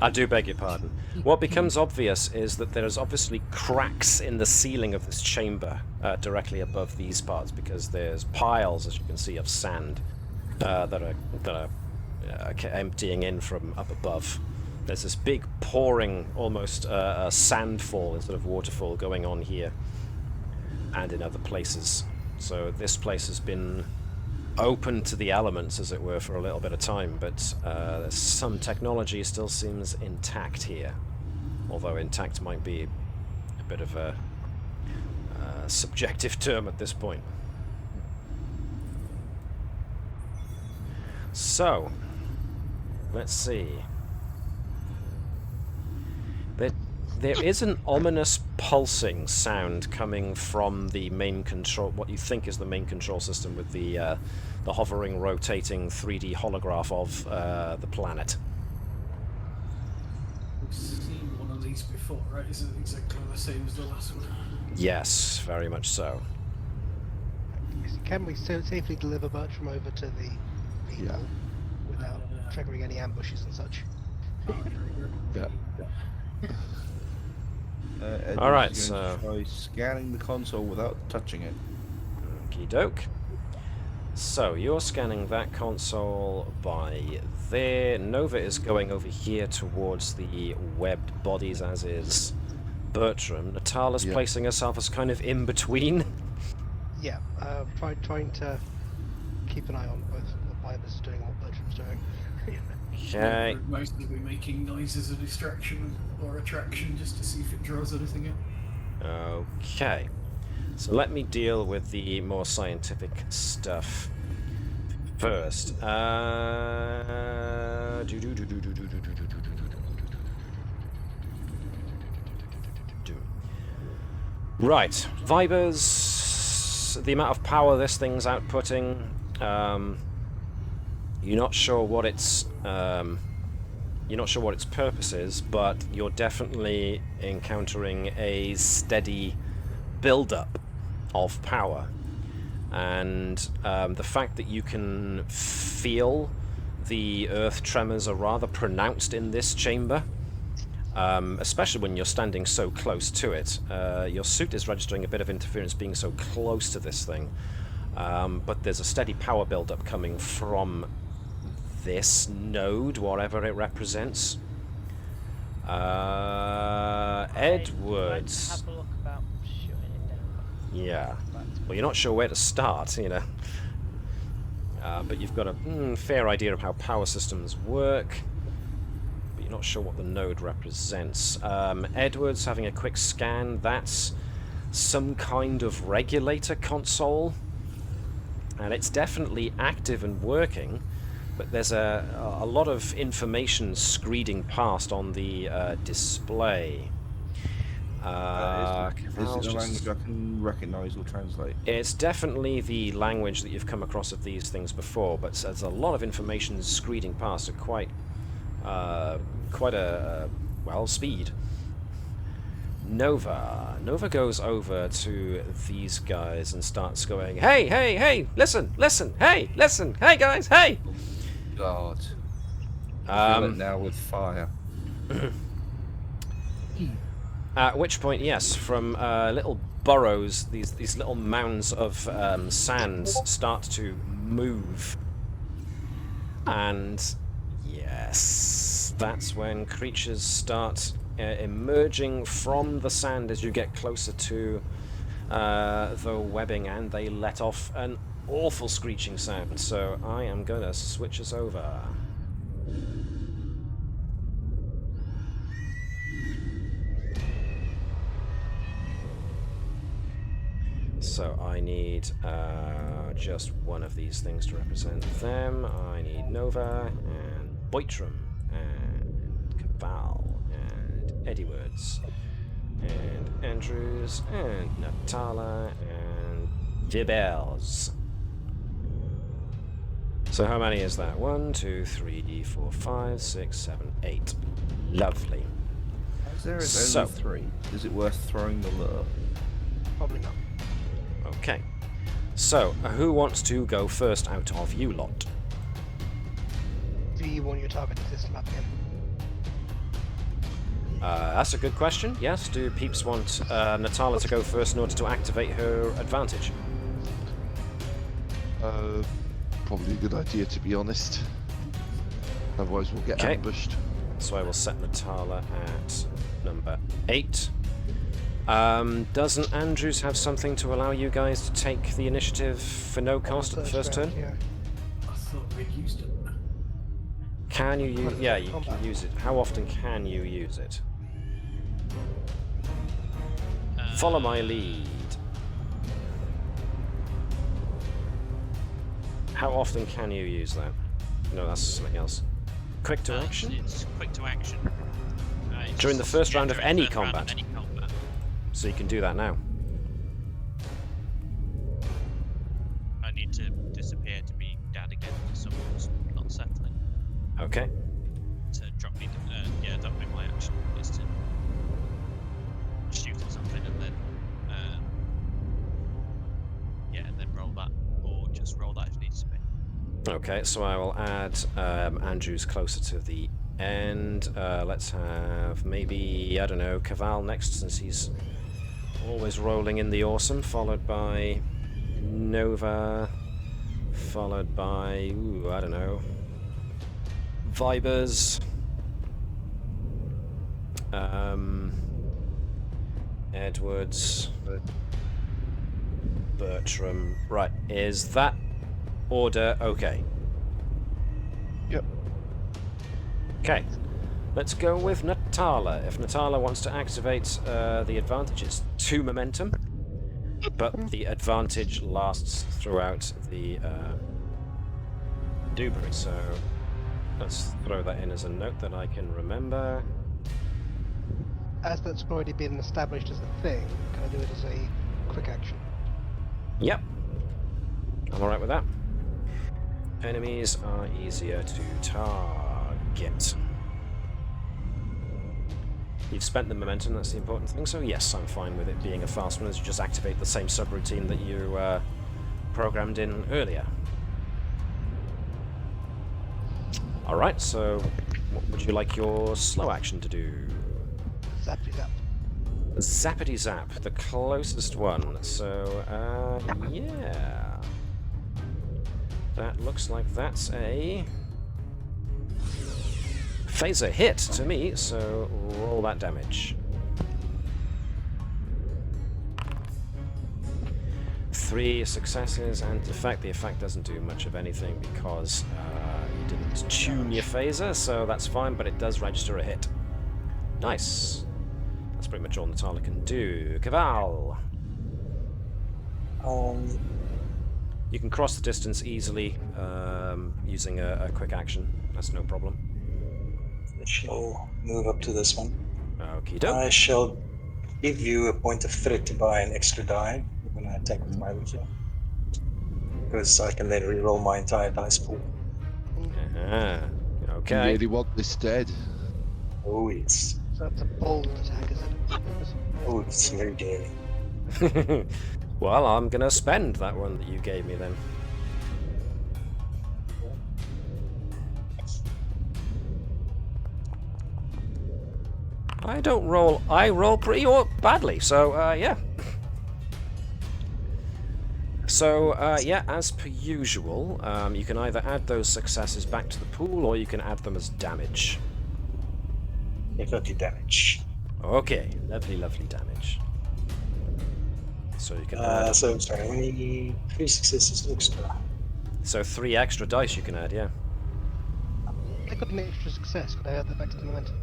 I do beg your pardon. What becomes obvious is that there's obviously cracks in the ceiling of this chamber directly above these parts, because there's piles, as you can see, of sand that are emptying in from up above. There's this big pouring, almost a sandfall instead of waterfall going on here and in other places. So this place has been open to the elements, as it were, for a little bit of time, but some technology still seems intact here, although intact might be a bit of a subjective term at this point. So, let's see. There is an ominous pulsing sound coming from the main control, what you think is the main control system, with the hovering, rotating 3D holograph of the planet. We've seen one of these before, right? Is it exactly the same as the last one? Yes, very much so. Can we safely deliver Bertram over to the people without triggering any ambushes and such? Yeah. Edward's All right, going so- to try scanning the console without touching it. Okie doke. So you're scanning that console by there. Nova is going over here towards the webbed bodies, as is Bertram. Natala's Yeah. placing herself as kind of in between. Yeah, trying to keep an eye on both what Viper's doing and what Bertram's doing. Okay. Would mostly be making noises of distraction or attraction just to see if it draws anything in. Okay. So let me deal with the more scientific stuff first. Right, Vibers, the amount of power this thing's outputting, you're not sure what its purpose is, but you're definitely encountering a steady build-up of power, and the fact that you can feel the earth tremors are rather pronounced in this chamber, especially when you're standing so close to it. Your suit is registering a bit of interference being so close to this thing, but there's a steady power build-up coming from this node, whatever it represents. Edwards. Have a look about shutting it down. Yeah. Well, you're not sure where to start, you know. but you've got a fair idea of how power systems work. But you're not sure what the node represents. Edward's having a quick scan. That's some kind of regulator console. And it's definitely active and working. But there's a lot of information screeding past on the display. Is it a language I can recognise or translate? It's definitely the language that you've come across of these things before, but there's a lot of information screeding past at quite a speed. Nova goes over to these guys and starts going, hey, listen, hey, guys, hey! God. I feel it now with fire. At which point, yes, from little burrows, these little mounds of sand start to move. And yes, that's when creatures start emerging from the sand as you get closer to the webbing, and they let off an awful screeching sound. So I am going to switch us over. So I need just one of these things to represent them. I need Nova and Bertram and Cabal and Edwards and Andrews and Natala and Dibels. So how many is that? 1, 2, 3, 4, 5, 6, 7, 8. Lovely. As there is So- only 3, is it worth throwing the lure? Probably not. Okay. So, who wants to go first out of you lot? Do you want your targeting system up again? That's a good question. Yes, do peeps want Natala to go first in order to activate her advantage? Probably a good idea, to be honest. Otherwise we'll get Okay. ambushed. So I will set Natala at number 8. Doesn't Andrews have something to allow you guys to take the initiative for no cost at the first turn? Yeah. I thought we'd used it. Can you use... Yeah, you can use it. How often can you use it? Follow my lead. How often can you use that? No, that's something else. Quick to action? It's quick to action. It's During the just- first yeah, round of during any the first round combat. of any combat. So you can do that now. I need to disappear to be dad again to someone's not settling. Okay. To drop me, that'll be my action, is to shoot at something and then, and then roll that, or just roll that if needs to be. Okay, so I will add Andrews closer to the end. Let's have maybe, I don't know, Caval next, since he's always rolling in the awesome, followed by Nova, followed by, I don't know, Vibers, Edwards, Bertram. Right, is that order okay? Yep. Okay, let's go with Natala. If Natala wants to activate the advantage, it's 2 momentum, but the advantage lasts throughout the Dubry, so let's throw that in as a note that I can remember. As that's already been established as a thing, can I do it as a quick action? Yep, I'm alright with that. Enemies are easier to target. You've spent the momentum, that's the important thing, so yes, I'm fine with it being a fast one as you just activate the same subroutine that you programmed in earlier. Alright, so what would you like your slow action to do? Zappy zap. Zappity zap, the closest one, so yeah. That looks like that's a phaser hit to me, so roll that damage. 3 successes, and in fact the effect doesn't do much of anything because you didn't tune your phaser, so that's fine, but it does register a hit. Nice. That's pretty much all Natala can do. Caval! You can cross the distance easily using a quick action. That's no problem. I shall move up to this one. Okie doke. I shall give you a point of threat to buy an extra die when I attack with my Lucia. Because I can then reroll my entire dice pool. Okay. You really want this dead? Oh, yes. So that's a bold attack, is it? Oh, it's very daring. Well, I'm gonna spend that one that you gave me then. I roll pretty badly, so yeah. So yeah, as per usual, you can either add those successes back to the pool or you can add them as damage. Definitely damage. Okay, lovely, lovely damage. So you can add... So, sorry, how many 3 successes extra? So 3 extra dice you can add, yeah. I got an extra success. Could I add that back to the momentum?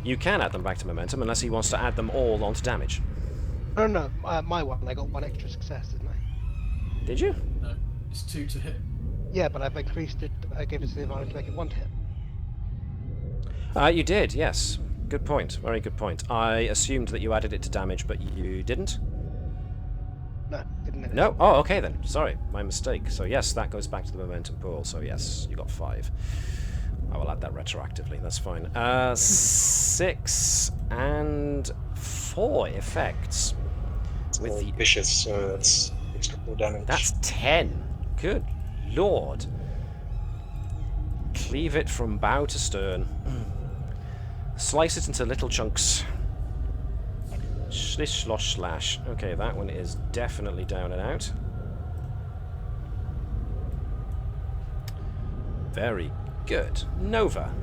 You can add them back to momentum unless he wants to add them all onto damage. No, my one. I got 1 extra success, didn't I? Did you? No, it's 2 to hit. Yeah, but I've increased it. I gave it the advantage to make it 1 to hit. You did, yes. Good point. Very good point. I assumed that you added it to damage, but you didn't? No, didn't. No? Oh, okay then. Sorry, my mistake. So yes, that goes back to the momentum pool. So yes, you got 5. I will add that retroactively. That's fine. 6 and 4 effects. It's With more the... vicious, so that's extra 4 damage. That's 10. Good lord. Cleave it from bow to stern. Slice it into little chunks. Slish, slosh, slash. Okay, that one is definitely down and out. Very good. Nova.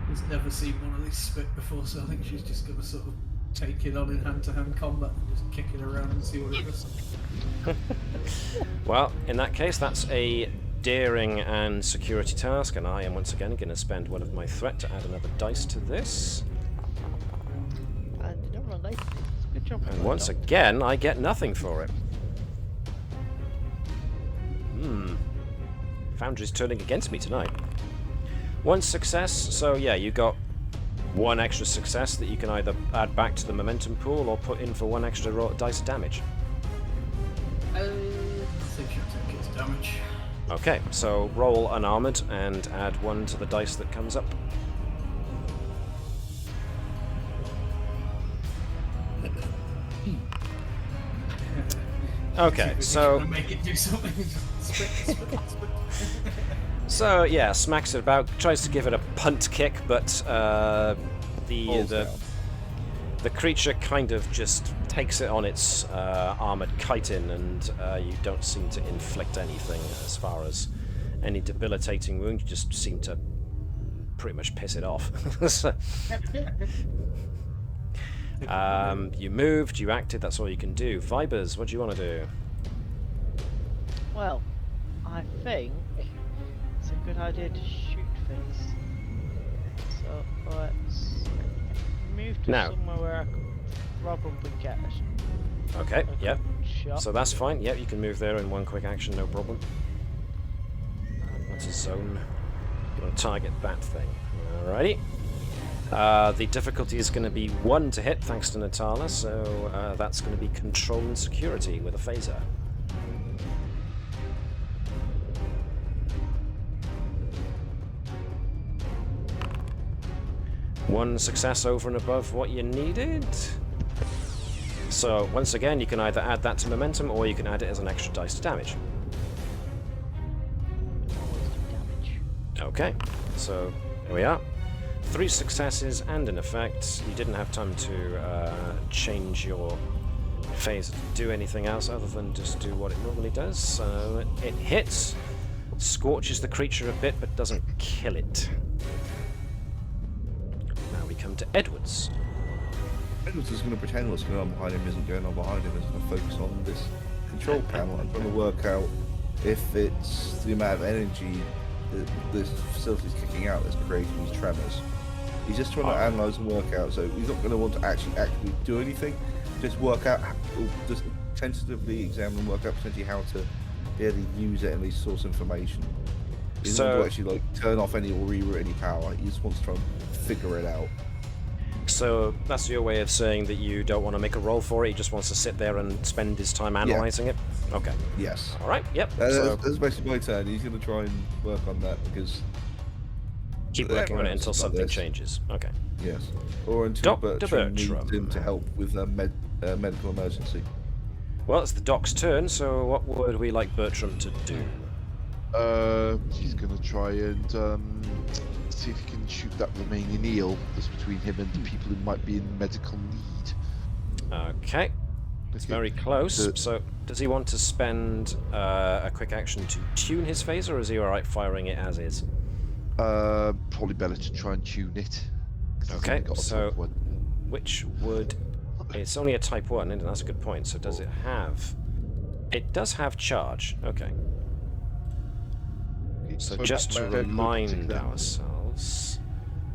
He's never seen one of these spit before, so I think she's just going to sort of take it on in hand-to-hand combat and just kick it around and see what it does. Well, in that case, that's a daring and security task, and I am once again going to spend one of my threat to add another dice to this. And you don't relate to this. Good job. And once again, I get nothing for it. Foundry's turning against me tonight. 1 success, so yeah, you got 1 extra success that you can either add back to the momentum pool or put in for 1 extra dice of damage. I think she'll take its damage. Okay, so roll unarmored and add 1 to the dice that comes up. Okay, so... Make it do something. So yeah, smacks it about, tries to give it a punt kick, but the creature kind of just takes it on its armored chitin, and you don't seem to inflict anything as far as any debilitating wound. You just seem to pretty much piss it off. So, you moved, you acted, that's all you can do. Vibers, what do you want to do? Well, I think it's a good idea to shoot things. So let's move to Now. somewhere where I could probably get Okay, a yep. good shot. So that's fine. Yep, you can move there in 1 quick action, no problem. That's a zone. You want to target that thing. Alrighty. The difficulty is going to be 1 to hit, thanks to Natala, so that's going to be control and security with a phaser. One success over and above what you needed. So once again, you can either add that to momentum or you can add it as an extra dice to damage. Always do damage. Okay, so here we are. 3 successes and an effect. You didn't have time to change your phaser to do anything else other than just do what it normally does. So it hits, scorches the creature a bit, but doesn't kill it. Now we come to Edwards. Reynolds is going to pretend what's going on behind him isn't going on behind him. He's going to focus on this control panel and trying to work out if it's the amount of energy that this facility is kicking out that's creating these tremors. He's just trying to analyse and work out, so he's not going to want to actually do anything. Just work out, or just tentatively examine and work out potentially how to be able to use it and at least source information. He doesn't want to actually like turn off any or reroute any power. He just wants to try and figure it out. So that's your way of saying that you don't want to make a roll for it. He just wants to sit there and spend his time analysing it. Okay. Yes. All right. Yep. That's basically my turn. He's going to try and work on that because. Keep working on it until something changes. Okay. Yes. Or until Bertram needs him to help with a medical emergency. Well, it's the doc's turn, so what would we like Bertram to do? He's going to try and see if he can shoot that remaining eel that's between him and the people who might be in medical need. Okay. It's very close. So, does he want to spend a quick action to tune his phaser, or is he alright firing it as is? Probably better to try and tune it. Okay, so which would... It's only a Type 1, isn't it? That's a good point. So does it have... It does have charge. Okay. So just to remind ourselves...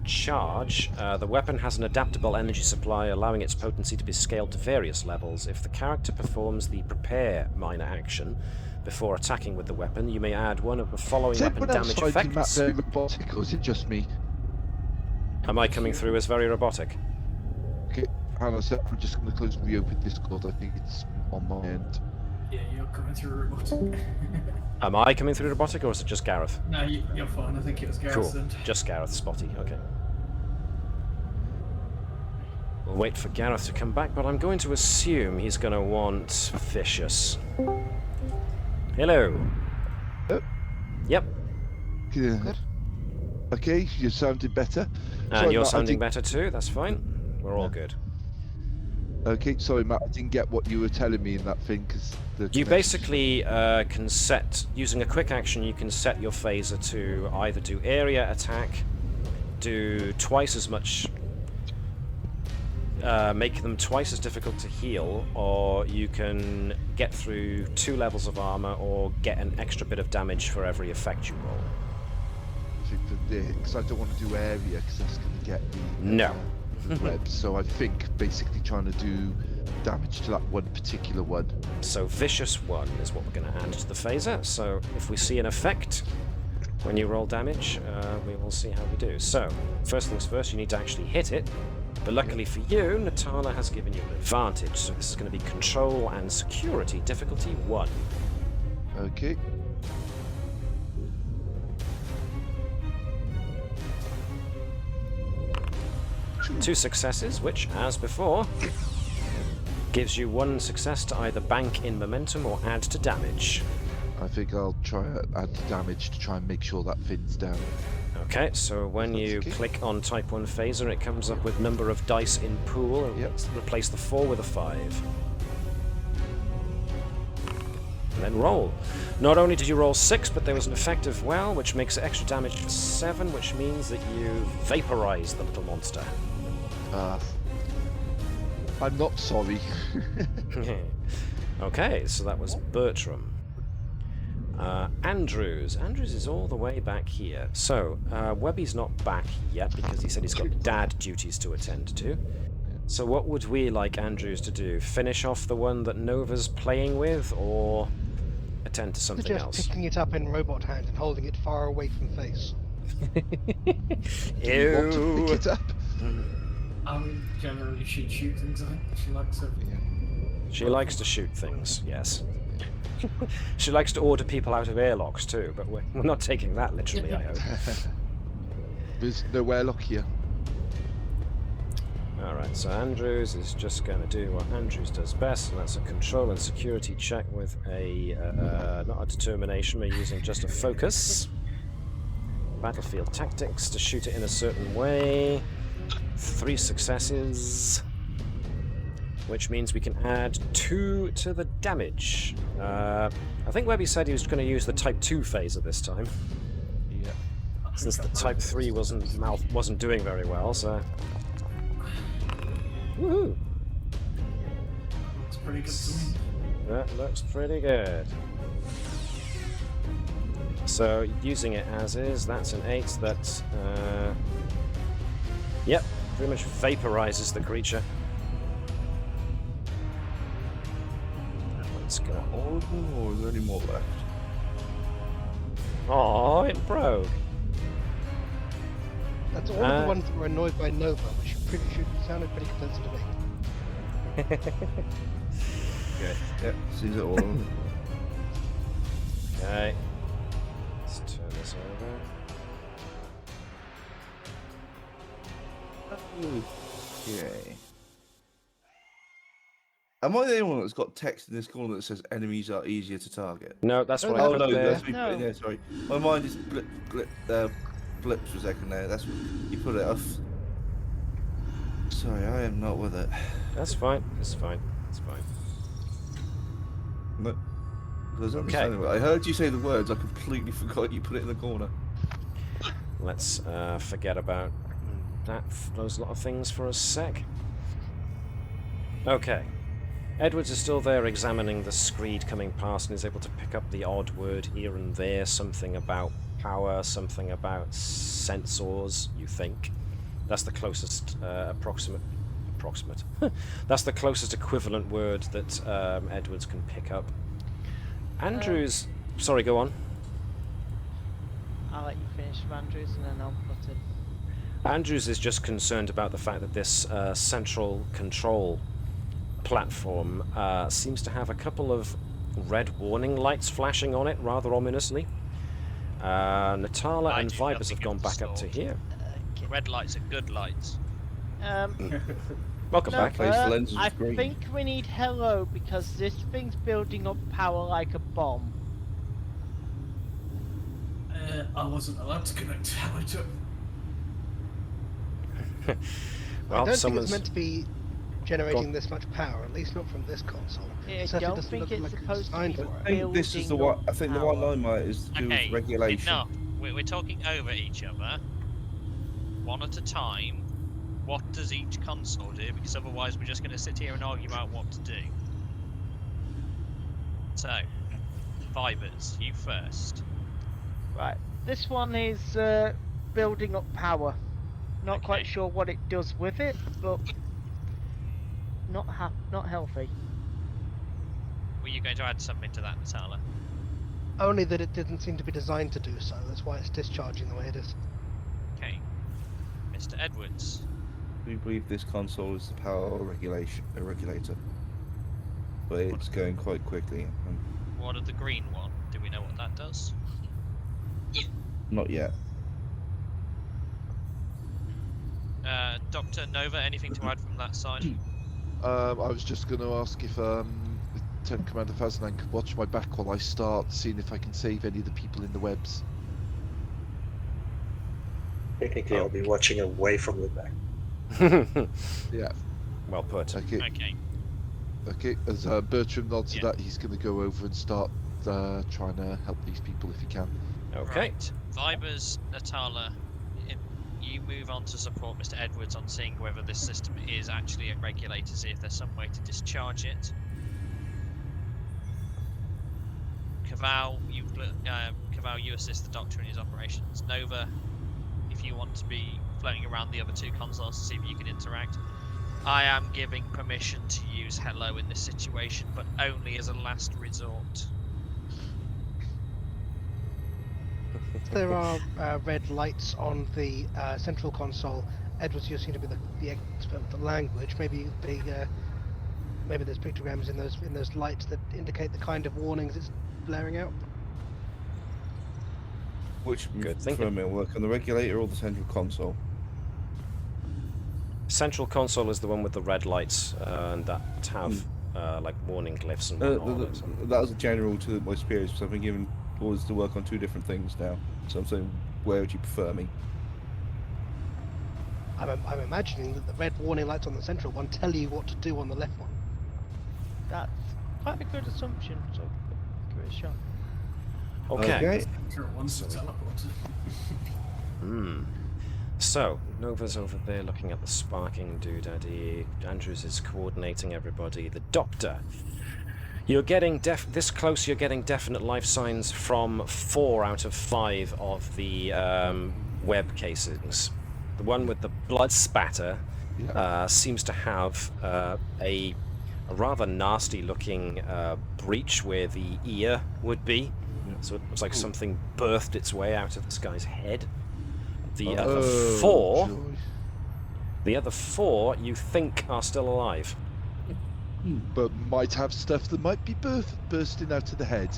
Charge. The weapon has an adaptable energy supply, allowing its potency to be scaled to various levels. If the character performs the prepare minor action before attacking with the weapon, you may add one of the following weapon damage effects. Is it robotic, or is it just me? Am I coming through as very robotic? Okay, hang on a sec. I'm just going to close and reopen Discord. I think it's on my end. Yeah, you're coming through robotic. Am I coming through robotic, or is it just Gareth? No, you're fine. I think it was Gareth. Cool. Just Gareth, spotty. Okay. We'll wait for Gareth to come back, but I'm going to assume he's going to want Vicious. Hello. Yep. Yeah. Okay, you're sounding better. And sorry, you're Matt, sounding better too, that's fine. We're all good. Okay, sorry Matt, I didn't get what you were telling me in that thing, because... You basically can set, using a quick action, you can set your phaser to either do area attack, do twice as much, make them twice as difficult to heal, or you can get through 2 levels of armor, or get an extra bit of damage for every effect you roll. Because I don't want to do area, because that's going to get the web. So I think basically trying to do damage to that one particular one. So Vicious 1 is what we're going to add to the phaser. So if we see an effect when you roll damage, we will see how we do. So first things first, you need to actually hit it. But luckily for you, Natana has given you an advantage. So this is going to be Control and Security, difficulty 1. Okay. Two successes, which, as before, gives you 1 success to either bank in momentum or add to damage. I think I'll try to add damage to try and make sure that thins down. Okay, so when you click on Type 1 phaser, it comes up with number of dice in pool. Yep. Replace the 4 with a 5. And then roll. Not only did you roll 6, but there was an effect of well, which makes extra damage for 7, which means that you vaporize the little monster. I'm not sorry. Okay, so that was Bertram. Andrews. Andrews is all the way back here. So, Webby's not back yet because he said he's got dad duties to attend to. So what would we like Andrews to do? Finish off the one that Nova's playing with, or attend to something else? Just picking it up in robot hand and holding it far away from face. Do you want to pick it up? I mean, generally she'd shoot things, I think. She likes it. Yeah. She likes to shoot things, yes. She likes to order people out of airlocks too, but we're not taking that literally, I hope. There's no airlock here. Alright, so Andrews is just going to do what Andrews does best, and that's a control and security check with a, not a determination, we're using just a focus. Battlefield tactics to shoot it in a certain way. 3 successes, which means we can add 2 to the damage. I think Webby said he was going to use the Type 2 phaser this time. Yeah. Since the Type 3 wasn't doing very well, so... Woohoo! It's pretty good to me. That looks pretty good. So, using it as is, that's an 8 that, yep, pretty much vaporizes the creature. That one's gonna... Oh, is there any more left? Oh, it broke. That's all of the ones that were annoyed by Nova, which sounded pretty convincing to me. Okay, yep, sees it all. Okay. Let's turn this over. Okay. Am I the only one that's got text in this corner that says enemies are easier to target? No, that's what I Oh put no, there. that's me putting there, sorry. My mind is blips for a second there. That's what you put it off. Sorry, I am not with it. That's fine. It's fine. It's fine. No. I heard you say the words, I completely forgot you put it in the corner. Let's forget about those lot of things for a sec. Okay. Edwards is still there examining the screed coming past and is able to pick up the odd word here and there, something about power, something about sensors, you think. That's the closest approximate. That's the closest equivalent word that Edwards can pick up. Andrews... sorry, go on. I'll let you finish with Andrews and then I'll put in. Andrews is just concerned about the fact that this central control platform seems to have a couple of red warning lights flashing on it, rather ominously. Natala and Vibers have gone back up to here. The red lights are good lights. Welcome back. I think we need hello because this thing's building up power like a bomb. I wasn't allowed to connect hello to it. Well, I don't think it's meant to be generating this much power, at least not from this console. I don't think it's supposed to be I think this is the one. I think the one I might is to do with regulation. Enough. We're talking over each other, one at a time. What does each console do? Because otherwise we're just going to sit here and argue about what to do. So, Vibers, you first. Right, this one is building up power. Not quite sure what it does with it, but not healthy. Were you going to add something to that, Natala? Only that it didn't seem to be designed to do so. That's why it's discharging the way it is. Okay. Mr. Edwards. We believe this console is the power regulator, but it's going quite quickly. What of the green one? Do we know what that does? Not yet. Dr. Nova, anything to add from that side? I was just going to ask if Lieutenant Commander Faznan could watch my back while I start, seeing if I can save any of the people in the webs. Technically, I'll be watching away from the back. Yeah. Well put. Okay. Okay. As Bertram nods to that, he's going to go over and start trying to help these people if he can. Okay. Right. Vibers, Natala, you move on to support Mr. Edwards on seeing whether this system is actually a regulator, see if there's some way to discharge it. Caval, you assist the Doctor in his operations. Nova, if you want to be floating around the other two consoles to see if you can interact. I am giving permission to use hello in this situation, but only as a last resort. There are red lights on the central console. Edwards, you seem to be the expert with the language. Maybe there's pictograms in those lights that indicate the kind of warnings it's blaring out. Which Good for thinking. me will work on the regulator or the central console? Central console is the one with the red lights and that have like warning glyphs and whatnot. That was a general to my experience, because I've been given orders to work on two different things now. So I'm saying, where would you prefer me? I'm imagining that the red warning lights on the central one tell you what to do on the left one. That's quite a good assumption, so give it a shot. Okay. Sure, one's teleported. So, Nova's over there looking at the sparking doodaddy. Andrews is coordinating everybody. The Doctor. You're getting this close. You're getting definite life signs from 4 out of 5 of the web casings. The one with the blood spatter seems to have a rather nasty-looking breach where the ear would be. So it looks like something birthed its way out of this guy's head. The other four, you think are still alive. But might have stuff that might be bursting out of the head.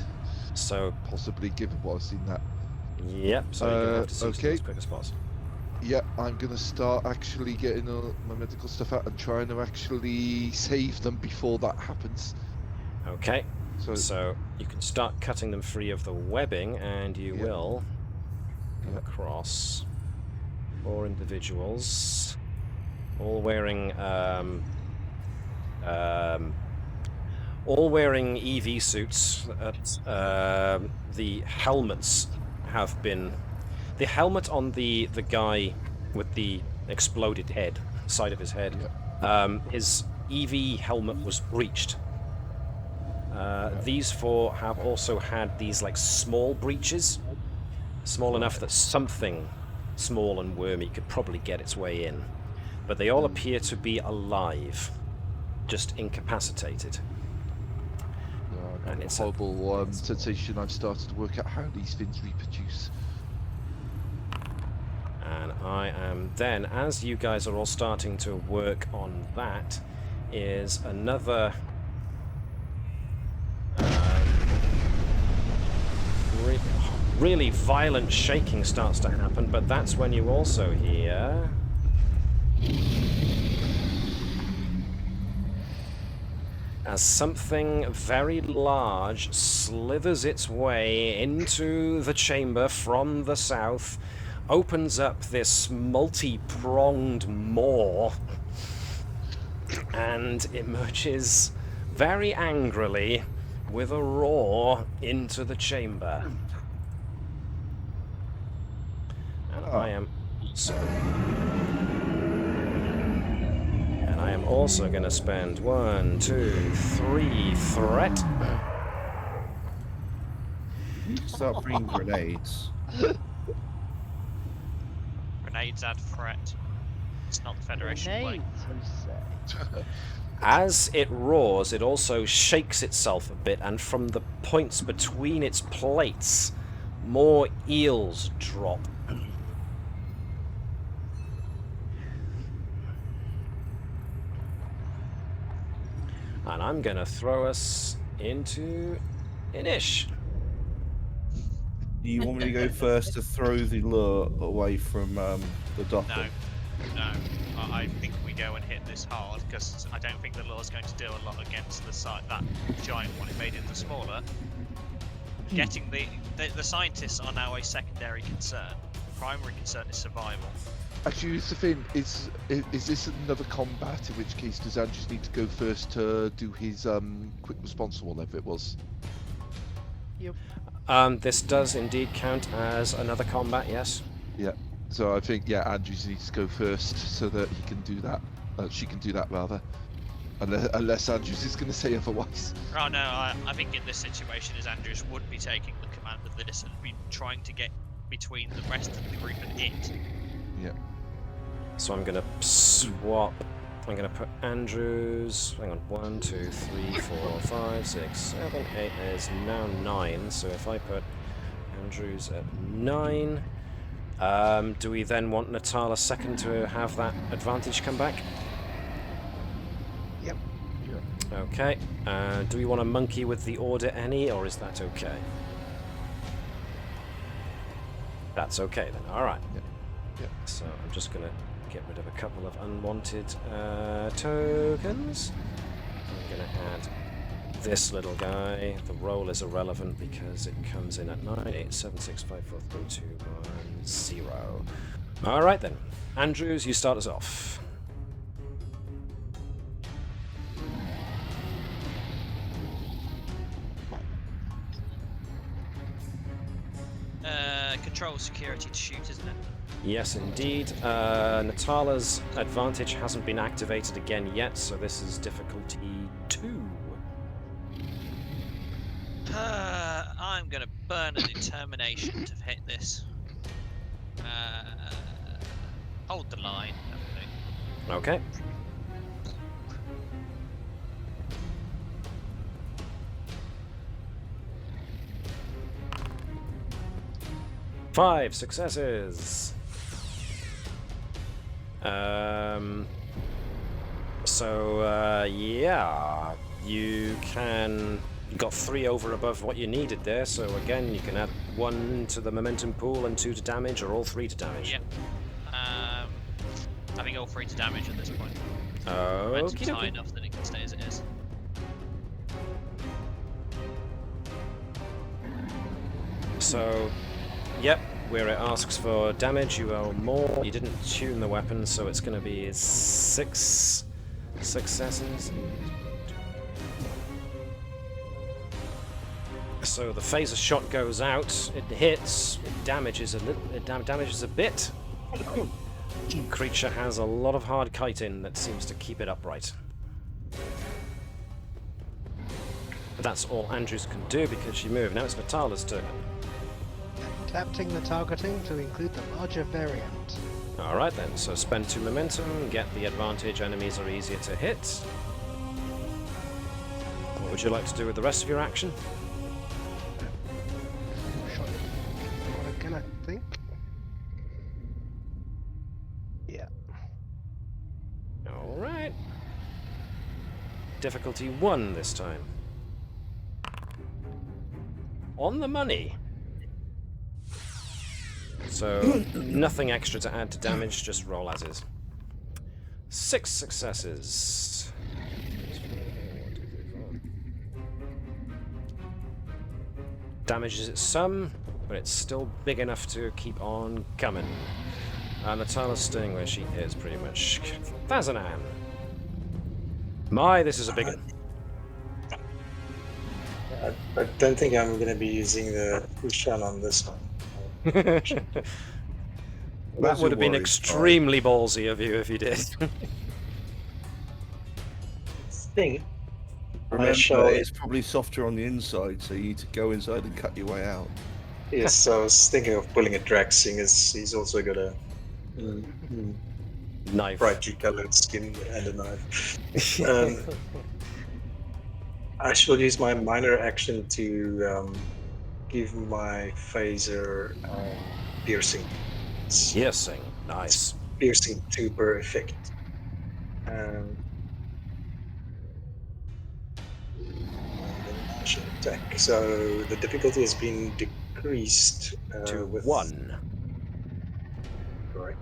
So possibly, given what I've seen that. Yep. So you're gonna have to see those quicker spots. Yeah, I'm gonna start actually getting my medical stuff out and trying to actually save them before that happens. Okay. So you can start cutting them free of the webbing, and you will come across 4 individuals, all wearing EV suits. The helmets have been. The helmet on the guy with the exploded head, side of his head, his EV helmet was breached. These 4 have also had these like small breaches, small enough that something small and wormy could probably get its way in. But they all appear to be alive, just incapacitated. And it's a horrible sensation. I've started to work out how these things reproduce. And I am then, as you guys are all starting to work on that, is another really violent shaking starts to happen, but that's when you also hear as something very large slithers its way into the chamber from the south, opens up this multi-pronged maw, and emerges very angrily with a roar into the chamber. And I am also going to spend 1, 2, 3 threat. Start bringing grenades. Grenades add threat. It's not the Federation way. As it roars, it also shakes itself a bit, and from the points between its plates, more eels drop. And I'm going to throw us into Inish. Do you want me to go first to throw the lure away from the Doctor? No. I think we go and hit this hard, because I don't think the lure's going to do a lot against that giant one. It made it the smaller. Getting the scientists are now a secondary concern. The primary concern is survival. Actually, it's the thing. Is this another combat? In which case, does Andrews need to go first to do his quick response or whatever it was? Yep. This does indeed count as another combat, yes. Yeah. So I think Andrews needs to go first so that he can do that. She can do that rather, unless Andrews is going to say otherwise. Oh no, I think in this situation, as Andrews would be taking the command of this and be trying to get between the rest of the group and it. Yeah. So I'm going to swap. I'm going to put Andrews. Hang on. 1, 2, 3, 4, 5, 6, 7, 8. There's now 9. So if I put Andrews at 9, do we then want Natala second to have that advantage come back? Yep. Okay. Do we want to monkey with the order any, or is that okay? That's okay then. All right. Yeah. So I'm just going to get rid of a couple of unwanted tokens. I'm going to add this little guy. The roll is irrelevant because it comes in at 9, 8, 7, 6, 5, 4, 3, 2, 1, 0. All right then. Andrews, you start us off. control security to shoot, isn't it? Yes, indeed. Natala's advantage hasn't been activated again yet, so this is difficulty 2. I'm going to burn a determination to hit this. Hold the line. Okay. Five successes. Yeah, you got 3 over above what you needed there, so again you can add 1 to the momentum pool and 2 to damage, or all 3 to damage. Yep. I think all 3 to damage at this point. Okie Momentum's high dokie. enough that it can stay as it is. So, yep, where it asks for damage, you roll more. You didn't tune the weapon, so it's going to be 6 successes. So the phaser shot goes out. It hits. It damages a little. It damages a bit. Creature has a lot of hard chitin that seems to keep it upright. But that's all Andrews can do because she moved. Now it's Natala's turn. Adapting the targeting to include the larger variant. Alright then, so spend 2 momentum, get the advantage, enemies are easier to hit. What would you like to do with the rest of your action? Shot it again, I think. Yeah. Alright. Difficulty 1 this time. On the money. So, nothing extra to add to damage, just roll as is. 6 successes. Damages it some, but it's still big enough to keep on coming. Natala's staying where she is, pretty much. Fazanan. My, this is a big one. I don't think I'm going to be using the Kushan on this one. That would have been extremely ballsy of you if you did. Thing. Remember, shall- it's probably softer on the inside, so you need to go inside and cut your way out. Yes, I was thinking of pulling a Drax, seeing as he's also got a Knife. brightly colored skin and a knife. I shall use my minor action to give my phaser piercing. Piercing. Nice. Piercing 2 per effect. And then I shall attack. So the difficulty has been decreased To with 1. Right.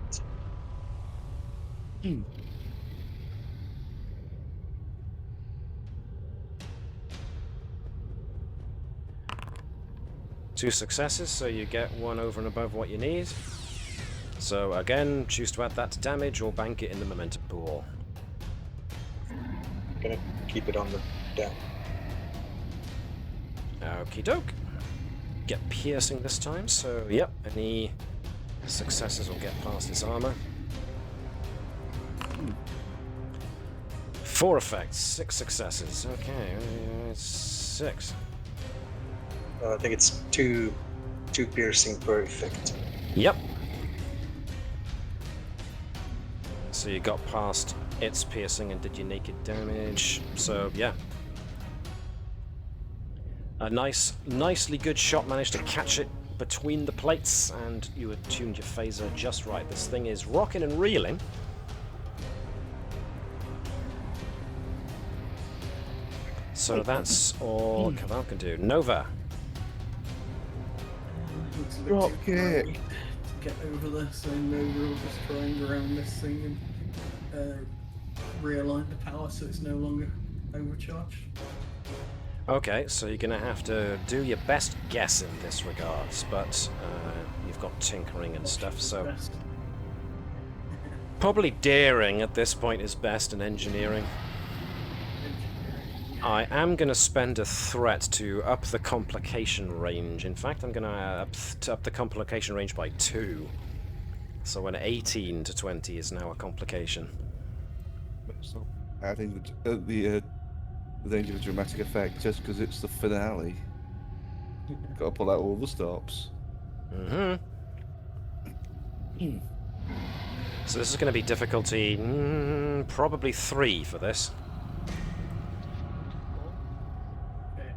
Two successes, so you get 1 over and above what you need. So again, choose to add that to damage or bank it in the momentum pool. Gonna keep it on the down. Okie doke. Get piercing this time, so yep, any successes will get past his armor. 4 effects, 6 successes. Okay, 6. I think it's two piercing per effect. Yep. So you got past its piercing and did your naked damage. So yeah. A nicely good shot, managed to catch it between the plates, and you attuned your phaser just right. This thing is rocking and reeling. So that's all Cabal can do. Nova. Looks like Drop too far kick. away to get over there, so Nova will just try and go around this thing and realign the power so it's no longer overcharged. Okay, so you're gonna have to do your best guess in this regards, but you've got tinkering and stuff, so Best. probably daring at this point is best, and engineering. I am going to spend a threat to up the complication range. In fact, I'm going to up the complication range by 2. So an 18 to 20 is now a complication. It's not adding the danger of dramatic effect just because it's the finale. Got to pull out all the stops. So this is going to be difficulty probably 3 for this. Okay,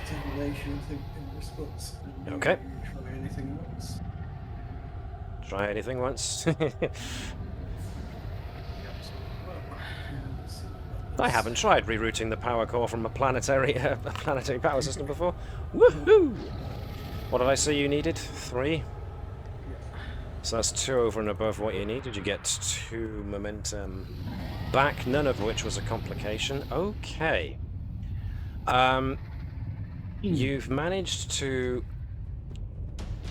determination, I think, in response. Okay. Try anything once. Try anything once. I haven't tried rerouting the power core from a planetary power system before. Woohoo! What did I say you needed? 3? So that's 2 over and above what you needed. You get 2 momentum back, none of which was a complication. Okay. You've managed to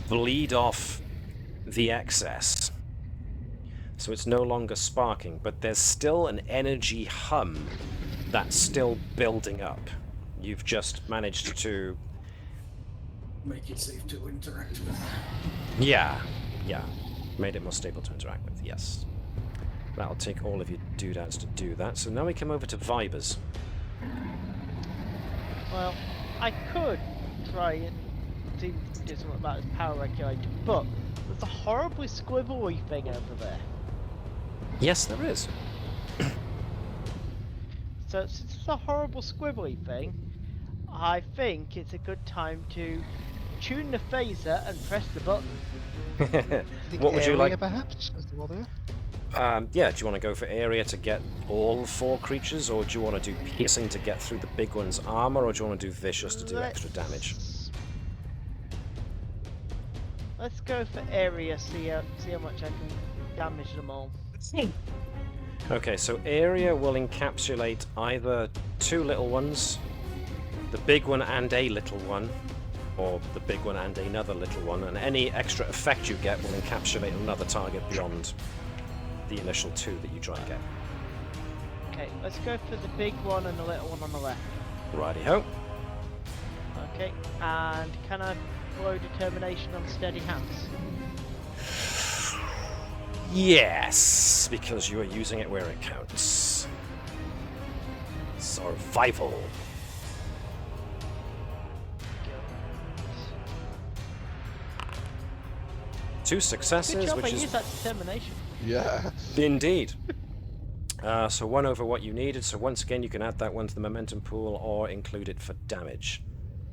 bleed off the excess. So it's no longer sparking, but there's still an energy hum that's still building up. You've just managed to... Make it safe to interact with. Yeah. Made it more stable to interact with, yes. That'll take all of your doodads to do that. So now we come over to Vibers. Well, I could try and do something about this power regulator, but there's a horribly squibbly thing over there. Yes, there is. So since it's a horrible squibbly thing, I think it's a good time to tune the phaser and press the button. What would you like? Perhaps? Is there more there? Yeah, do you want to go for area to get all 4 creatures, or do you want to do piercing to get through the big one's armor, or do you want to do vicious to do extra damage? Let's go for area, see how much I can damage them all. Okay, so area will encapsulate either 2 little ones, the big one and a little one, or the big one and another little one, and any extra effect you get will encapsulate another target beyond the initial 2 that you try and get. Okay, let's go for the big one and the little one on the left. Righty-ho. Okay, and can I blow determination on steady hands? Yes, because you are using it where it counts. Survival. Two successes, Good job, which I is used that determination. Yeah. indeed. So 1 over what you needed. So once again, you can add that one to the momentum pool or include it for damage,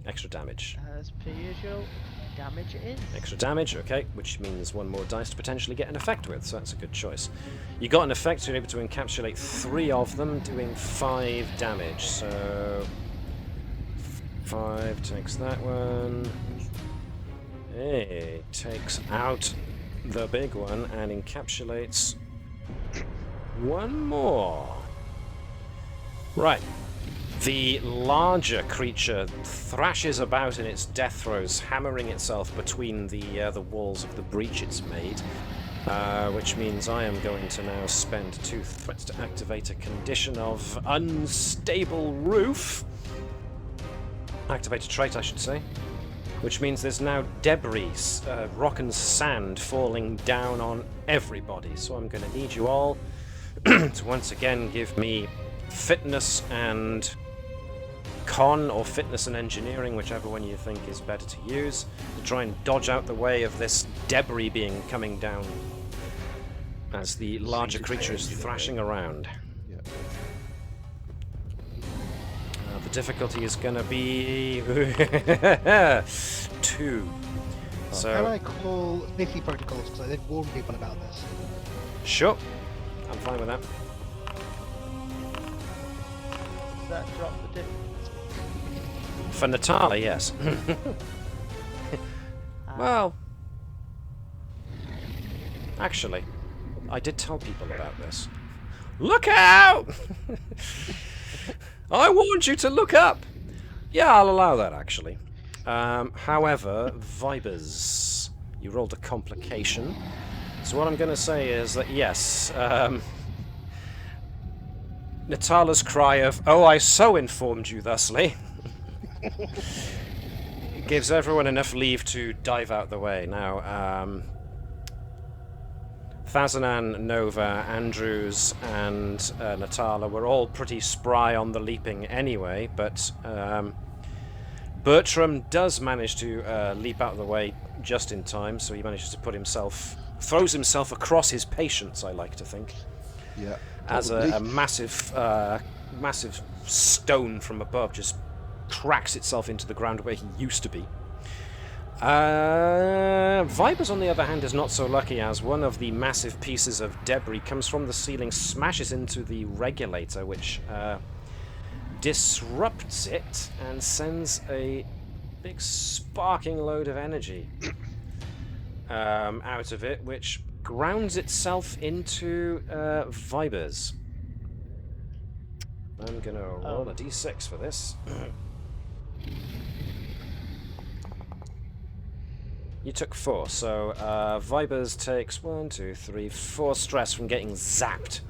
extra damage. As per usual, damage it is. Extra damage, okay, which means 1 more dice to potentially get an effect with, so that's a good choice. You got an effect, so you're able to encapsulate 3 of them, doing 5 damage. So 5 takes that one. Hey, takes out the big one and encapsulates 1 more. Right. The larger creature thrashes about in its death throes, hammering itself between the walls of the breach it's made, which means I am going to now spend 2 threats to activate a condition of unstable roof. Activate a trait, I should say. Which means there's now debris, rock and sand falling down on everybody. So I'm going to need you all to once again give me fitness and con, or fitness and engineering, whichever one you think is better to use, to try and dodge out the way of this debris being coming down as the larger creature is thrashing around. Yeah. The difficulty is going to be 2. So Can I call safety protocols, because I did warn people about this? sure, I'm fine with that. Does that drop the difference? For Natala, yes. Well, actually, I did tell people about this. Look out! I warned you to look up! Yeah, I'll allow that, actually. However, Vibers, you rolled a complication. So what I'm going to say is that, yes, Natala's cry of, "Oh, I so informed you thusly," gives everyone enough leave to dive out the way. Now, Thazanan, Nova, Andrews, and Natala were all pretty spry on the leaping anyway, but Bertram does manage to leap out of the way just in time, so he manages to throws himself across his patience, I like to think. Yeah. As a massive stone from above just cracks itself into the ground where he used to be. Vipers, on the other hand, is not so lucky, as one of the massive pieces of debris comes from the ceiling, smashes into the regulator, which disrupts it and sends a big sparking load of energy out of it, which grounds itself into Vipers. I'm gonna roll a d6 for this. You took 4, so Vipers takes 1, 2, 3, 4 stress from getting zapped.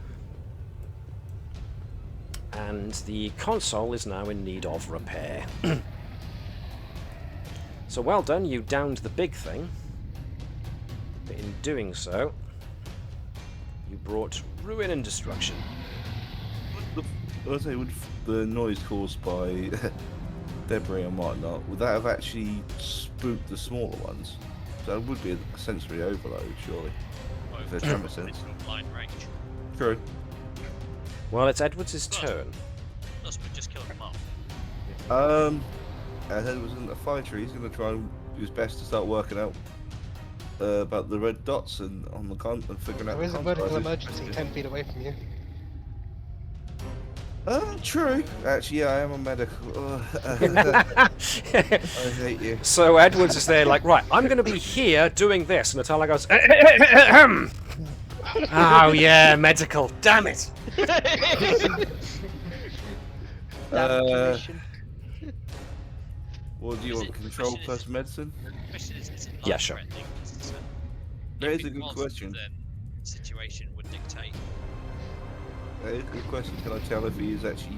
And the console is now in need of repair. So well done, you downed the big thing. But in doing so, you brought ruin and destruction. Would the noise caused by debris and whatnot, would that have actually spooked the smaller ones? That would be a sensory overload, surely. If there's tremor sense. Blind range. True. Well, it's Edwards' turn. Plus, we just killed them off. And Edwards isn't a fighter. He's going to try and do his best to start working out about the red dots and on the and figuring out. There is a medical emergency 10 feet away from you. True. Actually, yeah, I am a medical. I hate you. So Edwards is there like, right, I'm going to be here doing this. And Natala goes, oh yeah, medical, damn it. What do you want, control plus medicine? Yeah, sure. That is a good question. Then situation would dictate. That is a good question. Can I tell if he is actually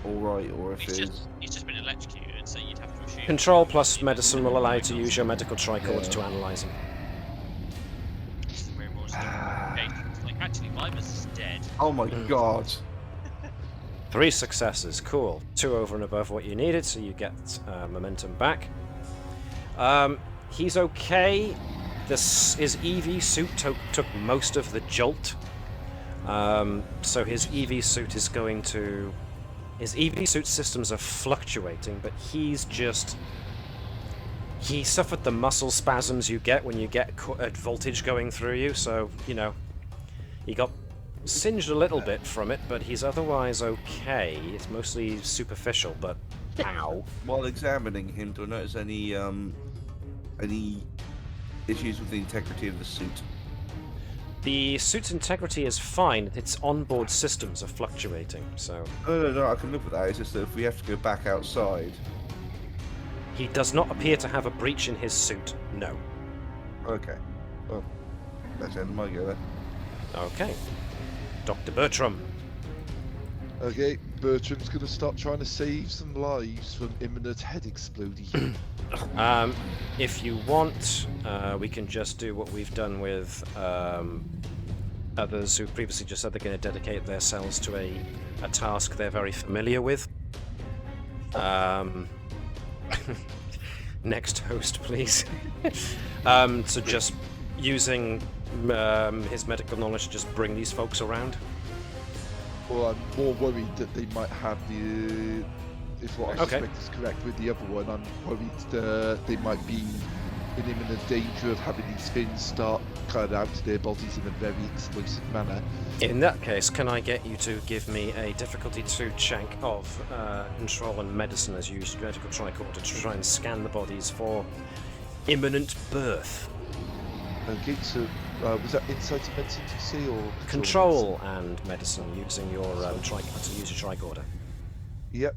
alright or if He's he is... just been electrocuted, so you'd have to assume... Control plus medicine will allow you to use your medical tricorder to analyse him. This is where more like, actually, Vipers is dead. Oh my god. 3 successes, cool. 2 over and above what you needed, so you get momentum back. He's okay. His EV suit took most of the jolt. So his EV suit is going to... His EV suit systems are fluctuating, but he's just... He suffered the muscle spasms you get when you get voltage going through you, so, you know, he got singed a little bit from it, but he's otherwise okay. It's mostly superficial, but ow. While examining him, do I notice any issues with the integrity of the suit? The suit's integrity is fine. Its onboard systems are fluctuating, so... No, I can live with that. It's just that if we have to go back outside... He does not appear to have a breach in his suit, no. Okay. Well, that's the end of my go then. Okay. Dr. Bertram. Okay, Bertram's going to start trying to save some lives from imminent head exploding. If you want, we can just do what we've done with others who previously just said they're going to dedicate themselves to a task they're very familiar with. Next host, please. So just using his medical knowledge to just bring these folks around. Well, I'm more worried that they might have the... If what I suspect is correct with the other one, I'm worried that they might be in imminent danger of having these fins start cut out to their bodies in a very explosive manner. In that case, can I get you to give me a difficulty 2 check of control and medicine as you use your medical tricorder to try and scan the bodies for imminent birth? Okay, so was that insight and medicine to see, or control and medicine using your tricorder? Yep.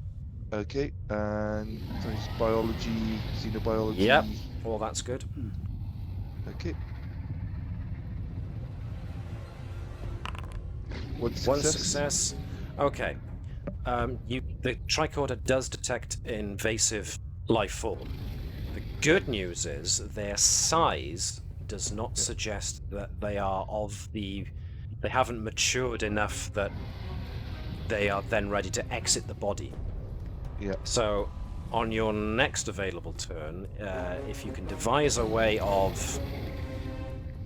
Okay, and there's biology, xenobiology. Yep, all that's good. Okay. One success. Okay. The tricorder does detect invasive life form. The good news is their size does not suggest that they haven't matured enough that they are then ready to exit the body. Yeah. So, on your next available turn, if you can devise a way of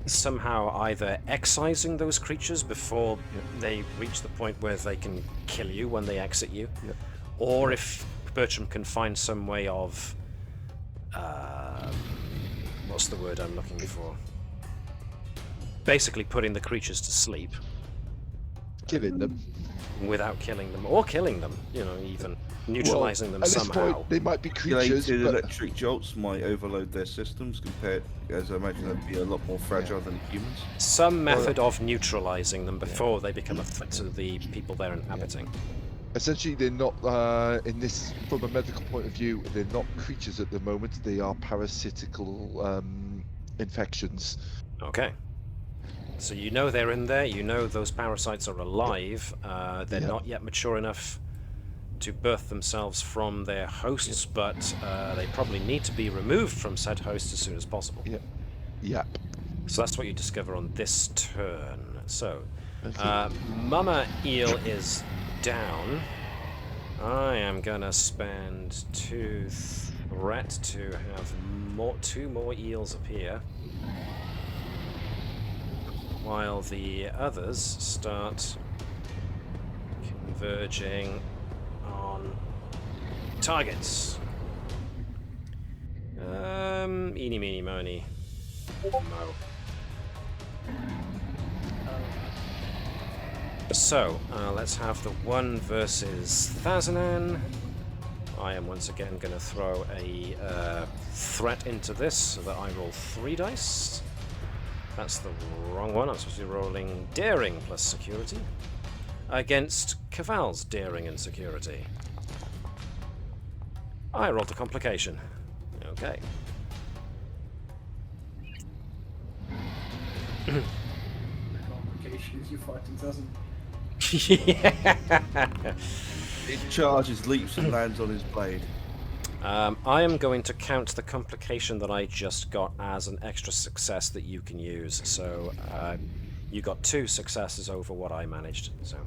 somehow either excising those creatures before they reach the point where they can kill you when they exit you, or if Bertram can find some way of what's the word I'm looking for? Basically putting the creatures to sleep. Killing them. Without killing them, or killing them, even neutralizing them at this somehow. point, they might be creatures, Related but electric jolts might overload their systems compared, as I imagine, they'd be a lot more fragile than humans. Some method of neutralizing them before they become a threat to the people they're inhabiting. essentially they're not, in this, from a medical point of view, they're not creatures at the moment. They are parasitical infections. Okay. So you know they're in there, you know those parasites are alive, they're not yet mature enough to birth themselves from their hosts, but they probably need to be removed from said hosts as soon as possible. Yep. So that's what you discover on this turn. So, Mama Eel is down. I am gonna spend 2 threat to have 2 more eels appear, while the others start converging on targets. Eeny, meeny, miny, mo. So, let's have the 1 versus Thazanan. I am once again going to throw a threat into this so that I roll 3 dice. That's the wrong one. I'm supposed to be rolling daring plus security against Caval's daring and security. I rolled a complication. Okay. Complication is you're fighting doesn't. It charges, leaps, and lands on his blade. I am going to count the complication that I just got as an extra success that you can use. So you got 2 successes over what I managed. So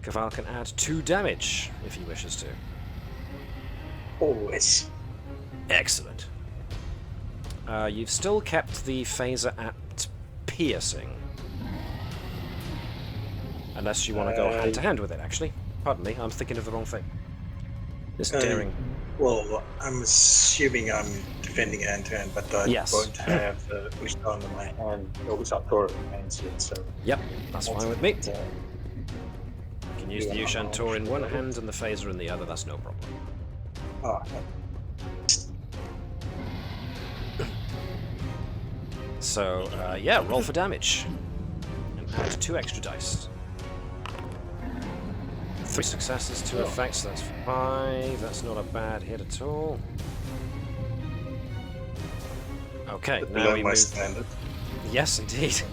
Caval can add 2 damage if he wishes to. Always. Excellent. You've still kept the phaser at piercing. Unless you want to go hand to hand with it, actually. Pardon me, I'm thinking of the wrong thing. This daring. Well, I'm assuming I'm defending hand to hand, but I won't have the Ushan in my hand. No, Ushan Tor in my hands yet, so. Yep, that's fine with me. You can use the Ushan Tor in one hand and the phaser in the other, that's no problem. So, yeah, roll for damage. And add 2 extra dice. 3 successes, 2 effects, that's 5. That's not a bad hit at all. Okay, now we move. Standard. Yes, indeed.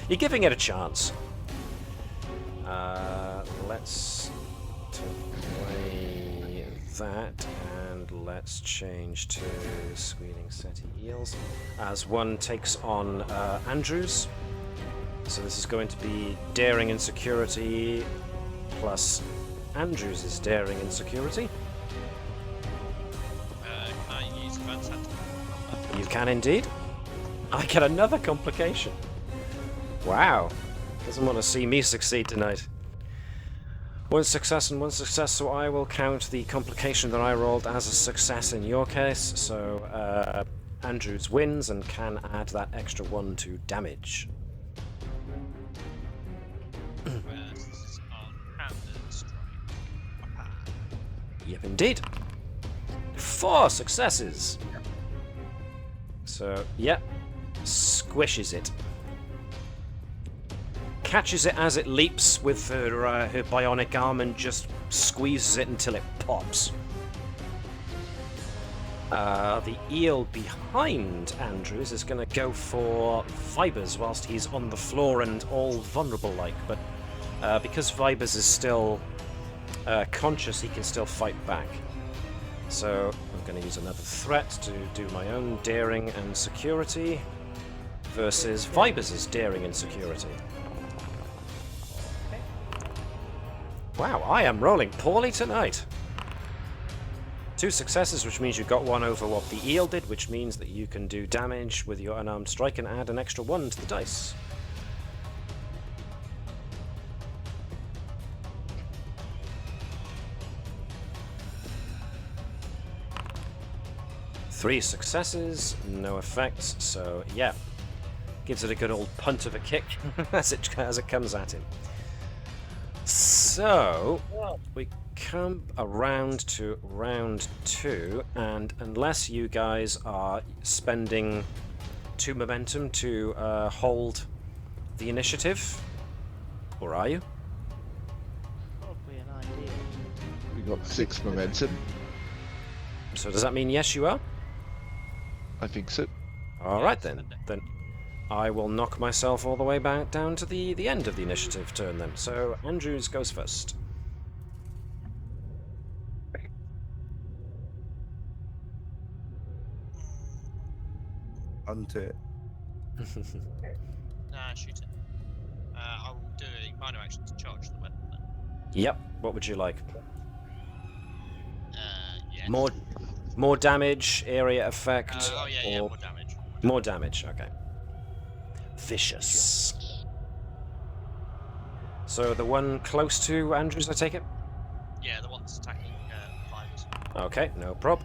You're giving it a chance. Let's take away that, and let's change to Squealing Ceti Eels. As 1 takes on Andrews. So this is going to be daring and security plus Andrews' daring and security. Can I use Advanced Hunter? You can indeed. I get another complication. Wow. Doesn't want to see me succeed tonight. 1 success and 1 success, so I will count the complication that I rolled as a success in your case. So Andrews wins and can add that extra 1 to damage. Yep, indeed. 4 successes. So, yep, squishes it. Catches it as it leaps with her bionic arm and just squeezes it until it pops. The eel behind Andrews is going to go for fibers whilst he's on the floor and all vulnerable-like, but because Vibers is still conscious, he can still fight back. So I'm going to use another threat to do my own daring and security versus Vibers' daring and security. Wow, I am rolling poorly tonight. 2 successes, which means you got 1 over what the eel did, which means that you can do damage with your unarmed strike and add an extra 1 to the dice. Three successes, no effects, so yeah. Gives it a good old punt of a kick as it comes at him. So, we come around to round 2, and unless you guys are spending 2 momentum to hold the initiative, or are you? Probably an idea. We got 6 momentum. So does that mean yes, you are? I think so. All right then. Then I will knock myself all the way back down to the end of the initiative turn then. So Andrews goes first. Hunt it. Nah, shoot it. I will do a minor action to charge the weapon then. Yep. What would you like? Yes. More damage, area effect. Oh yeah, more damage. More damage. Okay. Vicious. So the one close to Andrews, I take it? Yeah, the one's attacking Vibers. Okay, no prob.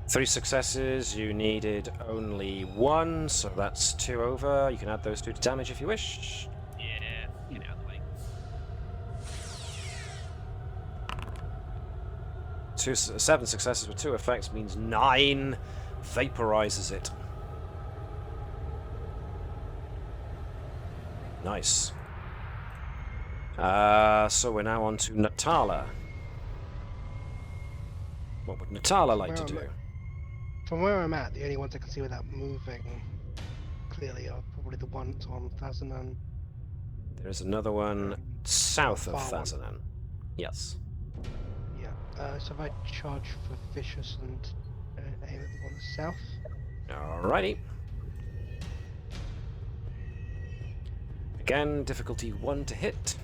3 successes, you needed only 1, so that's 2 over. You can add those 2 to damage if you wish. Yeah, get it out of the way. 7 successes with 2 effects means 9 vaporizes it. Nice. So we're now on to Natala. What would Natala like to do? From where I'm at, the only ones I can see without moving clearly are probably the ones on Thazanan. There's another one south of Far one. Thazanan. Yes. Yeah. So if I charge for Vicious and aim at the one south. Alrighty. Again, difficulty 1 to hit.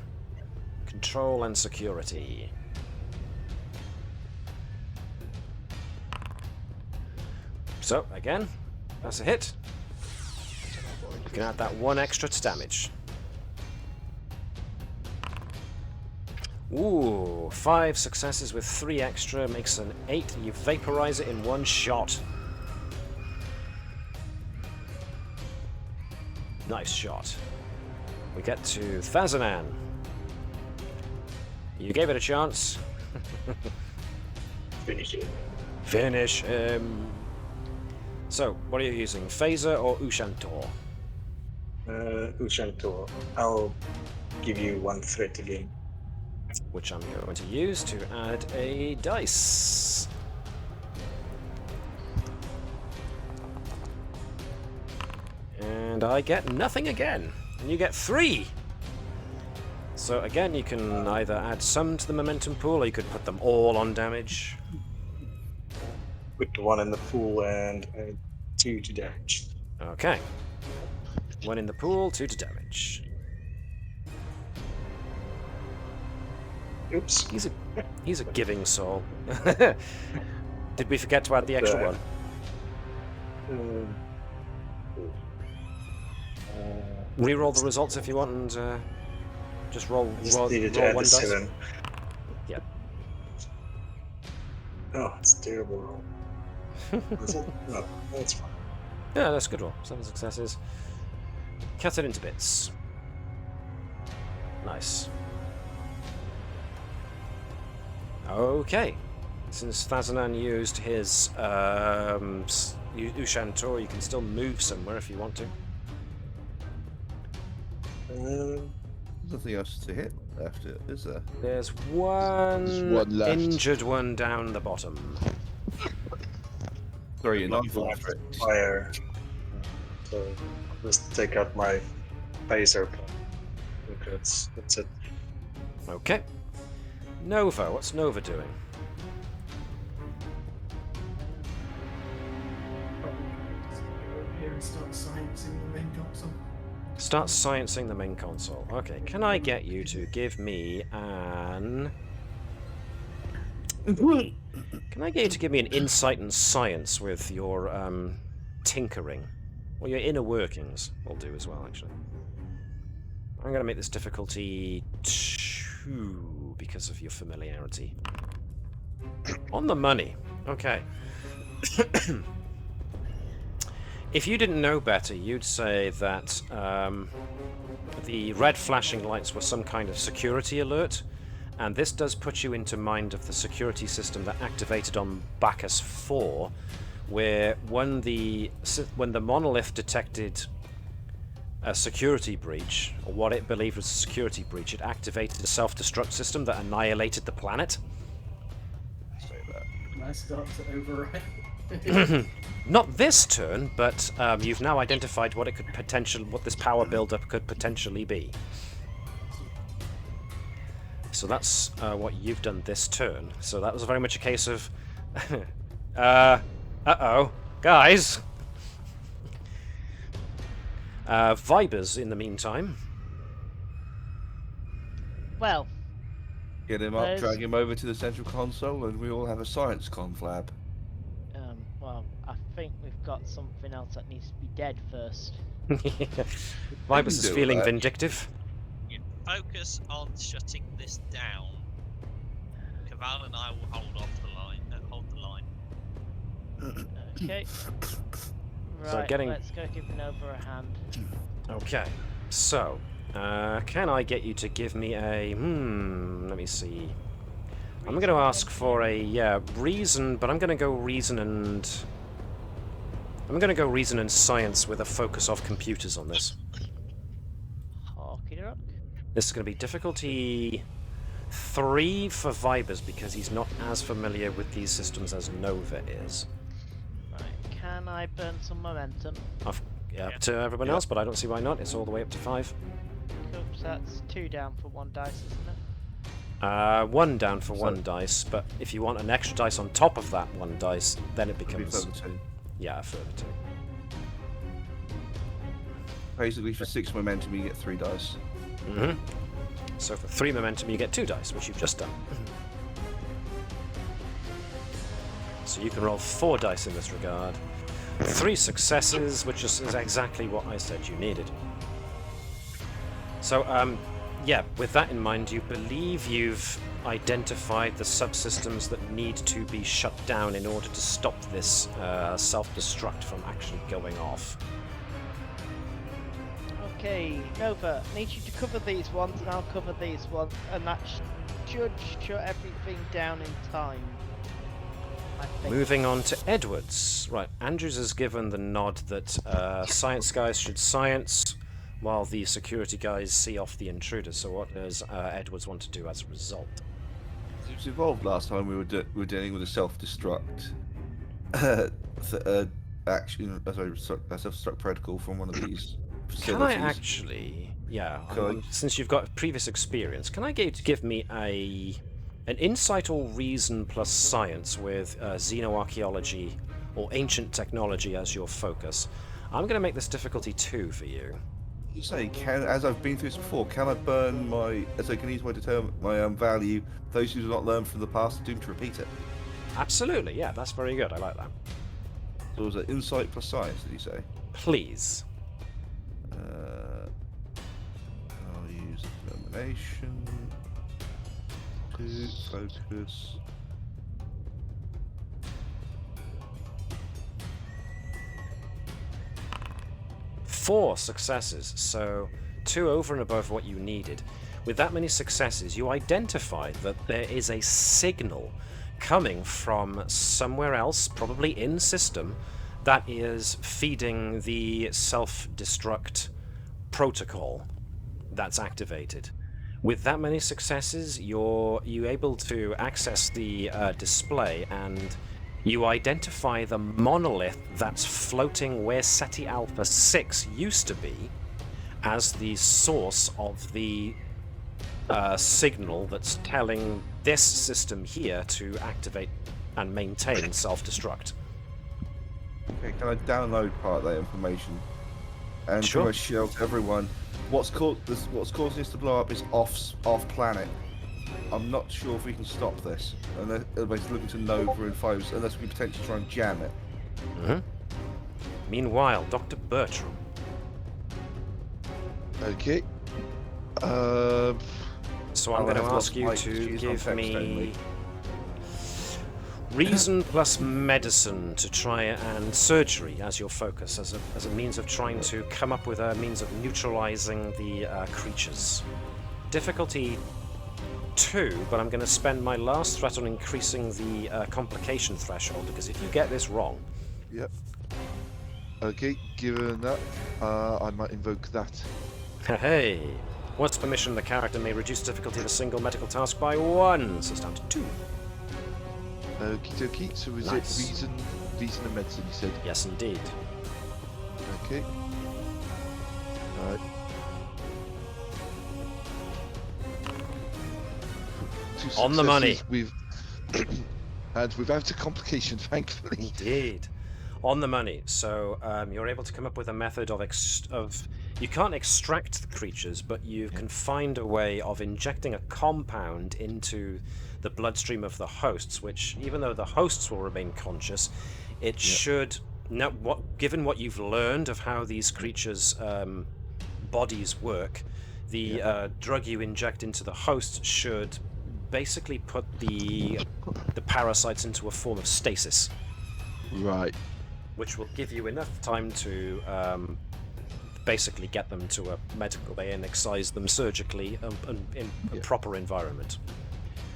Control and security. So, again, that's a hit. You can add that 1 extra to damage. Ooh, 5 successes with 3 extra makes an 8. You vaporize it in 1 shot. Nice shot. We get to Thazanan. You gave it a chance. Finish it. Finish him. So, what are you using? Phaser or Ushantor? Ushantor. I'll give you 1 threat again. Which I'm going to use to add a dice. And I get nothing again. And you get 3! So again, you can either add some to the momentum pool, or you could put them all on damage. Put 1 in the pool and 2 to damage. Okay. 1 in the pool, 2 to damage. Oops. He's a giving soul. Did we forget to add the extra 1? Reroll the results if you want, and just roll Needed to add one a dice. 7. Yeah. Oh, it's a terrible roll. Is it? No, that's fine. Yeah, that's a good roll. 7 successes. Cut it into bits. Nice. Okay. Since Thazanan used his Ushantor, you can still move somewhere if you want to. Nothing else to hit left, is there? There's one left. injured one down the bottom. Sorry, you're not Not full like threat. fire. So just take out my phaser. That's it. Okay. Nova, what's Nova doing? Just go over here and start sciencing the main console. Start sciencing the main console. Okay, can I get you to give me an... Can I get you to give me an insight and science with your tinkering? Well, your inner workings will do as well, actually. I'm going to make this difficulty 2 because of your familiarity. On the money. Okay. If you didn't know better, you'd say that the red flashing lights were some kind of security alert, and this does put you into mind of the security system that activated on Bacchus 4, where when the monolith detected a security breach, or what it believed was a security breach, it activated a self-destruct system that annihilated the planet. And I start to override. Not this turn, but you've now identified what this power build-up could potentially be. So that's what you've done this turn. So that was very much a case of, uh-oh, guys. Vibers, in the meantime. Well, Get him up, There's- drag him over to the central console, and we all have a science conflab. well, I think we've got something else that needs to be dead first. Vibers is do feeling that. vindictive. Focus on shutting this down. Caval and I will hold off the line. Hold the line. Okay. So Right, getting- let's go give Nova a hand. Okay, so, can I get you to give me a, let me see. I'm going to ask for a, reason, but I'm going to go reason and science with a focus of computers on this. Okie doke. This is going to be difficulty 3 for Vibers, because he's not as familiar with these systems as Nova is. Right, can I burn some momentum? Up to everyone else, but I don't see why not. It's all the way up to 5. Oops, that's 2 down for 1 dice, isn't it? 1 down for 1 dice, but if you want an extra dice on top of that 1 dice, then it It'll be becomes... further 2. Yeah, a further 2. Basically, for 6 momentum, you get 3 dice. So for 3 momentum, you get 2 dice, which you've just done. So you can roll 4 dice in this regard. 3 successes, which is exactly what I said you needed. So, yeah, with that in mind, you believe you've identified the subsystems that need to be shut down in order to stop this self-destruct from actually going off. Okay, Nova, I need you to cover these ones, and I'll cover these ones, and that should shut everything down in time. I think. Moving on to Edwards. Right, Andrews has given the nod that science guys should science, while the security guys see off the intruders. So what does Edwards want to do as a result? It was involved last time. We were dealing with a self-destruct action. Sorry, a self-destruct protocol from one of these Can I facilities. actually, yeah, Can I- since you've got previous experience, can I get you to give me an insight or reason plus science with xenoarchaeology or ancient technology as your focus? I'm going to make this difficulty 2 for you. You say, as I've been through this before, can I burn my? So can I use my value? Those who do not learn from the past are doomed to repeat it. Absolutely, yeah, that's very good. I like that. So was it insight plus science? Did you say? Please. I'll use determination. 2 focus. Four successes, so 2 over and above what you needed. With that many successes, you identified that there is a signal coming from somewhere else, probably in system, that is feeding the self-destruct protocol that's activated. With that many successes, you're able to access the display, and you identify the monolith that's floating where Ceti Alpha 6 used to be as the source of the signal that's telling this system here to activate and maintain self-destruct. Okay, can I download part of that information? And Sure. can I shout to everyone, what's causing this to blow up is off planet. I'm not sure if we can stop this. Unless everybody's looking to Nova and Phobos, unless we potentially try and jam it. Mm-hmm. Meanwhile, Dr. Bertram. Okay. So I'm going to ask you to give me reason plus medicine to try and surgery as your focus, as a means of trying to come up with a means of neutralizing the creatures. Difficulty 2, but I'm going to spend my last threat on increasing the complication threshold, because if you get this wrong... Yep. Okay, given that, I might invoke that. Hey! Once permission, the character may reduce difficulty of a single medical task by 1, so it's down to 2. Okie dokie, so is Nice. it reason and medicine, you said? Yes, indeed. Okay. Alright. 2 On the money. successes and without a complication, thankfully. Indeed. On the money. So you're able to come up with a method of you can't extract the creatures, but you can find a way of injecting a compound into the bloodstream of the hosts, which, even though the hosts will remain conscious, it should, now, given what you've learned of how these creatures' bodies work, the drug you inject into the host should basically put the parasites into a form of stasis. Right. Which will give you enough time to basically get them to a medical bay and excise them surgically in a proper environment.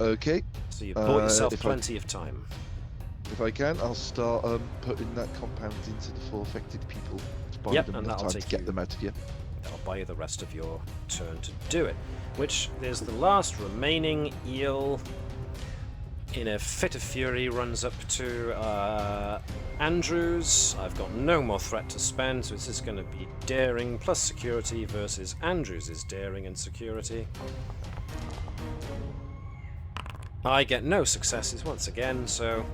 Okay. So you've bought yourself if plenty of time. If I can, I'll start putting that compound into the 4 affected people to buy Yep, them and enough that'll time to take get you- them out of here. That'll buy you the rest of your turn to do it. Which there's the last remaining eel. In a fit of fury, runs up to Andrews. I've got no more threat to spend, so this is going to be daring plus security versus Andrews' daring and security. I get no successes once again, so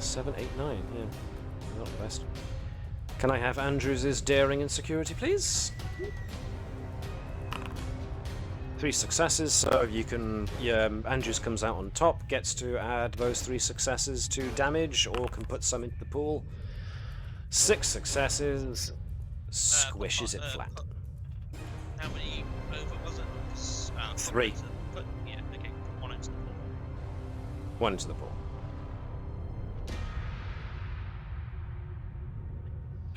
7, 8, 9. Yeah, not the best. Can I have Andrews' daring and security, please? 3 successes, so you can. Andrews comes out on top, gets to add those 3 successes to damage, or can put some into the pool. 6 successes, squishes it flat. How many over was it? 3. But, yeah, okay, 1 into the pool. 1 into the pool.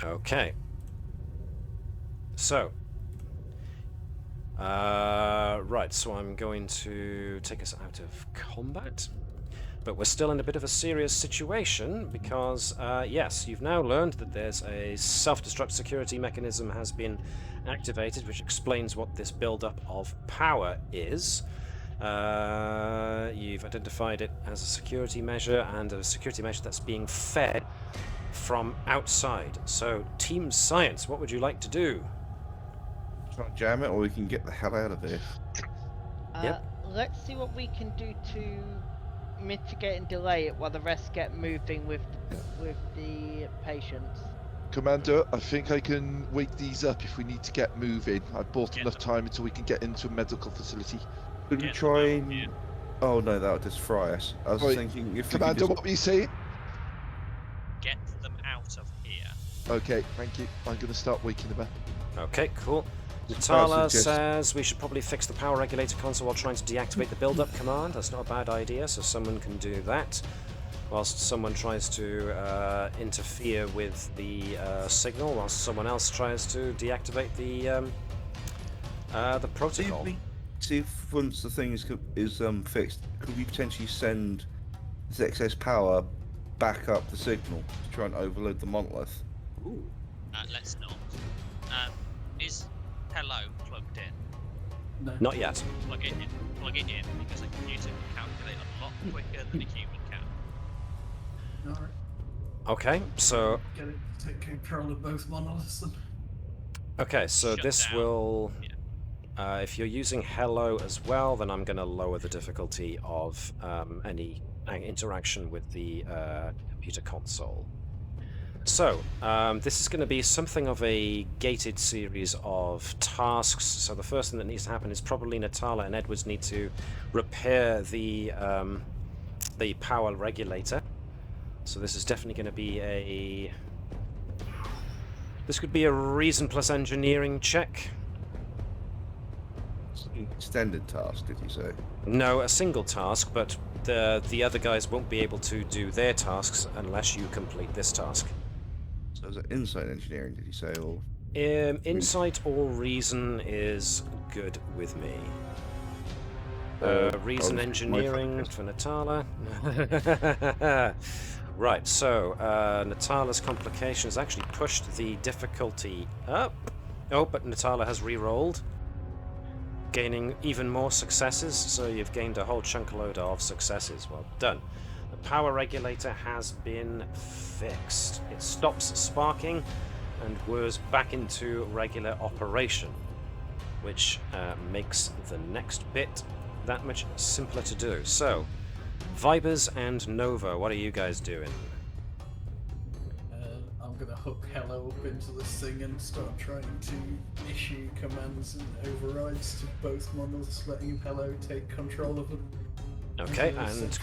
Okay. So. Right, so I'm going to take us out of combat. But we're still in a bit of a serious situation because, yes, you've now learned that there's a self-destruct security mechanism has been activated, which explains what this build-up of power is. You've identified it as a security measure, and a security measure that's being fed from outside. So, Team Science, what would you like to do? Try and jam it, or we can get the hell out of here. Let's see what we can do to mitigate and delay it while the rest get moving with the patients. Commander, I think I can wake these up if we need to get moving. I've bought Get enough them. time until we can get into a medical facility. Could we Get try them out and... here. Oh no, that would just fry us. I was Right. thinking if we could Commander, just... what were you saying? Get them out of here. Okay, thank you. I'm going to start waking them up. Okay, cool. I Natala suggest- says we should probably fix the power regulator console while trying to deactivate the build-up command. That's not a bad idea, so someone can do that. Whilst someone tries to interfere with the signal, whilst someone else tries to deactivate the protocol. See if once the thing is fixed, could we potentially send this excess power back up the signal to try and overload the monolith? Ooh. Let's not. Is hello plugged in? No. Not yet. Plug it in, because a computer can calculate a lot quicker than a human can. Alright. Okay, so Get it to take control of both monoliths then. Okay, so shut this down. will... if you're using Hello as well, then I'm going to lower the difficulty of any interaction with the computer console. So, this is going to be something of a gated series of tasks. So the first thing that needs to happen is probably Natala and Edwards need to repair the power regulator. So this is definitely going to be a... This could be a reason plus engineering check. Extended task, did you say? No, a single task, but the other guys won't be able to do their tasks unless you complete this task. So is it insight engineering, did you say, or? Insight or reason is good with me. Reason engineering for Natala. Right, so Natala's complication has actually pushed the difficulty up. Oh, but Natala has re-rolled, gaining even more successes, so you've gained a whole chunk load of successes. Well done. The power regulator has been fixed. It stops sparking and whirs back into regular operation, which makes the next bit that much simpler to do. So, Vibers and Nova, what are you guys doing? I'm gonna hook Hello up into this thing and start trying to issue commands and overrides to both models, letting Hello take control of them. Okay, and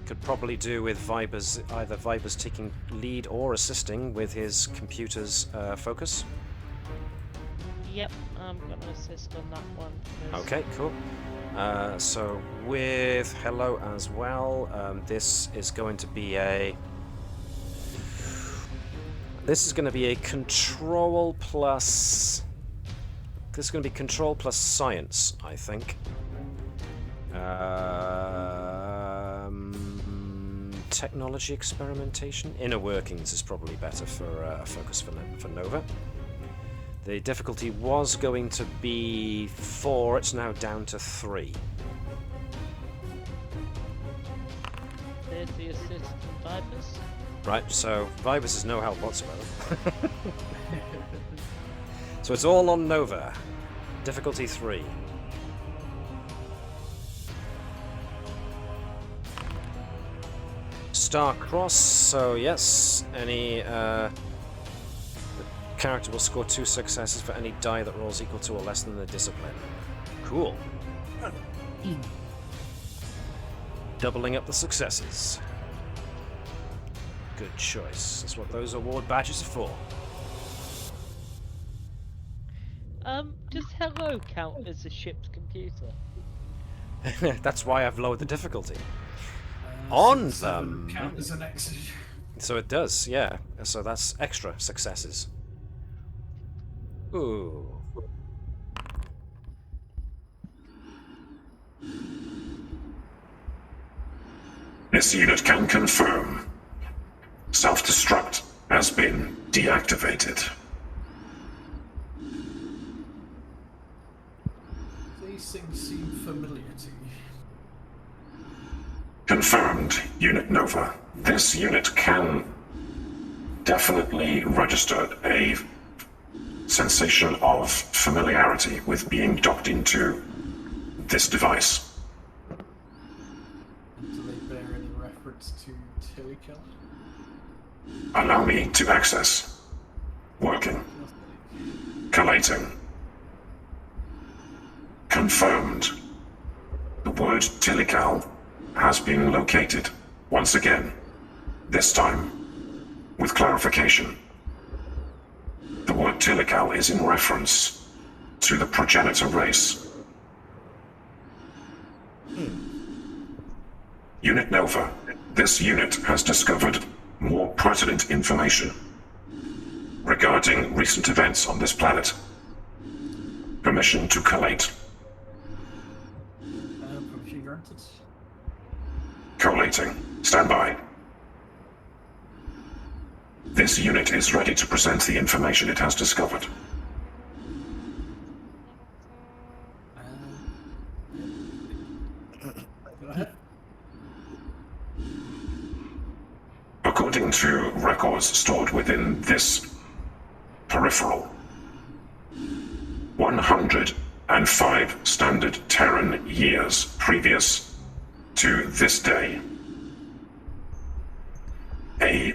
could probably do with Vibers, either Vibers taking lead or assisting with his computer's focus. Yep, I'm gonna assist on that one. Okay, cool. So with Hello as well, this is going to be a... This is going to be a control plus... This is going to be control plus science, I think. Technology experimentation? Inner workings is probably better for a focus for Nova. The difficulty was going to be 4, it's now down to 3. There's the assist from Vibers. Right, so Vibers is no help whatsoever. So it's all on Nova. Difficulty 3. Star Cross, so yes, any character will score 2 successes for any die that rolls equal to or less than the discipline. Cool. Doubling up the successes. Good choice. That's what those award badges are for. Does Hello count as a ship's computer? That's why I've lowered the difficulty. So On does 7 them. count as an exit. So it does, yeah. So that's extra successes. Ooh. This unit can confirm. Self-destruct has been deactivated. These things seem familiar to me. Confirmed, Unit Nova. This unit can definitely register a sensation of familiarity with being docked into this device. Do they bear any reference to Tillykill? Allow me to access. Working. Collating. Confirmed. The word Tillycal has been located once again, this time with clarification. The word Tillycal is in reference to the progenitor race. Unit Nova, this unit has discovered more pertinent information regarding recent events on this planet. Permission to collate. Permission granted. Collating. Stand by. This unit is ready to present the information it has discovered. Go ahead. According to records stored within this peripheral, 105 standard Terran years previous to this day. A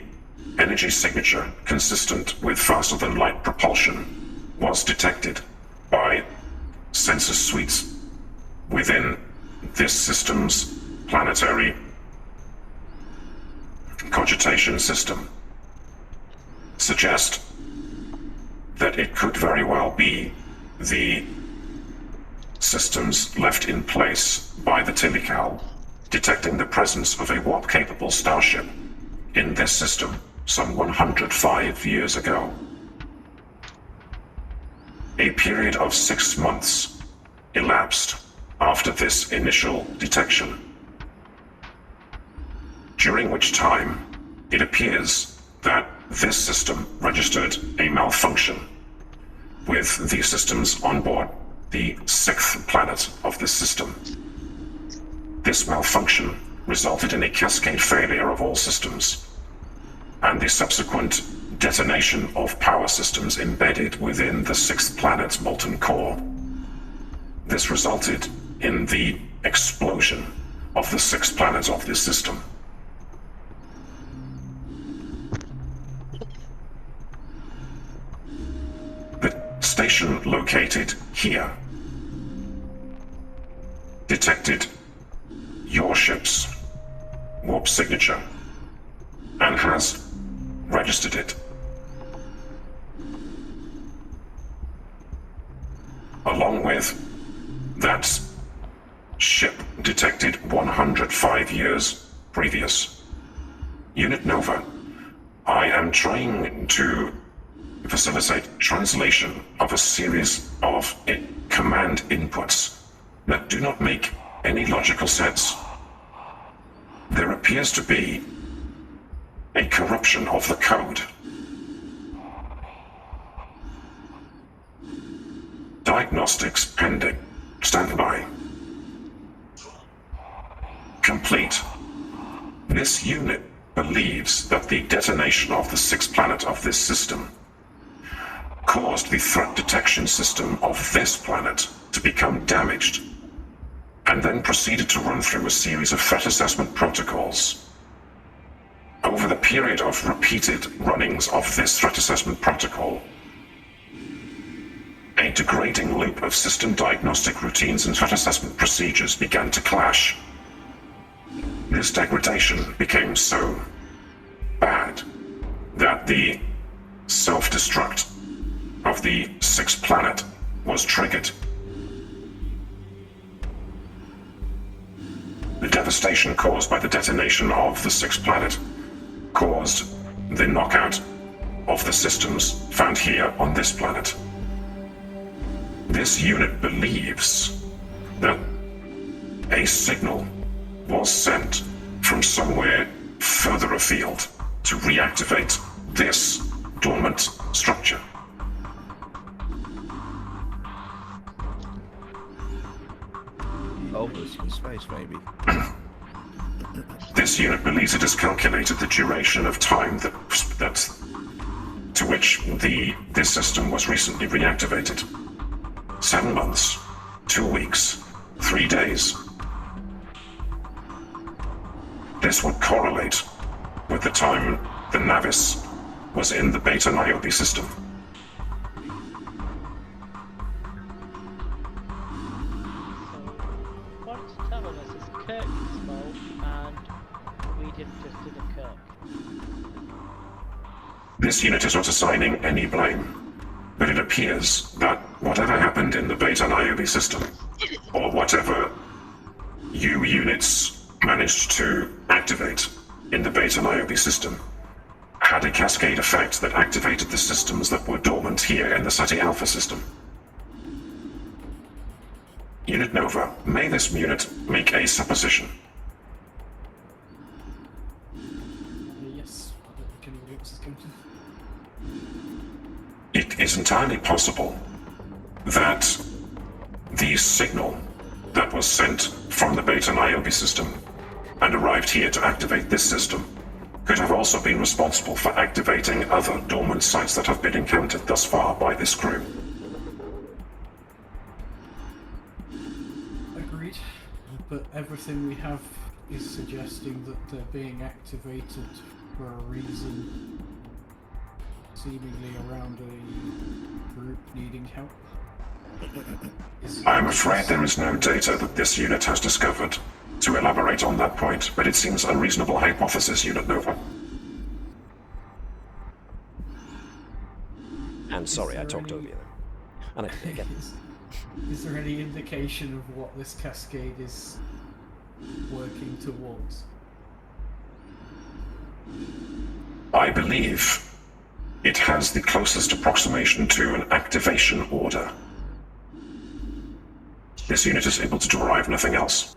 energy signature consistent with faster-than-light propulsion was detected by sensor suites within this system's planetary cogitation system, suggest that it could very well be the systems left in place by the Tilical, detecting the presence of a warp-capable starship in this system some 105 years ago. A period of 6 months elapsed after this initial detection, during which time it appears that this system registered a malfunction with the systems on board the 6th planet of this system. This malfunction resulted in a cascade failure of all systems, and the subsequent detonation of power systems embedded within the 6th planet's molten core. This resulted in the explosion of the 6th planet of this system. Station located here detected your ship's warp signature and has registered it. Along with that ship detected 105 years previous. Unit Nova, I am trying to facilitate translation of a series of command inputs that do not make any logical sense. There appears to be a corruption of the code. Diagnostics pending. Stand by. Complete. This unit believes that the detonation of the 6th planet of this system caused the threat detection system of this planet to become damaged, and then proceeded to run through a series of threat assessment protocols. Over the period of repeated runnings of this threat assessment protocol, a degrading loop of system diagnostic routines and threat assessment procedures began to clash. This degradation became so bad that the self-destruct of the 6th planet was triggered. The devastation caused by the detonation of the 6th planet caused the knockout of the systems found here on this planet. This unit believes that a signal was sent from somewhere further afield to reactivate this dormant structure. Elvis in space, maybe. This unit believes it has calculated the duration of time that to which this system was recently reactivated. 7 months, 2 weeks, 3 days. This would correlate with the time the Navis was in the Beta Niobe system. What's telling us is Kirk's fault, and we didn't just do the Kirk. This unit is not assigning any blame, but it appears that whatever happened in the Beta Niobe system, or whatever you units managed to activate in the Beta Niobe system, had a cascade effect that activated the systems that were dormant here in the Ceti Alpha system. Unit Nova, may this unit make a supposition? Yes, I don't think anybody else is going to. It is entirely possible that the signal that was sent from the Beta Niobe system and arrived here to activate this system could have also been responsible for activating other dormant sites that have been encountered thus far by this crew. Agreed. But everything we have is suggesting that they're being activated for a reason, seemingly around a group needing help. I'm afraid there is no data that this unit has discovered to elaborate on that point, but it seems a reasonable hypothesis, Unit Nova. And sorry, I there talked any- over you there. And I did it again. Is there any indication of what this cascade is working towards? I believe it has the closest approximation to an activation order. This unit is able to derive nothing else.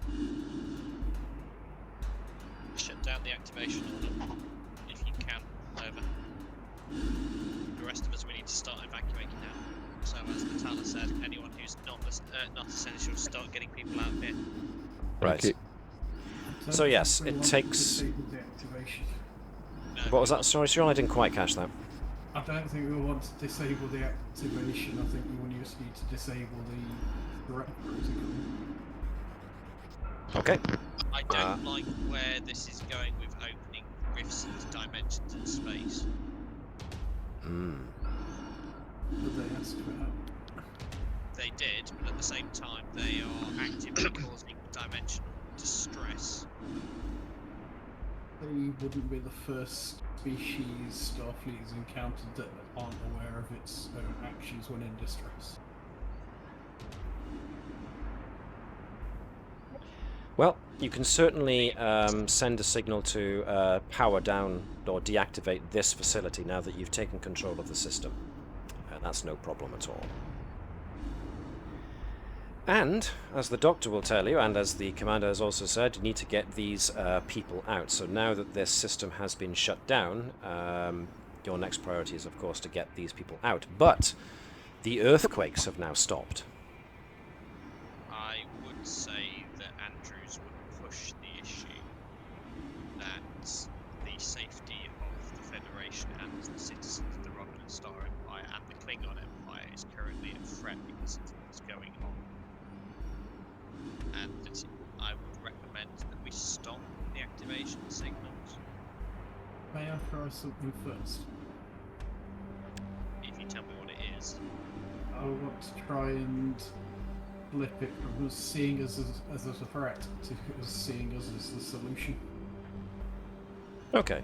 Shut down the activation order, if you can. Over. The rest of us, we need to start evacuating now. So, as Natalia said, anyone who's not essential, start getting people out of here. Right. Okay. So yes, We it want to takes- disable the activation. No, What was that? Sorry, Cyril, I didn't quite catch that. I don't think we want to disable the activation. I think we just need to disable the threat protocol. Okay. I don't like where this is going with opening rifts into dimensions in space. But they asked for help. They did, but at the same time, they are actively causing dimensional distress. They wouldn't be the first species Starfleet has encountered that aren't aware of its own actions when in distress. Well, you can certainly send a signal to power down or deactivate this facility now that you've taken control of the system. That's no problem at all. And, as the doctor will tell you, and as the commander has also said, you need to get these people out. So now that this system has been shut down, your next priority is, of course, to get these people out. But the earthquakes have now stopped. I would say that Andrews would push the issue that the safety of the Federation and the citizens of the Romulan Star Empire and the Klingon Empire is currently a threat because of what's going on. And that I would recommend that we stop the activation signals. May I try something first? If you tell me what it is. I want to try and flip it from us seeing us as a threat to us seeing us as the solution. Okay.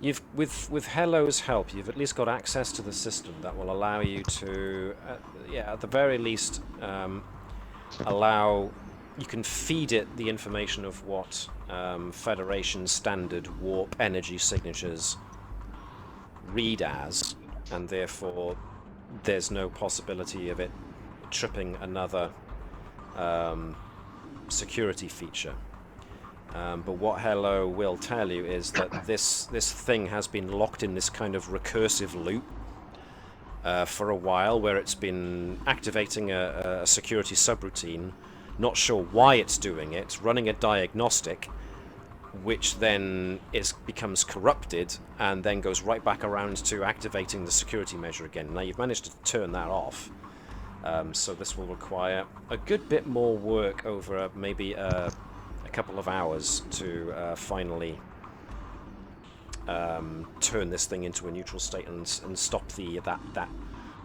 You've, with Hello's help, you've at least got access to the system that will allow you to, at the very least, you can feed it the information of what Federation standard warp energy signatures read as, and therefore there's no possibility of it tripping another security feature. But what Hello will tell you is that this thing has been locked in this kind of recursive loop for a while, where it's been activating a security subroutine, not sure why it's doing it, running a diagnostic, which then becomes corrupted and then goes right back around to activating the security measure again. Now you've managed to turn that off, so this will require a good bit more work over maybe a couple of hours to finally turn this thing into a neutral state and stop that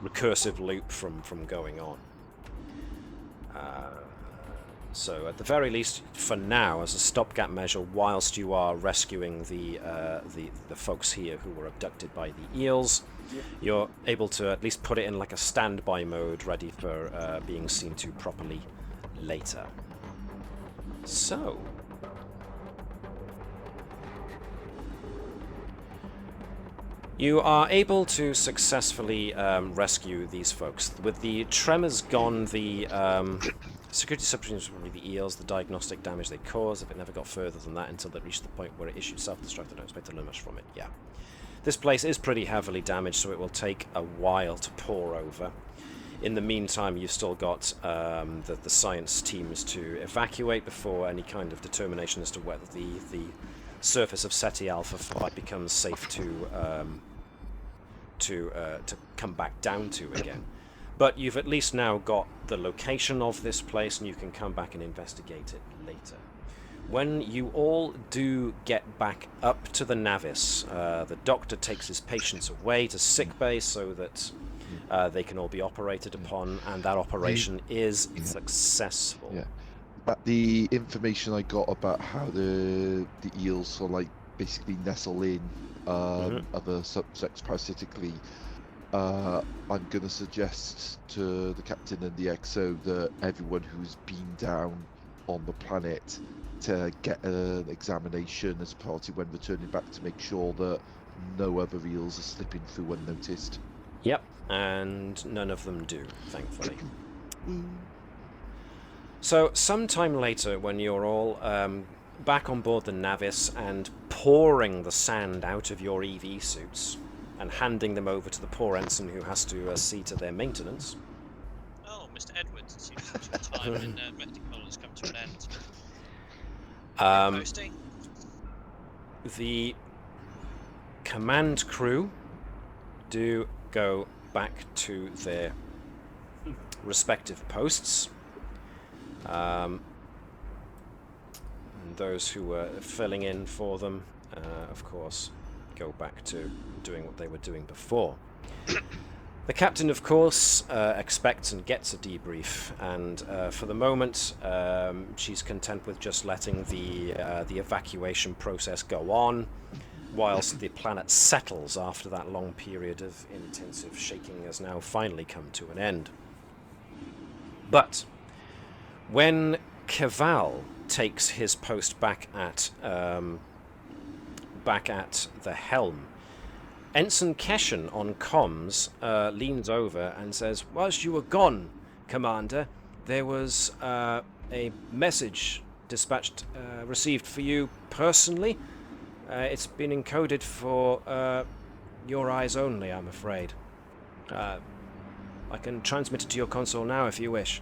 recursive loop from going on. So at the very least, for now, as a stopgap measure, whilst you are rescuing the folks here who were abducted by the eels, you're able to at least put it in like a standby mode, ready for being seen to properly later. So, you are able to successfully rescue these folks. With the tremors gone, the security subroutines will be the eels, the diagnostic damage they cause, if it never got further than that until it reached the point where it issued self-destruct. I don't expect to learn much from it, yeah. This place is pretty heavily damaged, so it will take a while to pour over. In the meantime, you've still got the science teams to evacuate before any kind of determination as to whether the surface of Ceti Alpha V becomes safe to come back down to again. But you've at least now got the location of this place, and you can come back and investigate it later. When you all do get back up to the Navis, the doctor takes his patients away to sickbay so that they can all be operated upon, and that operation is successful. Yeah. But the information I got about how the eels sort of like basically nestle in other subjects parasitically, I'm going to suggest to the captain and the XO that everyone who's been down on the planet to get an examination as party when returning back to make sure that no other eels are slipping through unnoticed. Yep, and none of them do, thankfully. So, sometime later, when you're all back on board the Navis and pouring the sand out of your EV suits and handing them over to the poor ensign who has to see to their maintenance. Oh, Mr. Edwards, it seems that your time in Metacol has come to an end. Posting? The command crew do go back to their respective posts. And those who were filling in for them, of course, go back to doing what they were doing before. The captain, of course, expects and gets a debrief, and for the moment, she's content with just letting the evacuation process go on, whilst the planet settles after that long period of intensive shaking has now finally come to an end. But when Keval takes his post back at the helm, Ensign Keshen on comms leans over and says, "Whilst you were gone, Commander, there was a message dispatched, received for you personally. It's been encoded for your eyes only, I'm afraid. I can transmit it to your console now if you wish."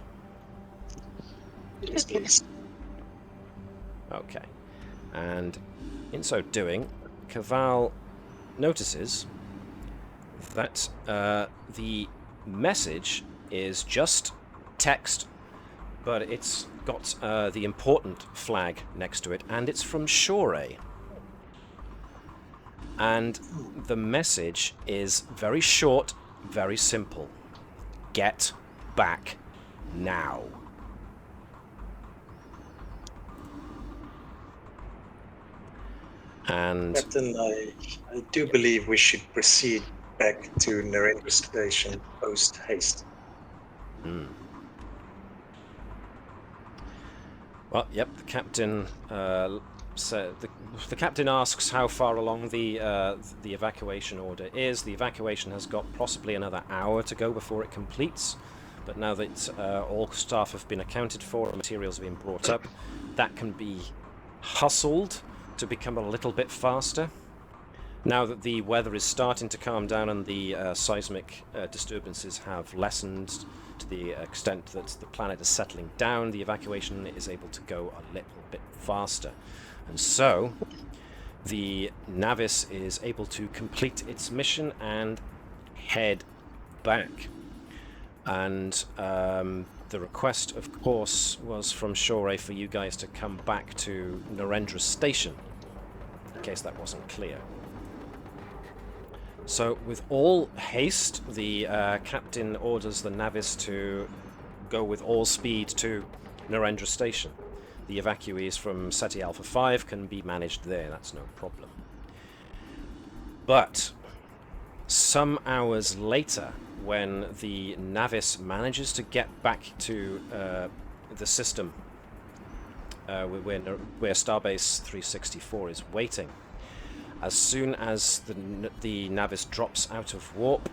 Yes, please. Okay. And in so doing, Keval notices that the message is just text, but it's got the important flag next to it, and it's from Shorey. And the message is very short, very simple. Get back now. And Captain, I do believe we should proceed back to Narendra Station post haste. Well, yep. The captain said the captain asks how far along the evacuation order is. The evacuation has got possibly another hour to go before it completes. But now that all staff have been accounted for and materials have been brought up, that can be hustled to become a little bit faster. Now that the weather is starting to calm down and the seismic disturbances have lessened to the extent that the planet is settling down, the evacuation is able to go a little bit faster. And so, the Navis is able to complete its mission and head back. And the request, of course, was from Shorey for you guys to come back to Narendra Station, in case that wasn't clear. So, with all haste, the captain orders the Navis to go with all speed to Narendra Station. The evacuees from Ceti Alpha V can be managed there, that's no problem. But, some hours later, when the Navis manages to get back to the system where Starbase 364 is waiting, as soon as the Navis drops out of warp,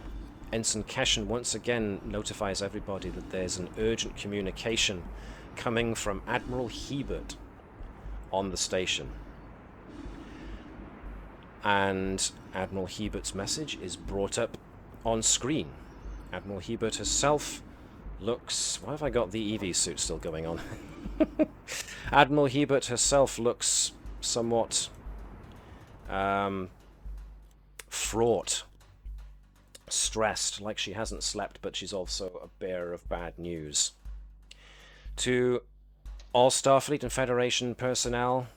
Ensign Keshen once again notifies everybody that there's an urgent communication coming from Admiral Hebert on the station. And Admiral Hebert's message is brought up on screen. Admiral Hebert herself looks... Why have I got the EV suit still going on? Admiral Hebert herself looks somewhat fraught. stressed, like she hasn't slept, but she's also a bearer of bad news. To all Starfleet and Federation personnel,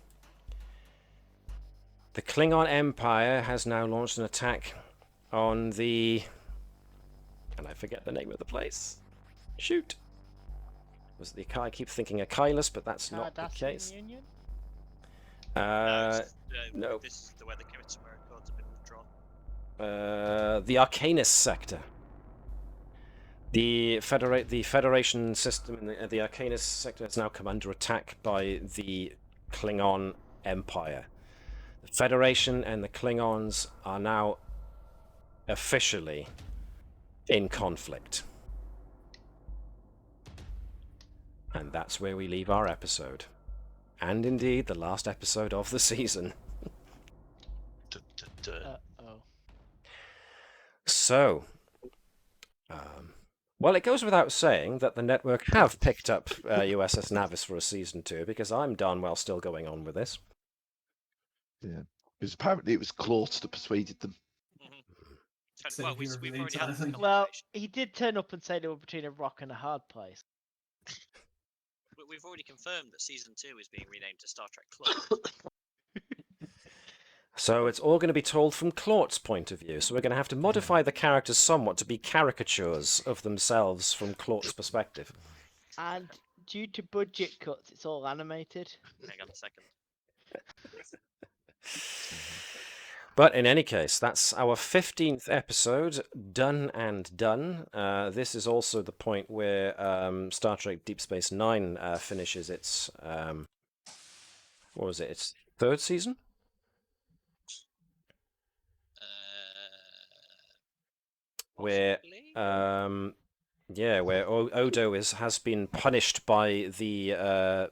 the Klingon Empire has now launched an attack on the... And I forget the name of the place. Shoot. Was it the... I keep thinking Achilles, but that's not the Cardassian case. Union? No. This is where the Kevin MacLeod have been withdrawn. The Arcanus sector. The Federation system in the Arcanus sector has now come under attack by the Klingon Empire. The Federation and the Klingons are now officially in conflict. And that's where we leave our episode. And indeed, the last episode of the season. Uh-oh. So, well, it goes without saying that the network have picked up USS Navis for a season 2, because I'm darn well still going on with this. Yeah, because apparently it was Claude that persuaded them. Well, we've already had this Well, conversation. he did turn up and say they were between a rock and a hard place. We've already confirmed that season 2 is being renamed to Star Trek Club. So it's all going to be told from Claught's point of view. So we're going to have to modify the characters somewhat to be caricatures of themselves from Claught's perspective. And due to budget cuts, it's all animated. Hang on a second. But in any case, that's our 15th episode, done and done. This is also the point where Star Trek Deep Space Nine finishes its, what was it, its 3rd season? Where, where Odo has been punished by the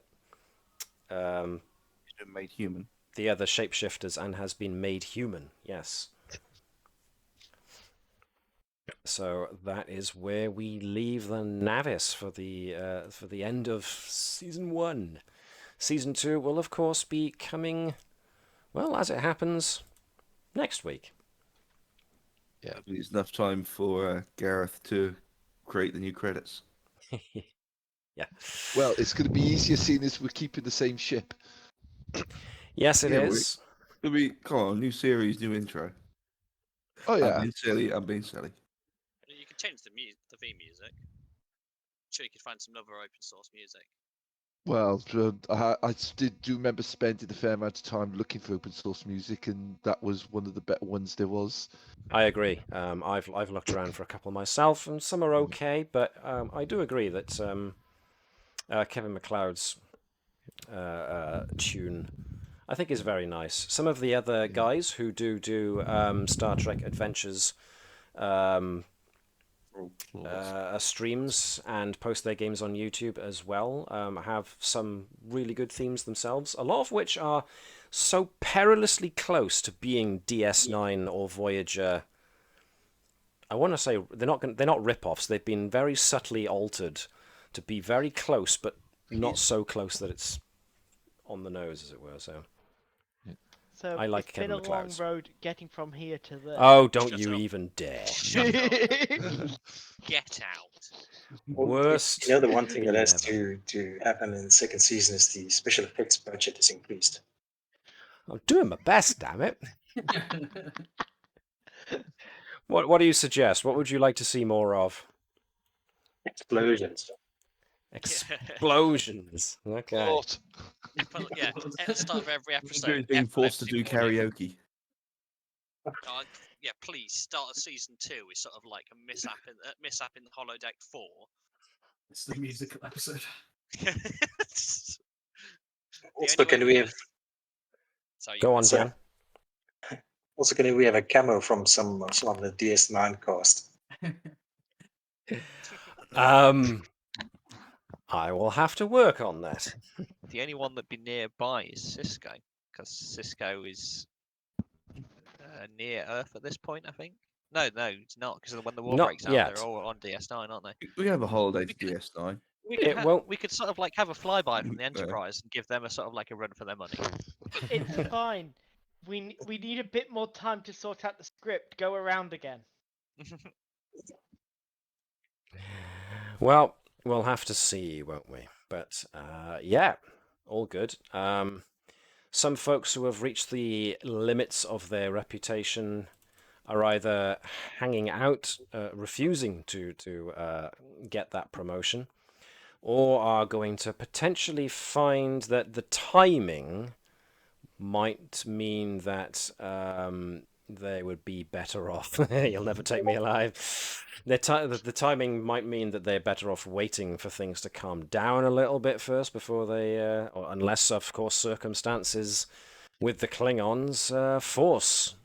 made human. The other shapeshifters and has been made human. Yes. So that is where we leave the Navis for the end of season 1. Season 2 will of course be coming, well, as it happens, next week. Yeah, it's enough time for Gareth to create the new credits. Yeah. Well, it's going to be easier seeing as we're keeping the same ship. Yes, it is. It'll be, come on, new series, new intro. Oh yeah. I'm being silly. You can change the theme music. Sure, you could find some other open source music. Well, I do remember spending a fair amount of time looking for open source music, and that was one of the better ones there was. I agree. I've looked around for a couple myself, and some are okay, but I do agree that Kevin MacLeod's tune, I think, is very nice. Some of the other guys who do Star Trek Adventures streams and post their games on YouTube as well have some really good themes themselves, a lot of which are so perilously close to being DS9 or Voyager. I want to say they're not rip-offs. They've been very subtly altered to be very close, but not so close that it's on the nose, as it were. So I like it's been Kevin a long MacLeod's. road getting from here to there. Oh, don't Shut you up. even dare! Get out. Worst. You know, the one thing that has ever. to happen in the second season is the special effects budget is increased. I'm doing my best, damn it. What do you suggest? What would you like to see more of? Explosions. Explosions. Okay. What? Well, yeah, at the start of every episode. Being forced to do epileptic audio. karaoke. Yeah, please start of season 2 is sort of like a mishap in the holodeck 4. It's the musical episode. Also, can we have Go on, so- Dan. also can we have a cameo from some of the DS9 cast? I will have to work on that. The only one that'd be nearby is Cisco, because Cisco is near Earth at this point, I think. No, it's not, because when the war Not breaks out, yet. they're all on DS9, aren't they? We have a holiday for DS9. We could sort of like have a flyby from the Yeah. Enterprise and give them a sort of like a run for their money. It's fine. We need a bit more time to sort out the script. Go around again. Well, we'll have to see, won't we? But yeah, all good. Some folks who have reached the limits of their reputation are either hanging out, refusing to get that promotion, or are going to potentially find that the timing might mean that they would be better off. You'll never take me alive. The timing might mean that they're better off waiting for things to calm down a little bit first before they, or unless, of course, circumstances with the Klingons force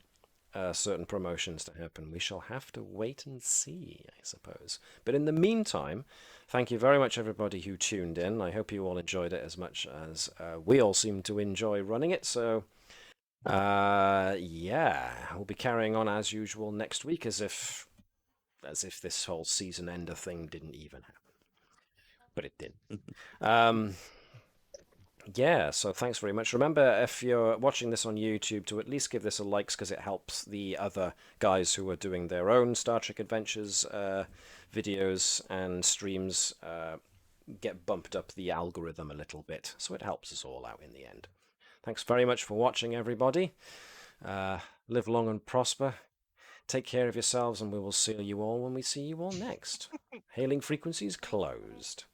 certain promotions to happen. We shall have to wait and see, I suppose. But in the meantime, thank you very much, everybody who tuned in. I hope you all enjoyed it as much as we all seem to enjoy running it. So, yeah, we'll be carrying on as usual next week, as if this whole season ender thing didn't even happen. But it did. Yeah, so thanks very much. Remember, if you're watching this on YouTube, to at least give this a like, because it helps the other guys who are doing their own Star Trek Adventures videos and streams get bumped up the algorithm a little bit. So it helps us all out in the end. Thanks very much for watching, everybody. Live long and prosper. Take care of yourselves, and we will see you all when we see you all next. Hailing frequencies closed.